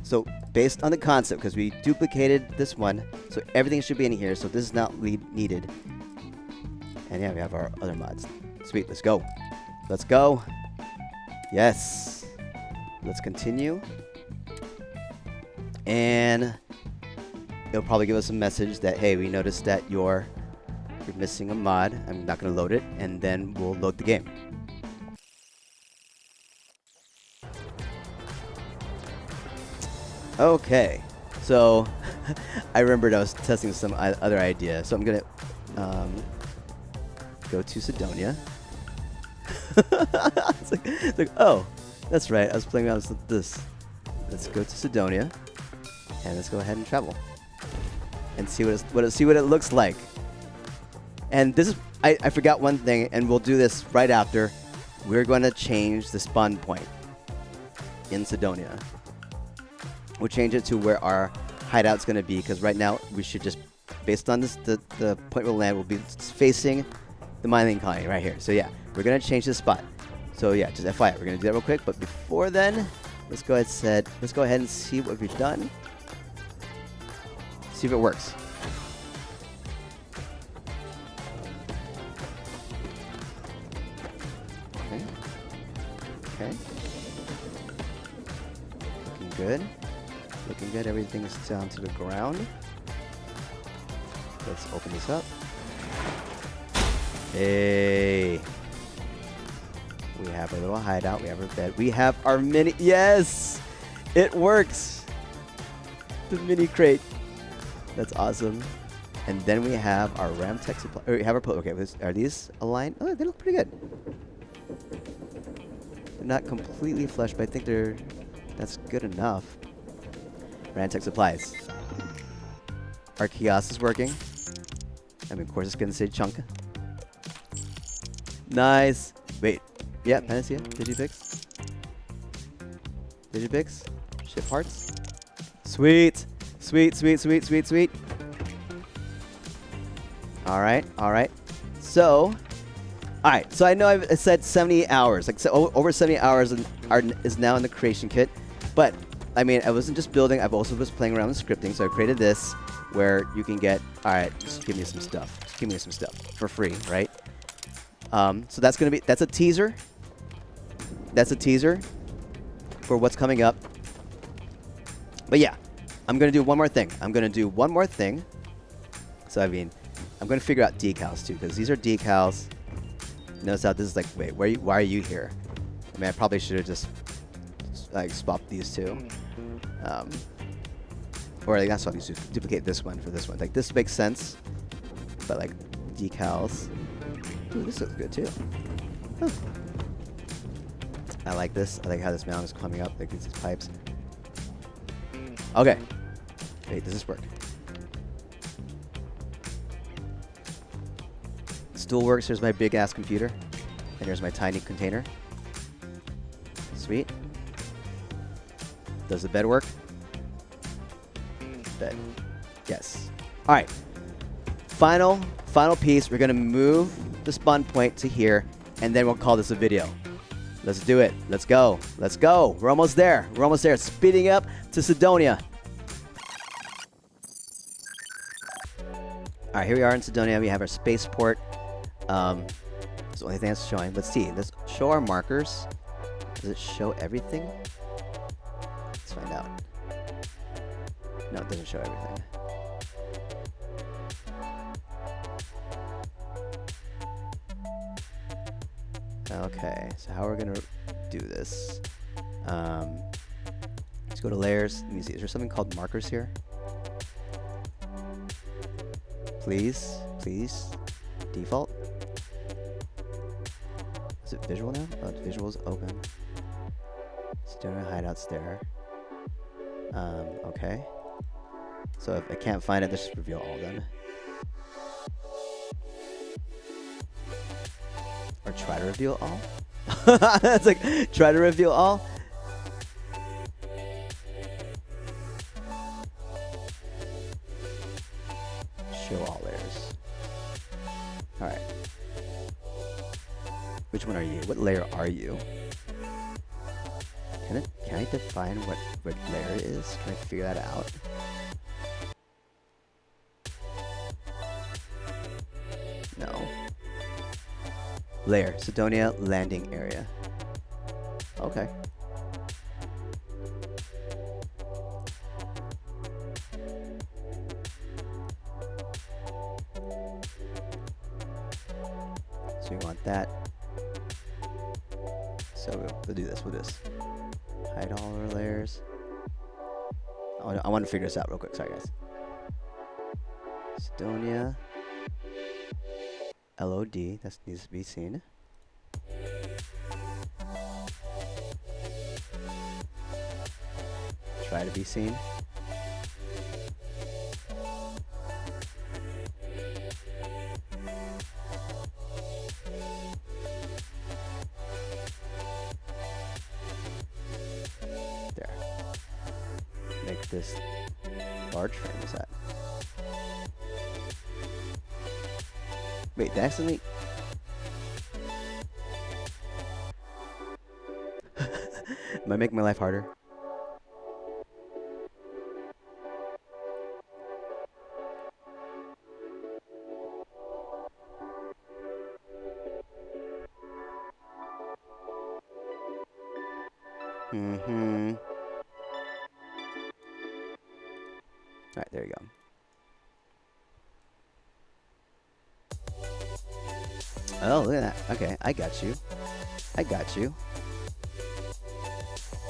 So based on the concept, because we duplicated this one, so everything should be in here. So this is not needed. And yeah, we have our other mods. Sweet, let's go. Let's go. Yes. Let's continue. And it'll probably give us a message that, hey, we noticed that you're missing a mod. I'm not going to load it. And then we'll load the game. Okay. So I remembered I was testing some other idea. So I'm going to go to Cydonia. it's like, oh, that's right. I was playing around with this. Let's go to Cydonia, and let's go ahead and travel, and see what it looks like. And this is I forgot one thing, and we'll do this right after. We're going to change the spawn point in Cydonia. We'll change it to where our hideout's going to be, because right now we should just, based on this, the point we'll land will be facing the mining colony right here. So yeah, we're gonna change the spot. So yeah, just FYI, we're gonna do that real quick. But before then, let's go ahead and see what we've done. See if it works. Okay. Okay. Looking good. Looking good. Everything's down to the ground. Let's open this up. Hey, we have our little hideout. We have our bed. We have our mini. Yes, it works. The mini crate. That's awesome. And then we have our RAM tech supply. We have our okay. Are these aligned? Oh, they look pretty good. They're not completely flush, but I think that's good enough. RAM tech supplies. Our kiosk is working. I mean, of course, it's gonna say chunk. Nice. Wait. Yeah, Panacea. Digipix. Digipix. Ship parts. Sweet. Sweet, sweet, sweet, sweet, sweet. Alright, alright. So, alright. So I know I've said 70 hours. Like, so over 70 hours is now in the creation kit. But, I mean, I wasn't just building. I've also was playing around with scripting. So I created this where you can get, alright, just give me some stuff. Just give me some stuff for free, right? So that's a teaser. That's a teaser for what's coming up. But yeah, I'm gonna do one more thing. So I mean, I'm gonna figure out decals too, because these are decals. Notice how this is like, wait, why are you here? I mean, I probably should have just like swapped these two, or like that's what I used to duplicate this one for this one. Like this makes sense, but like decals. Ooh, this looks good too. Huh. I like this. I like how this mountain is climbing up. Like these pipes. Okay. Wait, does this work? Stool works. Here's my big ass computer, and here's my tiny container. Sweet. Does the bed work? Bed. Yes. All right. Final piece. We're gonna move the spawn point to here, and then we'll call this a video. Let's do it. Let's go. Let's go. We're almost there. We're almost there. Speeding up to Cydonia. All right, here we are in Cydonia. We have our spaceport. It's the only thing that's showing. Let's see. Let's show our markers. Does it show everything? Let's find out. No, it doesn't show everything. Okay, so how we're gonna do this? Let's go to layers. Let me see. Is there something called markers here? Please, please, default. Is it visual now? Oh, visual is open. Cydonia hideouts there. Okay. So if I can't find it, just reveal all then. Or try to reveal all. It's like try to reveal all. Show all layers. All right. Which one are you? What layer are you? Can I define what layer it is? Can I figure that out? No. Layer, Cydonia landing area. Okay. So we want that. So we'll do this. We'll do this. Hide all our layers. I want to figure this out real quick. Sorry, guys. Cydonia. LOD. That needs to be seen. Try to be seen. There. Make this large frame. What's that? Wait, did I accidentally? Am I making my life harder? All right, there you go. Oh, look at that. Okay, I got you. I got you.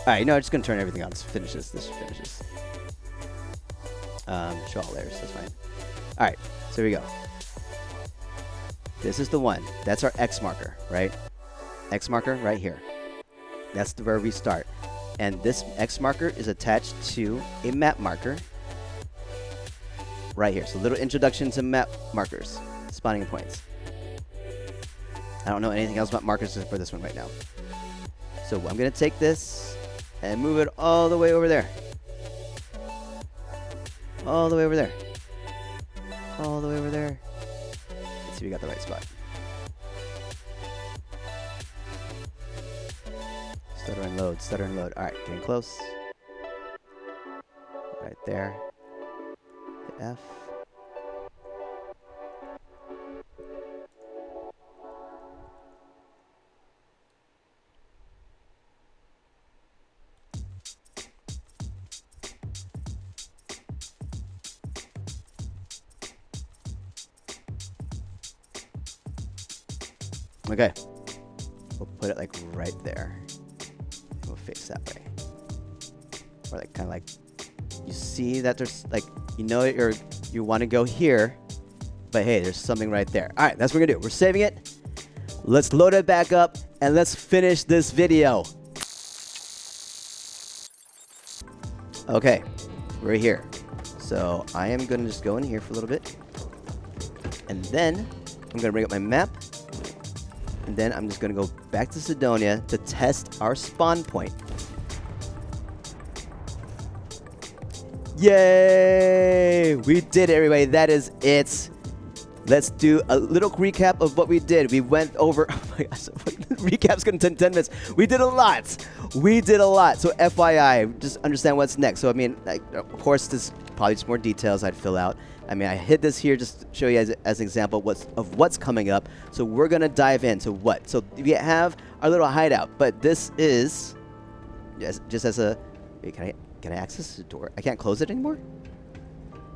Alright, no, I'm just going to turn everything on. Let's finish this. This finishes. Show all layers. That's fine. Alright, so here we go. This is the one. That's our X marker, right? X marker right here. That's where we start. And this X marker is attached to a map marker right here. So little introduction to map markers. Spawning points. I don't know anything else about markers for this one right now. So I'm going to take this and move it all the way over there. All the way over there. All the way over there. Let's see if we got the right spot. Stutter and load, stutter and load. All right, getting close. Right there. Hit F. Okay, we'll put it like right there. We'll face that way. Or like kind of like, you see that there's like, you know you want to go here, but hey, there's something right there. All right, that's what we're gonna do. We're saving it. Let's load it back up and let's finish this video. Okay, we're here. So I am gonna just go in here for a little bit. And then I'm gonna bring up my map. And then I'm just going to go back to Cydonia to test our spawn point. Yay! We did it, everybody. That is it. Let's do a little recap of what we did. We went over... Oh my gosh. Recap's going to take 10 minutes. We did a lot. We did a lot. So FYI, just understand what's next. So, I mean, like, of course, this probably just more details I'd fill out. I mean, I hid this here just to show you as an example of what's coming up. So we're going to dive into what. So we have our little hideout, but this is just as a... Wait, can I access the door? I can't close it anymore?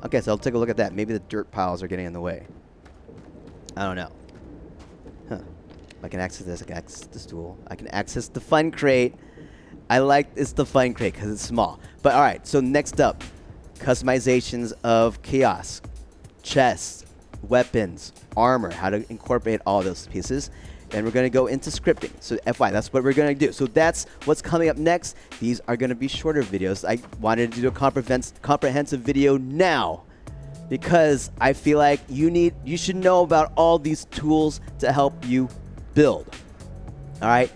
Okay, so I'll take a look at that. Maybe the dirt piles are getting in the way. I don't know. Huh. I can access this. I can access the stool. I can access the fun crate. I like it's the fun crate because it's small. But all right, so next up, customizations of kiosk, chests, weapons, armor, how to incorporate all those pieces. And we're going to go into scripting. So FY, that's what we're going to do. So that's what's coming up next. These are going to be shorter videos. I wanted to do a comprehensive video now because I feel like you should know about all these tools to help you build. All right?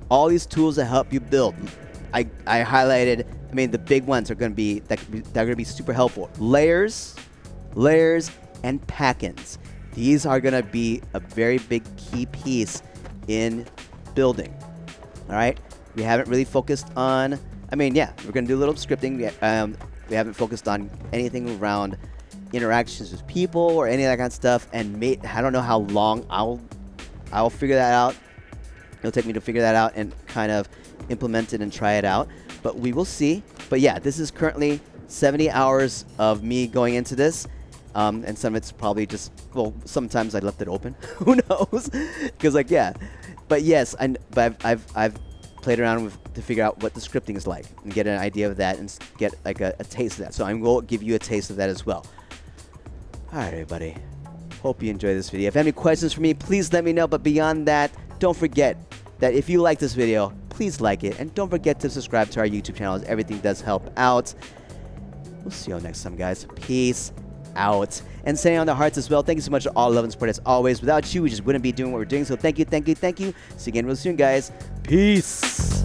All these tools to help you build. I highlighted, I mean, the big ones are going to be that are going to be super helpful. Layers, and packins. These are going to be a very big key piece in building. All right? We haven't really focused on, I mean, yeah, we're going to do a little scripting. We haven't focused on anything around interactions with people or any of that kind of stuff. And I don't know how long I'll figure that out. It'll take me to figure that out and kind of implement it and try it out. But we will see. But yeah, this is currently 70 hours of me going into this. And some of it's probably just, well, sometimes I left it open. Who knows? Because like, yeah. But yes, but I've played around to figure out what the scripting is like and get an idea of that and get like a taste of that. So I'm going to give you a taste of that as well. All right, everybody. Hope you enjoyed this video. If you have any questions for me, please let me know. But beyond that, don't forget that if you like this video, please like it. And don't forget to subscribe to our YouTube channel, as everything does help out. We'll see you all next time, guys. Peace out. And sending on the hearts as well. Thank you so much for all love and support as always. Without you, we just wouldn't be doing what we're doing. So thank you. See you again real soon, guys. Peace.